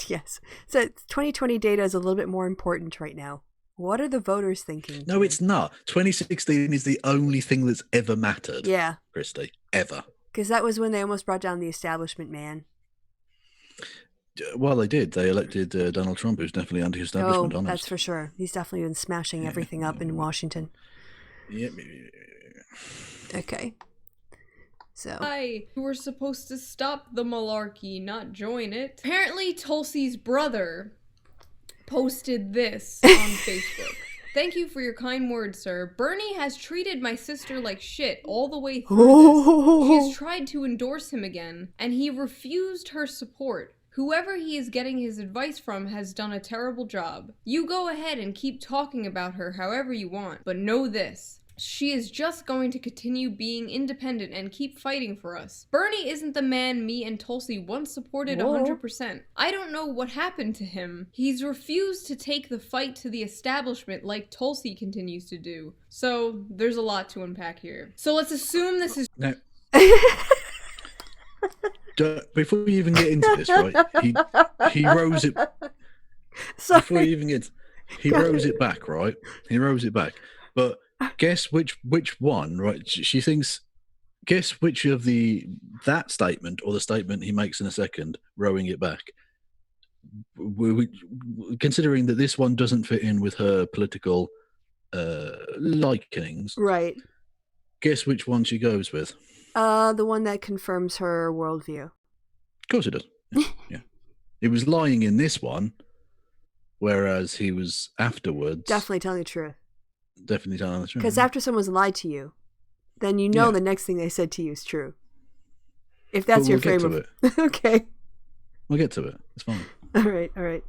Yes. So 2020 data is a little bit more important right now. What are the voters thinking? No, it's not. 2016 is the only thing that's ever mattered. Yeah. Kristi, ever. Because that was when they almost brought down the establishment man. Well, they did. They elected Donald Trump, who's definitely anti-establishment. Oh, honest. that's for sure. He's definitely been smashing everything up in Washington. Yep. Okay. So. You were supposed to stop the malarkey, not join it. Apparently, Tulsi's brother posted this on Facebook. Thank you for your kind words, sir. Bernie has treated my sister like shit all the way through this. She has tried to endorse him again, and he refused her support. Whoever he is getting his advice from has done a terrible job. You go ahead and keep talking about her however you want, but know this. She is just going to continue being independent and keep fighting for us. Bernie isn't the man me and Tulsi once supported 100%. I don't know what happened to him. He's refused to take the fight to the establishment like Tulsi continues to do. So, there's a lot to unpack here. So let's assume this is... Now, before you even get into this, right, he rose it... Sorry. Before you even get... He rose it back, right? He rose it back. But... guess which one, right? She thinks, guess which of that statement or the statement he makes in a second, rowing it back. Considering that this one doesn't fit in with her political likings, right? Guess which one she goes with. The one that confirms her worldview. Of course it does. Yeah. He was lying in this one, whereas he was afterwards definitely telling the truth. Definitely telling the truth. Because after someone's lied to you, then you know the next thing they said to you is true. If that's your frame of... Okay. We'll get to it. It's fine. All right.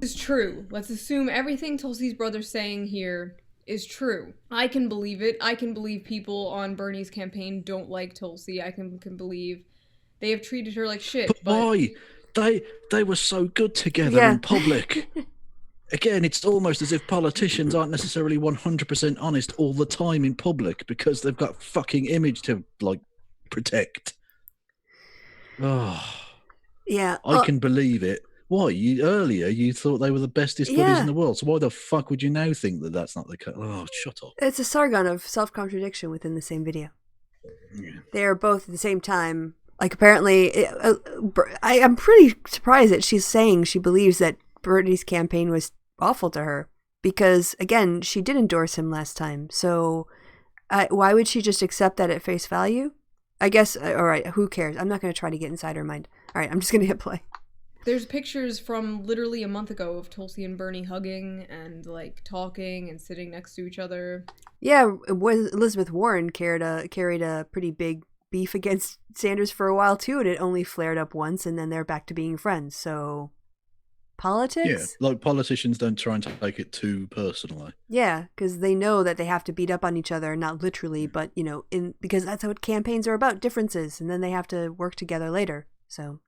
Is true. Let's assume everything Tulsi's brother's saying here is true. I can believe it. I can believe people on Bernie's campaign don't like Tulsi. I can believe they have treated her like shit. But why? They were so good together in public. Again, it's almost as if politicians aren't necessarily 100% honest all the time in public because they've got fucking image to, like, protect. Oh. Yeah. I can believe it. Why? Earlier you thought they were the bestest buddies in the world, so why the fuck would you now think that that's not the case? Oh, shut up. It's a sargon of self-contradiction within the same video. Yeah. They are both at the same time. Like, apparently, I'm pretty surprised that she's saying she believes that Bernie's campaign was awful to her because, again, she did endorse him last time. So why would she just accept that at face value? I guess, all right, who cares? I'm not going to try to get inside her mind. All right, I'm just going to hit play. There's pictures from literally a month ago of Tulsi and Bernie hugging and, like, talking and sitting next to each other. Yeah, Elizabeth Warren carried a pretty big beef against Sanders for a while, too, and it only flared up once, and then they're back to being friends, so... Politics? Yeah, like politicians don't try and take it too personally. Yeah, because they know that they have to beat up on each other, not literally, but, you know, because that's what campaigns are about, differences, and then they have to work together later. So,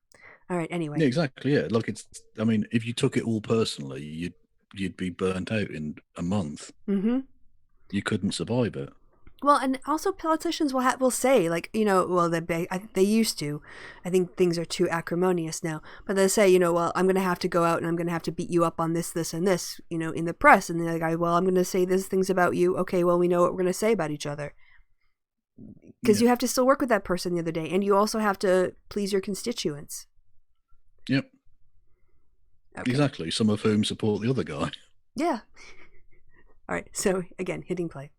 all right, anyway. Yeah, exactly, yeah. Like, I mean, if you took it all personally, you'd be burnt out in a month. Mm-hmm. You couldn't survive it. Well, and also politicians will say, like, you know, well, they used to. I think things are too acrimonious now. But they say, you know, well, I'm going to have to go out and I'm going to have to beat you up on this, and this, you know, in the press. And the guy, well, I'm going to say these things about you. Okay, well, we know what we're going to say about each other. Because you have to still work with that person the other day. And you also have to please your constituents. Yep. Okay. Exactly. Some of whom support the other guy. Yeah. All right. So, again, hitting play.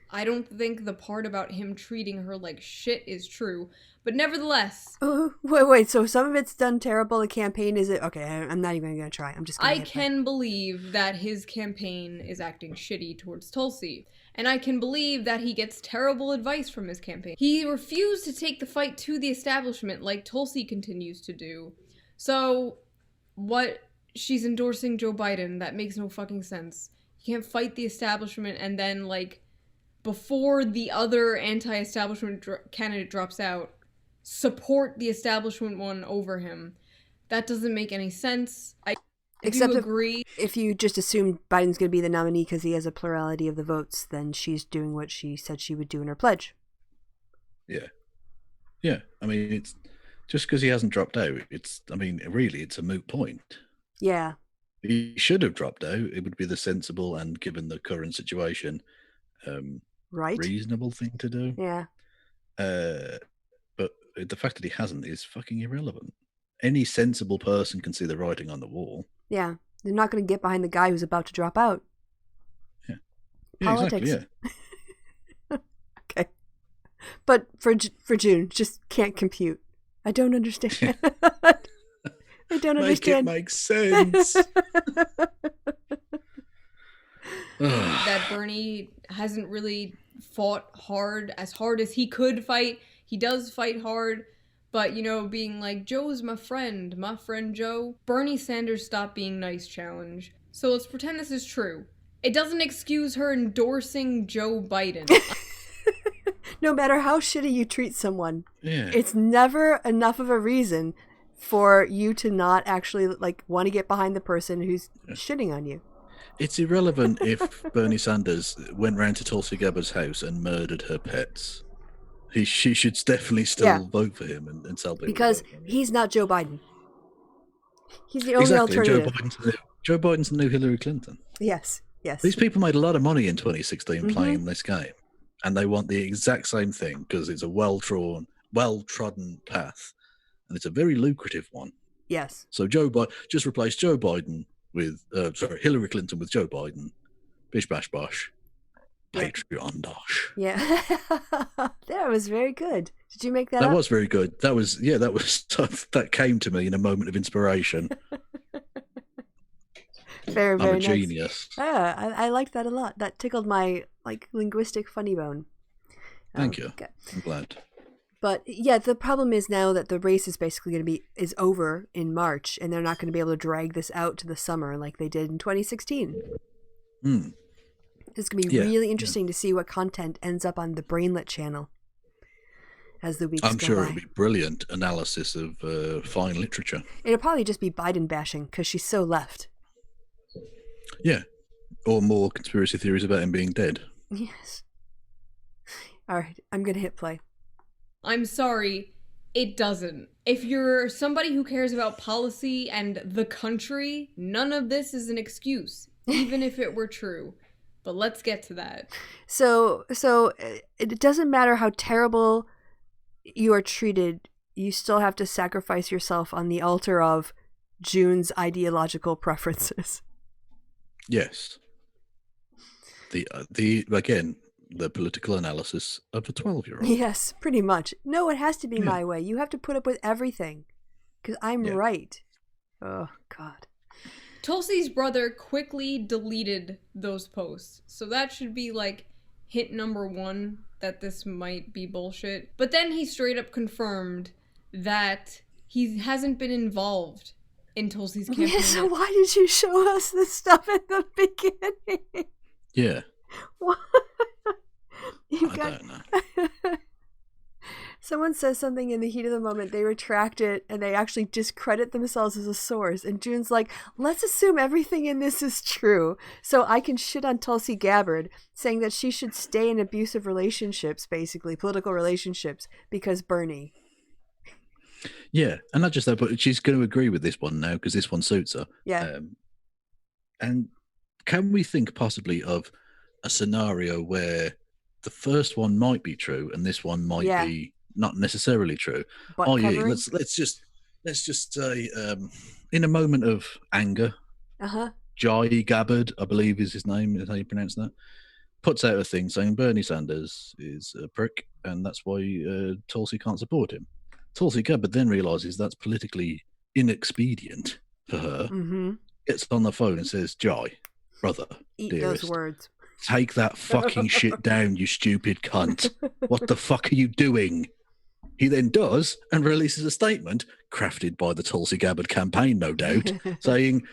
I don't think the part about him treating her like shit is true. But nevertheless... Wait, so some of it's done terrible, the campaign is it? Okay, I'm not even going to try. I'm just going to I can believe that his campaign is acting shitty towards Tulsi. And I can believe that he gets terrible advice from his campaign. He refused to take the fight to the establishment like Tulsi continues to do. So, what? She's endorsing Joe Biden. That makes no fucking sense. You can't fight the establishment and then, like, before the other anti-establishment candidate drops out, support the establishment one over him. That doesn't make any sense. I do agree. If you just assume Biden's going to be the nominee because he has a plurality of the votes, then she's doing what she said she would do in her pledge. Yeah. Yeah. I mean, it's just because he hasn't dropped out. Really, it's a moot point. Yeah. He should have dropped out. It would be the sensible and, given the current situation, right, reasonable thing to do. Yeah. But the fact that he hasn't is fucking irrelevant. Any sensible person can see the writing on the wall. Yeah. They're not going to get behind the guy who's about to drop out. Yeah. Politics. Exactly, yeah. Okay. But for June, just can't compute. I don't understand. I don't understand. Make it make sense. That Bernie hasn't really fought as hard as he could fight. He does fight hard, but, being like, Joe's my friend Joe. Bernie Sanders stopped being nice challenge. So let's pretend this is true. It doesn't excuse her endorsing Joe Biden. No matter how shitty you treat someone, yeah, it's never enough of a reason for you to not actually, want to get behind the person who's shitting on you. It's irrelevant if Bernie Sanders went round to Tulsi Gabbard's house and murdered her pets. She should definitely still vote for him and tell people. Because he's not Joe Biden. He's the only alternative. Joe Biden's the new Hillary Clinton. Yes. These people made a lot of money in 2016 playing this game. And they want the exact same thing because it's a well-trodden path. And it's a very lucrative one. Yes. So just replace Joe Biden with, Hillary Clinton with Joe Biden. Bish bash bosh. Patreon dosh. Yeah. That was very good. Did you make that up? That was very good. That was that came to me in a moment of inspiration. Very, very I'm a nice. genius. Yeah, I liked that a lot. That tickled my linguistic funny bone. Thank you. Okay. I'm glad. But yeah, the problem is now that the race is basically going to is over in March, and they're not going to be able to drag this out to the summer like they did in 2016. It's going to be really interesting to see what content ends up on the Brainlet channel as the weeks go by. I'm sure it'll be brilliant analysis of fine literature. It'll probably just be Biden bashing because she's so left. Yeah. Or more conspiracy theories about him being dead. Yes. All right, I'm going to hit play. I'm sorry, it doesn't. If you're somebody who cares about policy and the country, none of this is an excuse, even if it were true. But let's get to that. So it doesn't matter how terrible you are treated, you still have to sacrifice yourself on the altar of June's ideological preferences. Yes. The political analysis of a 12-year-old. Yes, pretty much. No, it has to be my way. You have to put up with everything because I'm right. Oh, God. Tulsi's brother quickly deleted those posts. So that should be hint number 1 that this might be bullshit. But then he straight up confirmed that he hasn't been involved in Tulsi's campaign. Yeah, so why did you show us this stuff in the beginning? Yeah. What? I don't know. Someone says something in the heat of the moment, they retract it, and they actually discredit themselves as a source. And June's like, let's assume everything in this is true, so I can shit on Tulsi Gabbard, saying that she should stay in abusive relationships, basically, political relationships, because Bernie. Yeah, and not just that, but she's going to agree with this one now, because this one suits her. Yeah. And can we think possibly of a scenario where the first one might be true and this one might be not necessarily true? Let's just say in a moment of anger, Jai Gabbard, I believe is his name, is how you pronounce that, puts out a thing saying Bernie Sanders is a prick, and that's why Tulsi can't support him. Tulsi Gabbard then realises that's politically inexpedient for her. Mm-hmm. Gets on the phone and says, "Jai, brother, Eat dearest, those words. take that fucking shit down, you stupid cunt. What the fuck are you doing?" He then does and releases a statement, crafted by the Tulsi Gabbard campaign, no doubt, saying,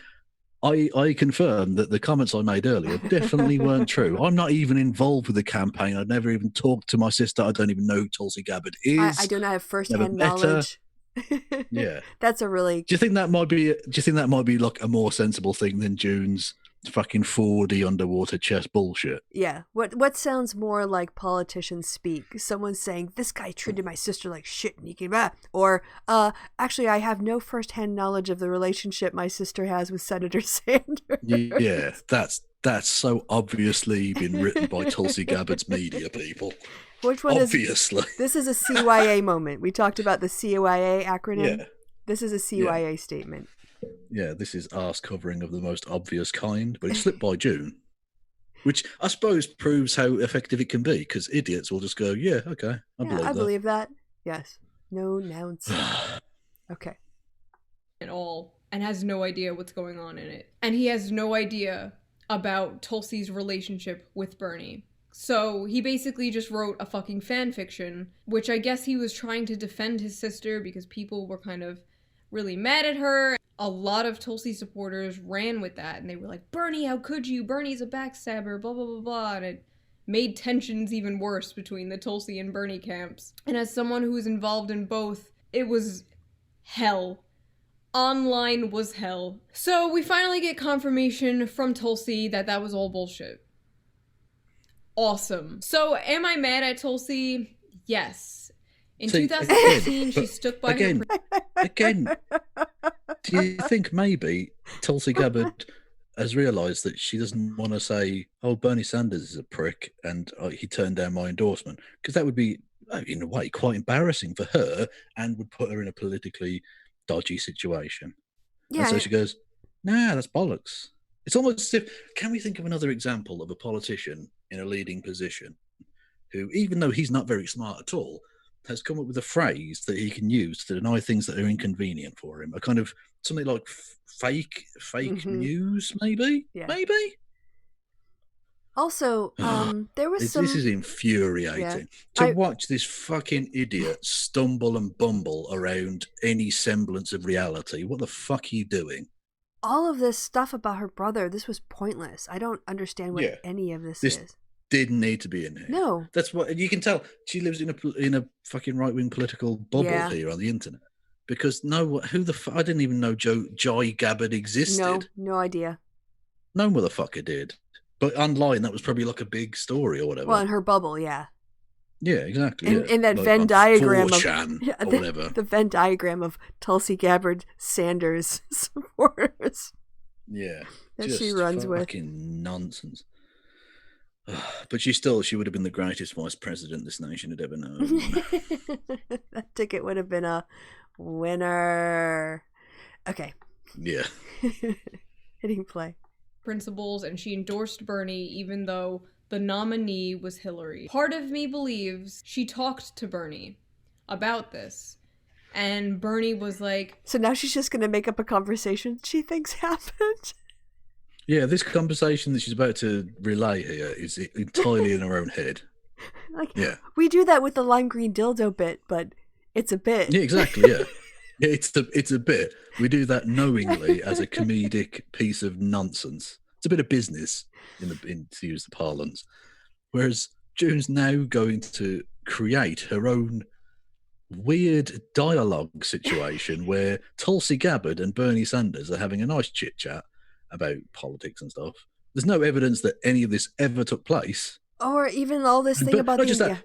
I confirm that the comments I made earlier definitely weren't true. I'm not even involved with the campaign. I'd never even talked to my sister. I don't even know who Tulsi Gabbard is. I do not have first-hand Never met her. knowledge. Yeah. That's a really... Do you think that might be like a more sensible thing than June's fucking 4D underwater chess bullshit? Yeah. What sounds more like politicians speak? Someone saying, "This guy treated my sister like shit," and he came back. Or, actually, I have no first-hand knowledge of the relationship my sister has with Senator Sanders. Yeah, that's so obviously been written by Tulsi Gabbard's media people. Which one obviously. This is a CYA moment. We talked about the CYA acronym. Yeah. This is a CYA statement. Yeah, this is arse covering of the most obvious kind, but it slipped by June, which I suppose proves how effective it can be, because idiots will just go, "Yeah, okay, I believe that. Yes. No nonsense. Okay. At all, and has no idea what's going on in it. And he has no idea about Tulsi's relationship with Bernie. So he basically just wrote a fucking fan fiction, which I guess he was trying to defend his sister because people were kind of really mad at her. A lot of Tulsi supporters ran with that, and they were like, "Bernie, how could you? Bernie's a backstabber, blah, blah, blah, blah." And it made tensions even worse between the Tulsi and Bernie camps. And as someone who was involved in both, it was hell. Online was hell. So we finally get confirmation from Tulsi that that was all bullshit. Awesome. So am I mad at Tulsi? Yes. In 2016, she stuck by her... Again, do you think maybe Tulsi Gabbard has realised that she doesn't want to say, "Oh, Bernie Sanders is a prick and he turned down my endorsement"? Because that would be, in a way, quite embarrassing for her and would put her in a politically dodgy situation. Yeah. And so she goes, "Nah, that's bollocks." It's almost as if, can we think of another example of a politician in a leading position who, even though he's not very smart at all, has come up with a phrase that he can use to deny things that are inconvenient for him? A kind of something like fake news, maybe? Yeah. Maybe? Also, there was This is infuriating. To watch this fucking idiot stumble and bumble around any semblance of reality. What the fuck are you doing? All of this stuff about her brother, this was pointless. I don't understand what any of this is. Didn't need to be in here. No. That's what you can tell. She lives in a fucking right-wing political bubble here on the internet. Because I didn't even know Jai Gabbard existed. No idea. No motherfucker did. But online, that was probably like a big story or whatever. Well, in her bubble, yeah. Yeah, exactly. In that like Venn diagram of whatever. The Venn diagram of Tulsi Gabbard Sanders supporters. Yeah. That she runs with. Fucking nonsense. But she would have been the greatest vice president this nation had ever known. That ticket would have been a winner. Okay. Yeah. Hitting play. Principles, and she endorsed Bernie even though the nominee was Hillary. Part of me believes she talked to Bernie about this, and Bernie was like... So now she's just going to make up a conversation she thinks happened? Yeah, this conversation that she's about to relay here is entirely in her own head. We do that with the lime green dildo bit, but it's a bit. Yeah, exactly, yeah. Yeah, it's a bit. We do that knowingly as a comedic piece of nonsense. It's a bit of business, to use the parlance. Whereas June's now going to create her own weird dialogue situation where Tulsi Gabbard and Bernie Sanders are having a nice chit-chat about politics and stuff. There's no evidence that any of this ever took place. Or even all this thing about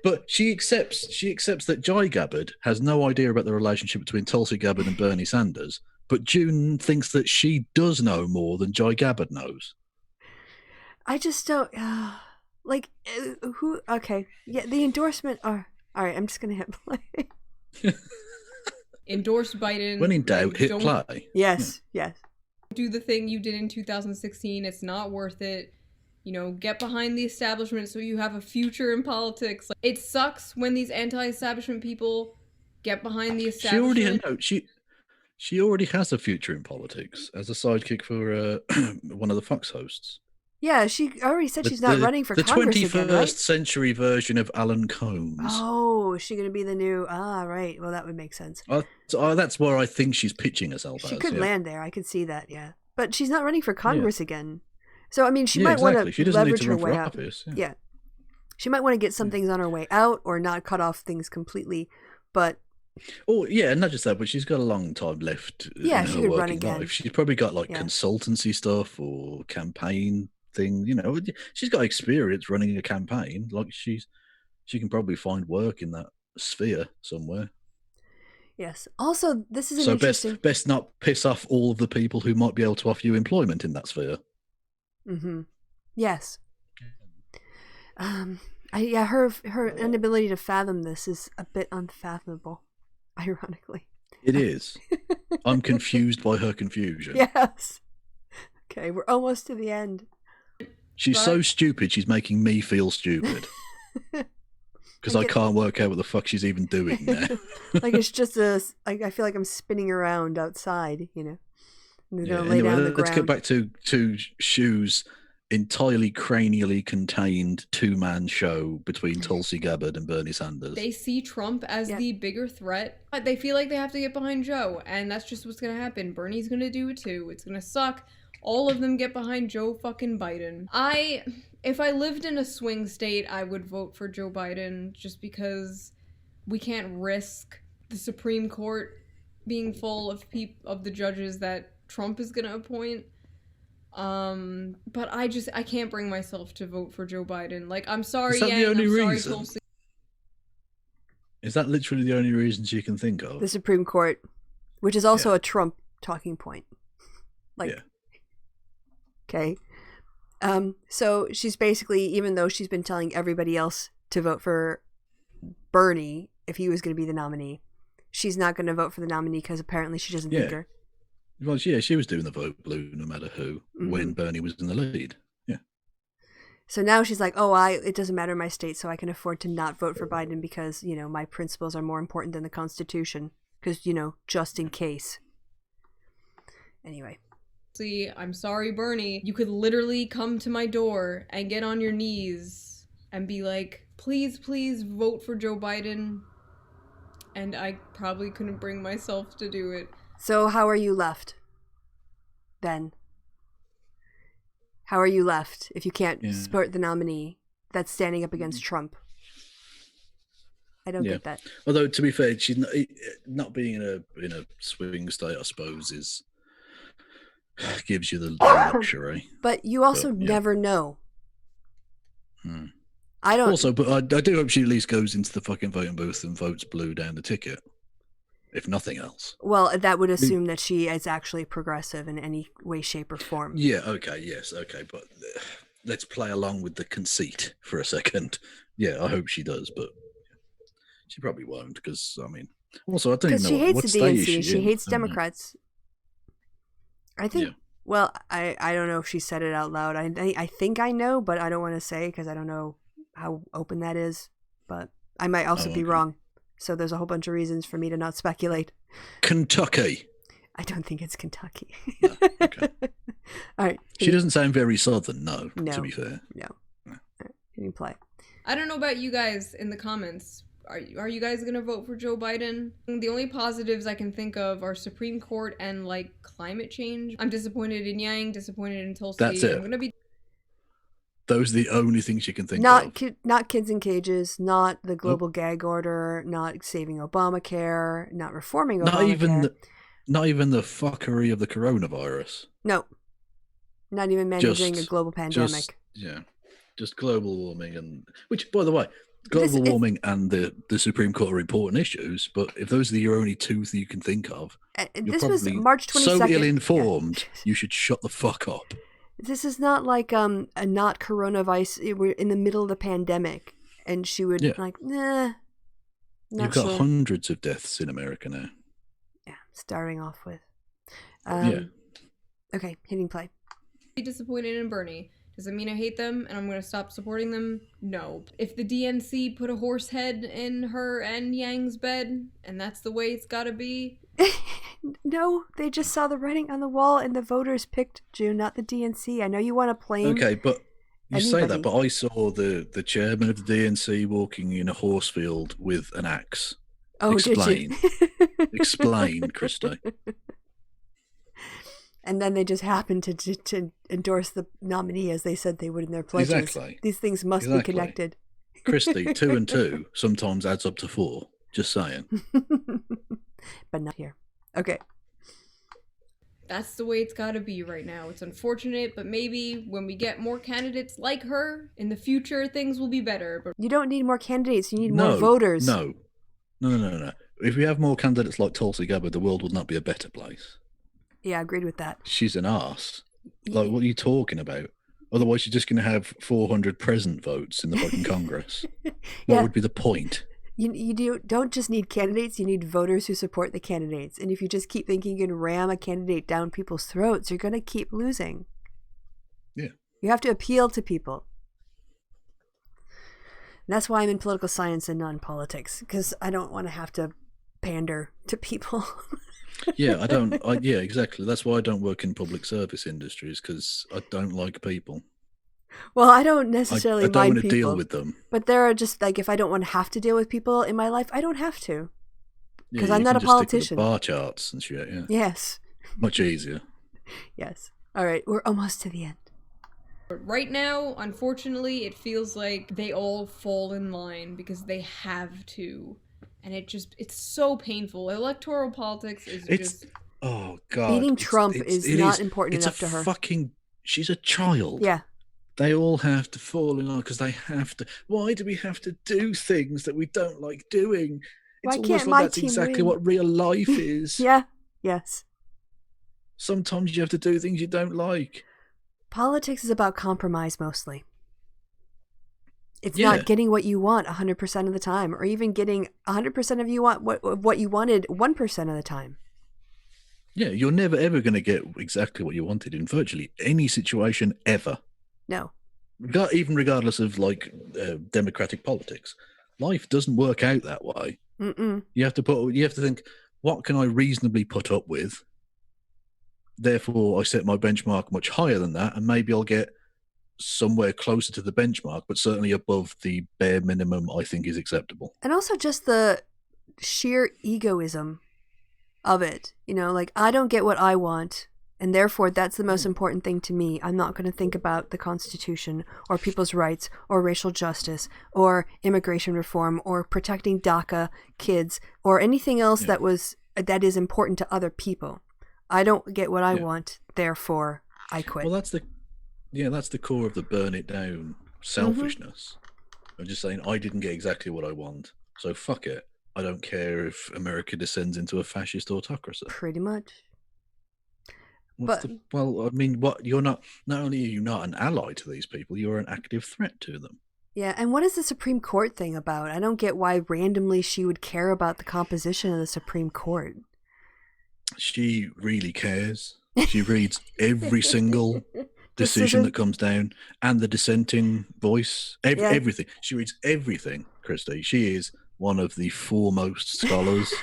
but she accepts that Jai Gabbard has no idea about the relationship between Tulsi Gabbard and Bernie Sanders, but June thinks that she does know more than Jai Gabbard knows. I just don't... who... Okay. Yeah, the endorsement... all right, I'm just going to hit play. Endorse Biden. When in doubt, hit play. Yes, yes. Do the thing you did in 2016. It's not worth it. get behind the establishment so you have a future in politics. Like, it sucks when these anti-establishment people get behind the establishment. She already has a future in politics as a sidekick for one of the Fox hosts. Yeah, she already said she's not running for Congress again, right? The 21st century version of Alan Combs. Oh, is she going to be the new... right. Well, that would make sense. That's where I think she's pitching herself She as. could land there. I could see that, yeah. But she's not running for Congress again. So, I mean, she might exactly. want to leverage her way out. Office, yeah. She might want to get some things on her way out or not cut off things completely, but... Oh, yeah, not just that, but she's got a long time left in her she could run working again. life. She's probably got, consultancy stuff or campaign thing. She's got experience running a campaign. She can probably find work in that sphere somewhere. Yes. Also, this is an interesting... best not piss off all of the people who might be able to offer you employment in that sphere. Mm-hmm. Yes. Her inability to fathom this is a bit unfathomable, ironically. It is. I'm confused by her confusion. Yes. Okay, we're almost to the end. She's so stupid, she's making me feel stupid. Because I can't work out what the fuck she's even doing now. It's just I feel like I'm spinning around outside, I'm gonna lay anyway, down the let's ground. get back to Shu's entirely cranially contained two-man show between Tulsi Gabbard and Bernie Sanders. They see Trump as the bigger threat, but they feel like they have to get behind Joe, and that's just what's gonna happen. Bernie's gonna do it too. It's gonna suck. All of them get behind Joe fucking Biden. If I lived in a swing state, I would vote for Joe Biden just because we can't risk the Supreme Court being full of the judges that Trump is gonna appoint. But I can't bring myself to vote for Joe Biden. I'm sorry, Is that the only reason? Sorry, Tulsi. Is that literally the only reason she can think of? The Supreme Court, which is also a Trump talking point. Okay. So she's basically, even though she's been telling everybody else to vote for Bernie if he was going to be the nominee, she's not going to vote for the nominee because apparently she doesn't think her. Well, she was doing the vote blue no matter who when Bernie was in the lead. Yeah. So now she's like, it doesn't matter my state, so I can afford to not vote for Biden because, my principles are more important than the Constitution because, just in case. Anyway. See, I'm sorry, Bernie. You could literally come to my door and get on your knees and be like, please, please vote for Joe Biden. And I probably couldn't bring myself to do it. So how are you left then? How are you left if you can't support the nominee that's standing up against Trump? I don't get that. Although, to be fair, she's not being in a swing state, I suppose, gives you the luxury. But you also never know. I don't. Also, but I do hope she at least goes into the fucking voting booth and votes blue down the ticket, if nothing else. Well, that would assume that she is actually progressive in any way, shape, or form. Yeah. Okay. Yes. Okay. But let's play along with the conceit for a second. Yeah, I hope she does, but she probably won't because also I don't even know she hates what the state DNC. is She hates Democrats. I think. Yeah. Well, I don't know if she said it out loud. I think I know, but I don't want to say because I don't know how open that is. But I might also be wrong. So there's a whole bunch of reasons for me to not speculate. Kentucky. I don't think it's Kentucky. No, okay. All right. She doesn't sound very southern, no, to be fair. No. All right. Can you play? I don't know about you guys in the comments. Are you guys going to vote for Joe Biden? The only positives I can think of are Supreme Court and, climate change. I'm disappointed in Yang, disappointed in Tulsi. That's it. I'm gonna be... Those are the only things you can think of. Not kids in cages, not the global gag order, not saving Obamacare, not reforming Obamacare. Not even the fuckery of the coronavirus. No. Not even managing a global pandemic. Just global warming which, by the way, global warming and the Supreme Court are important issues, but if those are your only two that you can think of, this was March 22nd. So ill-informed, you should shut the fuck up. This is not like a not coronavirus. We're in the middle of the pandemic, and she would nah. You've got hundreds of deaths in America now. Yeah, starting off with. Okay, hitting play. Disappointed in Bernie. Does it mean I hate them and I'm going to stop supporting them? No. If the DNC put a horse head in her and Yang's bed, and that's the way it's gotta be... No, they just saw the writing on the wall and the voters picked June, not the DNC. I know you want to blame Okay, but you anybody. say that, but I saw the chairman of the DNC walking in a horse field with an axe. Oh, Explain. did you? Explain, Kristi. And then they just happened to endorse the nominee as they said they would in their pledges. Exactly. These things must be connected. Kristi, 2 and 2 sometimes adds up to 4. Just saying. But not here. Okay. That's the way it's gotta be right now. It's unfortunate, but maybe when we get more candidates like her, in the future, things will be better. But you don't need more candidates. You need more voters. No. If we have more candidates like Tulsi Gabbard, the world would not be a better place. Yeah, I agreed with that. She's an arse. Like, what are you talking about? Otherwise, you're just going to have 400 present votes in the fucking Congress. What would be the point? You don't just need candidates, you need voters who support the candidates. And if you just keep thinking you can ram a candidate down people's throats, you're going to keep losing. Yeah. You have to appeal to people. And that's why I'm in political science and non-politics, because I don't want to have to pander to people. Yeah, yeah, exactly. That's why I don't work in public service industries, because I don't like people. Well, I don't necessarily mind people. I don't want to deal with them. But there are just, like, if I don't want to have to deal with people in my life, I don't have to. Because Yeah, I'm not a politician. Stick with the bar charts and shit, yeah. Yes. Much easier. Yes. All right, we're almost to the end. right now, unfortunately, it feels like they all fall in line because they have to. And it's so painful. Electoral politics is just... Oh, God. Beating Trump is not important enough to her. She's a child. Yeah. They all have to fall in line because they have to. Why do we have to do things that we don't like doing? It's Why can't like my that's team exactly win? what real life is. Yeah. Yes. Sometimes you have to do things you don't like. Politics is about compromise mostly. It's not getting what you want 100% of the time, or even getting 100% of what you wanted 1% of the time. Yeah, you're never ever going to get exactly what you wanted in virtually any situation ever. No. Even regardless of democratic politics, life doesn't work out that way. Mm-mm. You have to think, what can I reasonably put up with? Therefore, I set my benchmark much higher than that, and maybe I'll get somewhere closer to the benchmark, but certainly above the bare minimum I think is acceptable. And also just the sheer egoism of it. I don't get what I want, and therefore that's the most important thing to me. I'm not going to think about the Constitution or people's rights or racial justice or immigration reform or protecting DACA kids or anything else that is important to other people. I don't get what I want, therefore I quit. Well, that's the core of the burn it down selfishness. I'm just saying, I didn't get exactly what I want, so fuck it. I don't care if America descends into a fascist autocracy. Pretty much. You're not only are you not an ally to these people, you're an active threat to them. Yeah, and what is the Supreme Court thing about? I don't get why randomly she would care about the composition of the Supreme Court. She really cares. She reads every single decision that comes down and the dissenting voice, everything. She reads everything, Kristi. She is one of the foremost scholars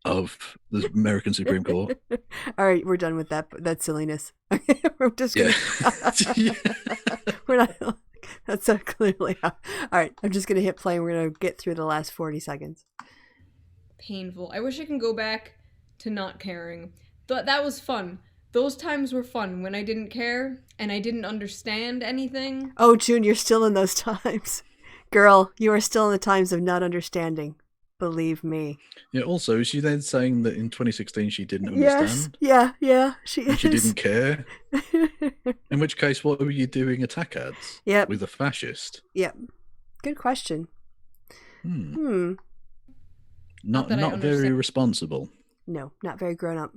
of the American Supreme Court. All right, we're done with that silliness. We're just gonna. We're not. That's so clearly. All right, I'm just gonna hit play. And we're gonna get through the last 40 seconds. Painful. I wish I can go back to not caring. That was fun. Those times were fun when I didn't care and I didn't understand anything. Oh, June, you're still in those times. Girl, you are still in the times of not understanding. Believe me. Yeah, also, is she then saying that in 2016 she didn't understand? Yes, yeah, she is. She didn't care? In which case, what were you doing attack ads? Yep. With a fascist? Yep. Good question. Not very responsible. No, not very grown up.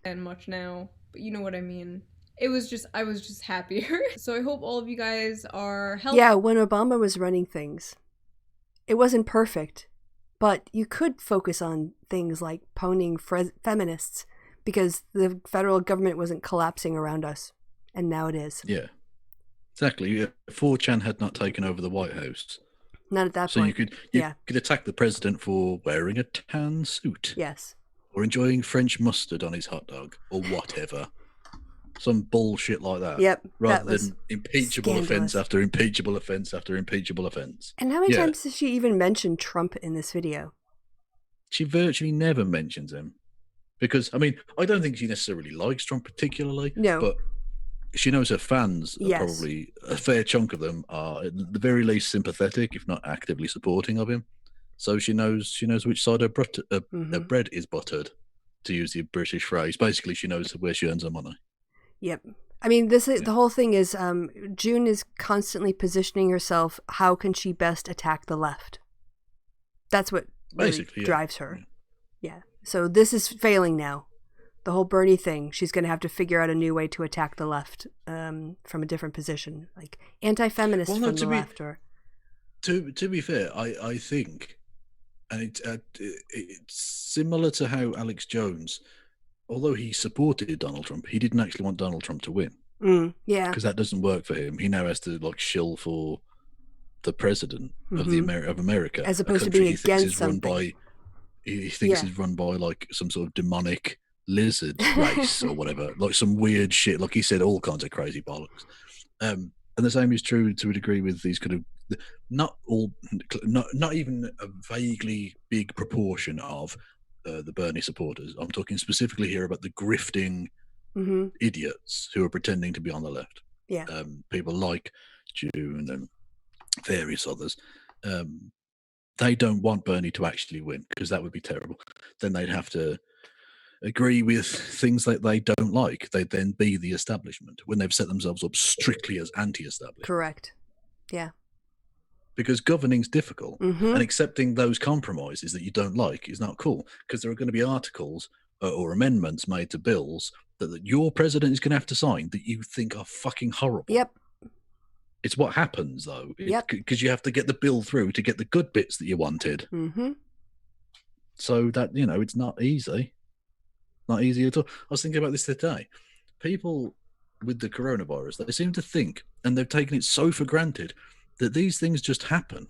And much now, but you know what I mean. I was just happier. So I hope all of you guys are healthy. Yeah, when Obama was running things, it wasn't perfect, but you could focus on things like ponying feminists because the federal government wasn't collapsing around us. And now it is. Yeah. Exactly. Yeah. 4chan had not taken over the White House. Not at that so point. you could attack the president for wearing a tan suit. Yes. Or enjoying French mustard on his hot dog. Or whatever. Some bullshit like that. Yep. Rather than impeachable scandalous. offense after impeachable offense after impeachable offense. And how many times does she even mention Trump in this video? She virtually never mentions him. Because, I mean, I don't think she necessarily likes Trump particularly. No. But she knows her fans are Yes. probably, a fair chunk of them are at the very least sympathetic, if not actively supporting of him. So she knows which side her bread is buttered, to use the British phrase. Basically, she knows where she earns her money. Yep. I mean, the whole thing is June is constantly positioning herself. How can she best attack the left? That's what really drives her. Yeah. So this is failing now. The whole Bernie thing, she's going to have to figure out a new way to attack the left from a different position, like anti-feminist from the left. Or to be fair, I think, and it's similar to how Alex Jones, although he supported Donald Trump, he didn't actually want Donald Trump to win. Yeah, because that doesn't work for him. He now has to shill for the president of America, as opposed to being against something. He thinks is run by like some sort of demonic lizard race or whatever, like some weird shit. Like he said, all kinds of crazy bollocks. And the same is true to a degree with these kind of not even a vaguely big proportion of the Bernie supporters. I'm talking specifically here about the grifting idiots who are pretending to be on the left. Yeah, people like June and various others. They don't want Bernie to actually win because that would be terrible. Then they'd have to agree with things that they don't like. They'd then be the establishment when they've set themselves up strictly as anti-establishment. Correct. Yeah. Because governing's difficult, and accepting those compromises that you don't like is not cool. Because there are going to be articles or amendments made to bills that your president is going to have to sign that you think are fucking horrible. Yep. It's what happens though. Yep. Because you have to get the bill through to get the good bits that you wanted. So that, it's not easy. Not easy at all. I was thinking about this today. People with the coronavirus, they seem to think, and they've taken it so for granted, that these things just happen.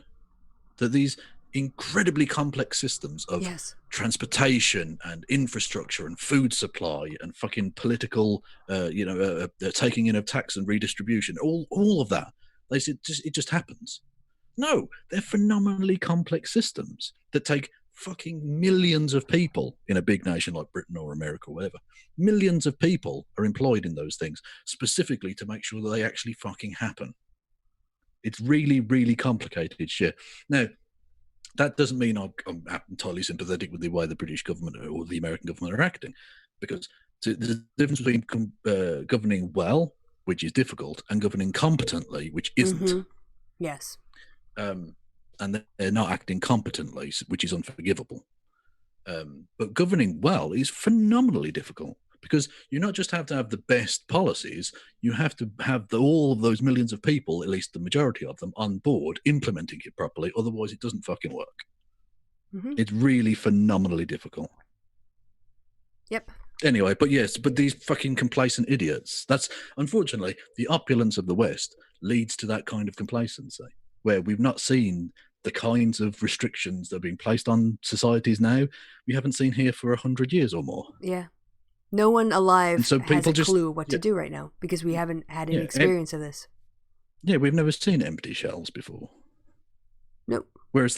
That these incredibly complex systems of transportation and infrastructure and food supply and fucking political, taking in of tax and redistribution, all of that, they said it just happens. No, they're phenomenally complex systems that take fucking millions of people in a big nation like Britain or America or whatever. Millions of people are employed in those things specifically to make sure that they actually fucking happen. It's really, really complicated shit. Now, that doesn't mean I'm entirely sympathetic with the way the British government or the American government are acting, because there's a difference between governing well, which is difficult, and governing competently, which isn't. Yes. And they're not acting competently, which is unforgivable. But governing well is phenomenally difficult, because you not just have to have the best policies, you have to have all of those millions of people, at least the majority of them, on board, implementing it properly. Otherwise, it doesn't fucking work. It's really phenomenally difficult. Yep. Anyway, but these fucking complacent idiots, that's, unfortunately, the opulence of the West leads to that kind of complacency, where we've not seen the kinds of restrictions that are being placed on societies now we haven't seen here for 100 years or more. Yeah. No one alive so has a clue what to do right now, because we haven't had any experience of this. Yeah, we've never seen empty shells before. Nope. Whereas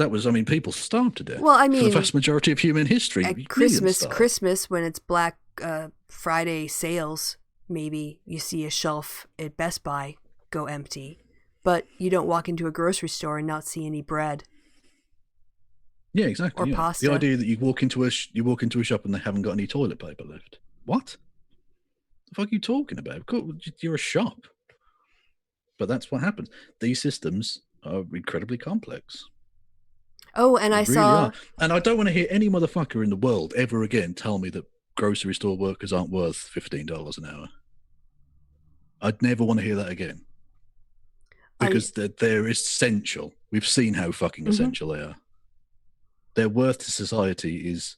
people starved to death. Well, I mean, for the vast majority of human history. At Christmas, when it's Black Friday sales, maybe you see a shelf at Best Buy go empty. But you don't walk into a grocery store and not see any bread. Yeah, exactly. Or pasta. The idea that you walk into a shop and they haven't got any toilet paper left. What? The fuck are you talking about? You're a shop. But that's what happens. These systems are incredibly complex. Oh, and I saw... And I don't want to hear any motherfucker in the world ever again tell me that grocery store workers aren't worth $15 an hour. I'd never want to hear that again. Because they're essential. We've seen how fucking essential they are. Their worth to society is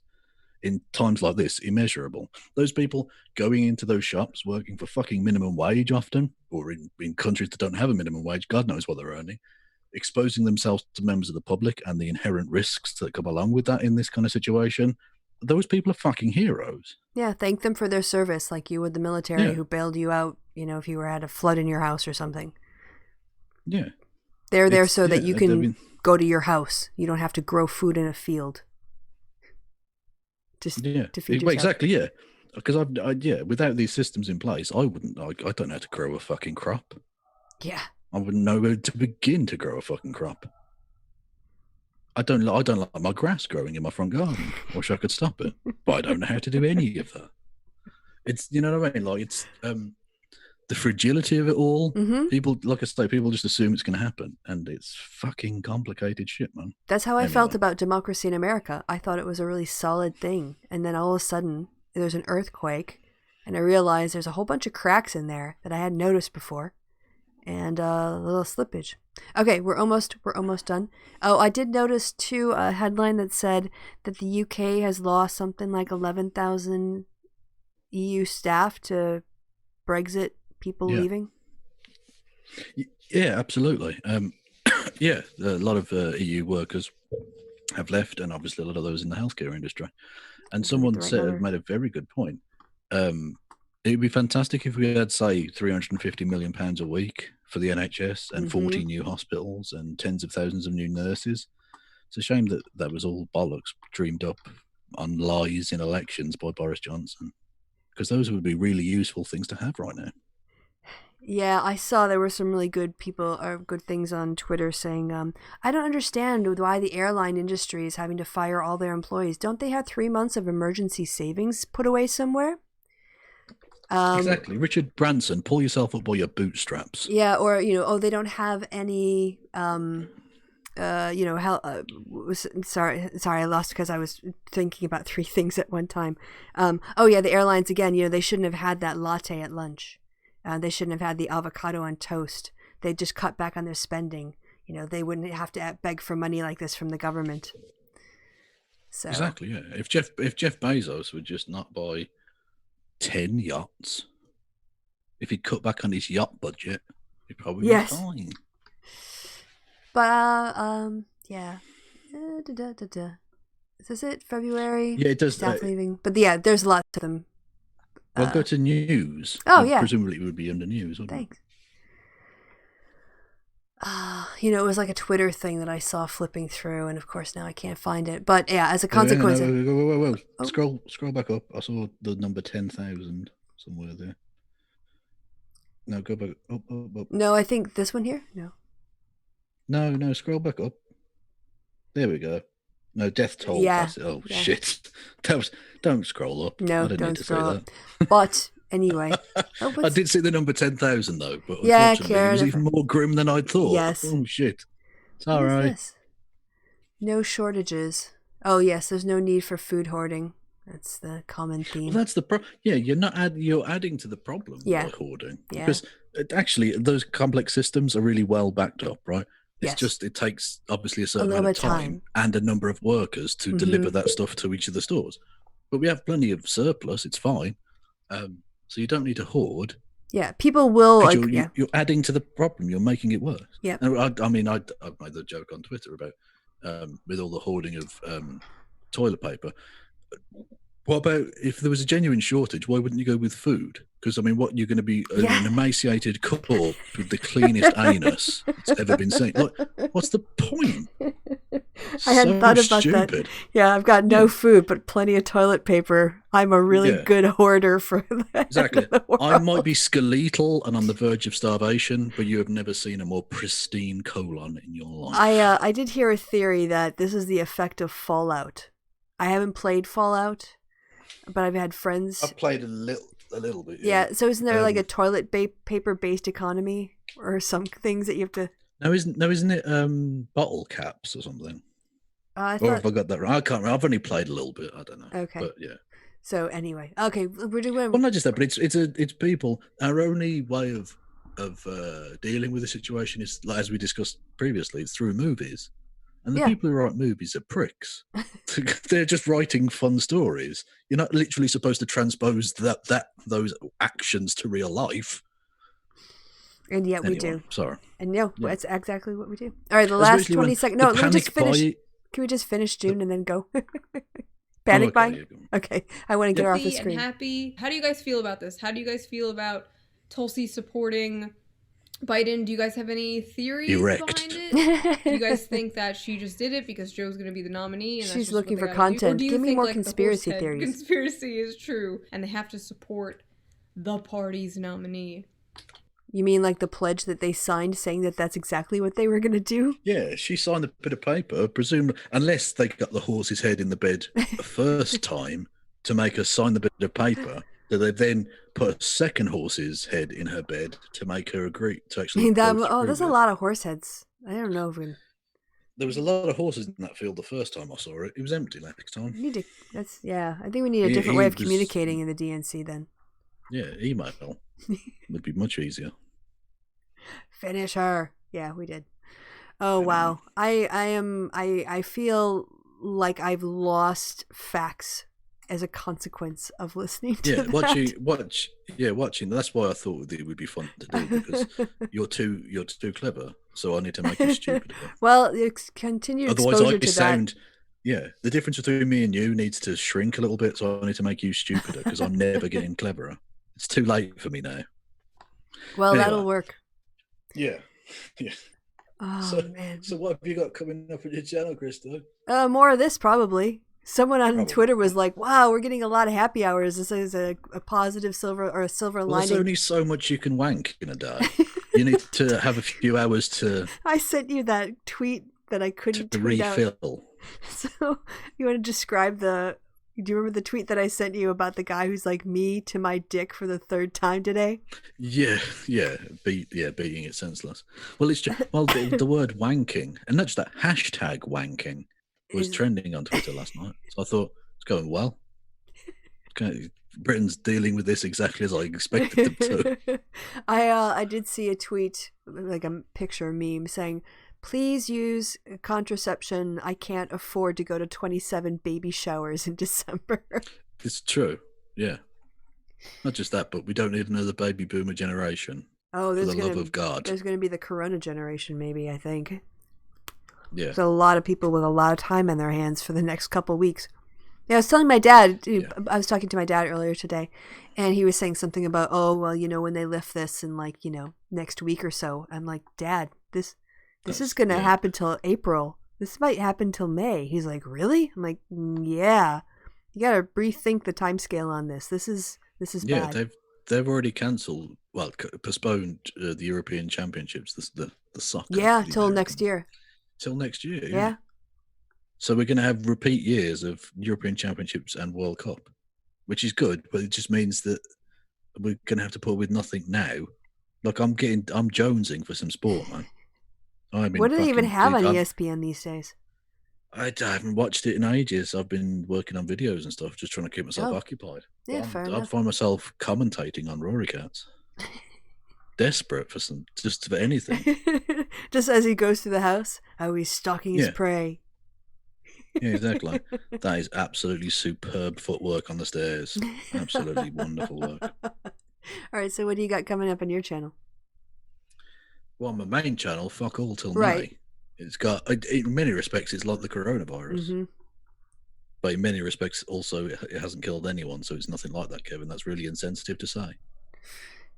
in times like this immeasurable. Those people going into those shops, working for fucking minimum wage often, or in countries that don't have a minimum wage, God knows what they're earning, exposing themselves to members of the public and the inherent risks that come along with that in this kind of situation. Those people are fucking heroes. Yeah, thank them for their service, like you would the military who bailed you out, if you had a flood in your house or something. Yeah. They're there so that you can go to your house. You don't have to grow food in a field. Just to feed yourself. Exactly, yeah. Because without these systems in place, I don't know how to grow a fucking crop. Yeah. I wouldn't know where to begin to grow a fucking crop. I don't like my grass growing in my front garden. I wish I could stop it, but I don't know how to do any of that. It's, you know what I mean? Like, it's the fragility of it all. Mm-hmm. People, like I say, people just assume it's going to happen, and it's fucking complicated shit, man. That's how I felt about democracy in America. I thought it was a really solid thing, and then all of a sudden there's an earthquake, and I realized there's a whole bunch of cracks in there that I hadn't noticed before, and a little slippage. Okay, we're almost done. Oh, I did notice too a headline that said that the UK has lost something like 11,000 EU staff to Brexit people leaving. Yeah, absolutely. A lot of EU workers have left, and obviously a lot of those in the healthcare industry. And someone made a very good point. It would be fantastic if we had, say, £350 million a week for the NHS and 40 new hospitals and tens of thousands of new nurses. It's a shame that that was all bollocks dreamed up on lies in elections by Boris Johnson, because those would be really useful things to have right now. Yeah, I saw there were some really good people or good things on Twitter saying, I don't understand why the airline industry is having to fire all their employees. Don't they have 3 months of emergency savings put away somewhere? Exactly. Richard Branson, pull yourself up by your bootstraps. Yeah, or, they don't have any, sorry, I lost because I was thinking about 3 things at one time. The airlines, again, they shouldn't have had that latte at lunch. They shouldn't have had the avocado on toast. They just cut back on their spending. They wouldn't have to beg for money like this from the government. So exactly, yeah. If Jeff Bezos would just not buy 10 yachts, if he'd cut back on his yacht budget, he'd probably be fine. But yeah. Is this it? February? Yeah, it does. Staff leaving. But yeah, there's lots of them. Well, go to news. Oh, yeah. Presumably it would be under news, wouldn't Thanks. It was like a Twitter thing that I saw flipping through, and of course now I can't find it. But yeah, as a consequence... Whoa. Oh. Scroll back up. I saw the number 10,000 somewhere there. No, go back up. No, I think this one here? No, scroll back up. There we go. No, death toll. Yeah. Shit. Don't scroll up. No, I didn't don't need to scroll say up. that. But anyway. I did see the number 10,000 though, but yeah, unfortunately it was even more grim than I thought. Yes. Oh shit. It's all right. No shortages. Oh yes, there's no need for food hoarding. That's the common theme. Well, that's the problem. Yeah, you're adding to the problem by hoarding. Yeah. Because actually those complex systems are really well backed up, right? It's just, it takes obviously a certain amount of time and a number of workers to deliver that stuff to each of the stores. But we have plenty of surplus. It's fine. So you don't need to hoard. Yeah, people will. You're adding to the problem. You're making it worse. Yeah. I made the joke on Twitter about with all the hoarding of toilet paper. What about if there was a genuine shortage? Why wouldn't you go with food? Because what you're going to be an emaciated corpse with the cleanest anus that's ever been seen. What's the point? I hadn't thought about that. Yeah, I've got no food, but plenty of toilet paper. I'm a really good hoarder for that. Exactly. I might be skeletal and on the verge of starvation, but you have never seen a more pristine colon in your life. I did hear a theory that this is the effect of Fallout. I haven't played Fallout, but I've had friends. I've played a little bit. Yeah. So isn't there like a toilet paper based economy or some things that you have to? No, isn't it bottle caps or something? Or have I got that wrong? I can't remember. I've only played a little bit. I don't know. Okay. But yeah. So anyway, okay, we're doing. Well, not just that, but it's people. Our only way of dealing with the situation is, as we discussed previously, through movies. And the people who write movies are pricks. They're just writing fun stories. You're not literally supposed to transpose those actions to real life. And yet we do. Sorry. And that's exactly what we do. All right, the last 20 seconds. No, let me just finish. Can we just finish June and then go? Panic buying? Okay. I want to get her off the screen. And happy. How do you guys feel about this? How do you guys feel about Tulsi supporting Biden? Do you guys have any theories behind it? Do you guys think that she just did it because Joe's going to be the nominee? And she's looking for content. Give me more conspiracy theories. Conspiracy is true, and they have to support the party's nominee. You mean like the pledge that they signed saying that that's exactly what they were going to do? Yeah, she signed a bit of paper, presumably, unless they got the horse's head in the bed the first time to make her sign the bit of paper. So they then put a second horse's head in her bed to make her agree to actually. There's a lot of horse heads. I don't know if we. There was a lot of horses in that field the first time I saw it. It was empty next time. I think we need a different way of communicating in the DNC then. Yeah, email would be much easier. Finish her. Yeah, we did. Oh wow. I feel like I've lost facts as a consequence of listening to that. Watching. That's why I thought it would be fun to do, because you're too clever. So I need to make you stupid again. Well, continue otherwise exposure I to sound. Yeah, the difference between me and you needs to shrink a little bit. So I need to make you stupider because I'm never getting cleverer. It's too late for me now. Well, anyway, that'll work. Yeah. Oh, man. So what have you got coming up on your channel, Kristi? More of this, probably. Someone on Twitter was like, wow, we're getting a lot of happy hours. This is a positive silver lining. There's only so much you can wank in a day. You need to have a few hours to... I sent you that tweet that I couldn't tweet refill. Out. So you want to describe do you remember the tweet that I sent you about the guy who's like me to my dick for the third time today? Yeah, beating it senseless. Well, it's just, the word wanking, and not just that, hashtag wanking was trending on Twitter last night. So I thought it's going well. Britain's dealing with this exactly as I expected them to. I did see a tweet, like a picture meme saying, please use contraception. I can't afford to go to 27 baby showers in December. It's true. Yeah. Not just that, but we don't need another baby boomer generation. Oh, for the love of God. There's going to be the Corona generation, maybe, I think. Yeah. There's a lot of people with a lot of time on their hands for the next couple of weeks. Yeah, I was telling my dad, I was talking to my dad earlier today, and he was saying something about, when they lift this in next week or so. I'm like, Dad, this is going to happen till April. This might happen till May. He's like, really? I'm like, yeah. You got to rethink the time scale on this. This is bad. Yeah, they've already cancelled, postponed the European Championships, the soccer. Yeah, till next year. Till next year. Yeah. So we're going to have repeat years of European Championships and World Cup, which is good, but it just means that we're going to have to put with nothing now. Like I'm jonesing for some sport, man. What do they even have on ESPN these days? I haven't watched it in ages. I've been working on videos and stuff, just trying to keep myself occupied. Yeah, fair enough. I'd find myself commentating on Rory Cats. Desperate for anything. Just as he goes through the house, how he's stalking his prey. Yeah, exactly. That is absolutely superb footwork on the stairs. Absolutely wonderful work. All right, so what do you got coming up on your channel? Well, on my main channel, fuck all till May. It's got, in many respects, it's like the coronavirus. Mm-hmm. But in many respects, also, it hasn't killed anyone, so it's nothing like that, Kevin. That's really insensitive to say.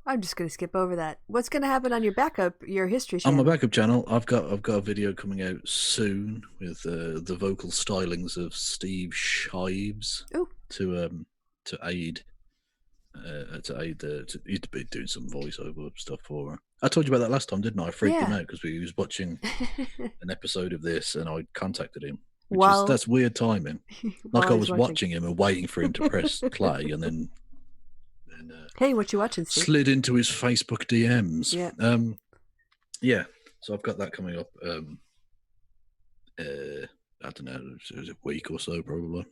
I'm just going to skip over that. What's going to happen on your history channel? On my backup channel, I've got a video coming out soon with the vocal stylings of Steve Shives to aid. He's been doing some voiceover stuff for her. I told you about that last time, didn't I? I freaked him out because he was watching an episode of this, and I contacted him. That's weird timing. Like I was watching him and waiting for him to press play, and then hey, what you watching, Steve? Slid into his Facebook DMs. Yeah. So I've got that coming up. I don't know, a week or so probably.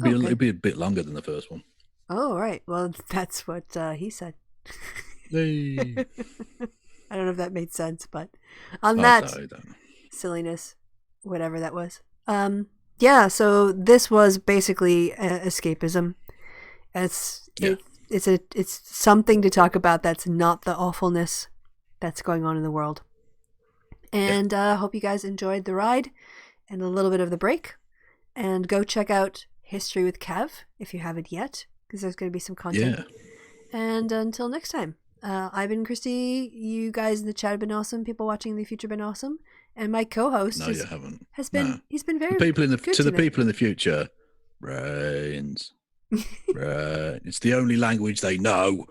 It'll be a bit longer than the first one. Oh, right. Well, that's what he said. I don't know if that made sense, but on that silliness, whatever that was. Yeah, so this was basically escapism. It's something to talk about that's not the awfulness that's going on in the world. And hope you guys enjoyed the ride and a little bit of the break. And go check out History with Kev if you haven't yet, because there's going to be some content. Yeah. And until next time, I've been Kristi. You guys in the chat have been awesome. People watching in the future have been awesome. And my co-host No, you haven't. He's been very people in the good to the today. people in the future. Brains. Right. It's the only language they know.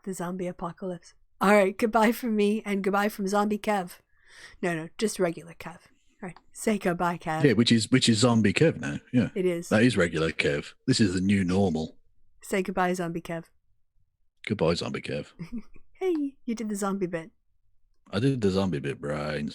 The zombie apocalypse. All right, goodbye from me and goodbye from Zombie Kev. No, just regular Kev. All right, say goodbye, Kev. Yeah, which is zombie Kev now. Yeah, it is. That is regular Kev. This is the new normal. Say goodbye, Zombie Kev. Goodbye, zombie Kev. Hey, you did the zombie bit. I did the zombie bit, brains.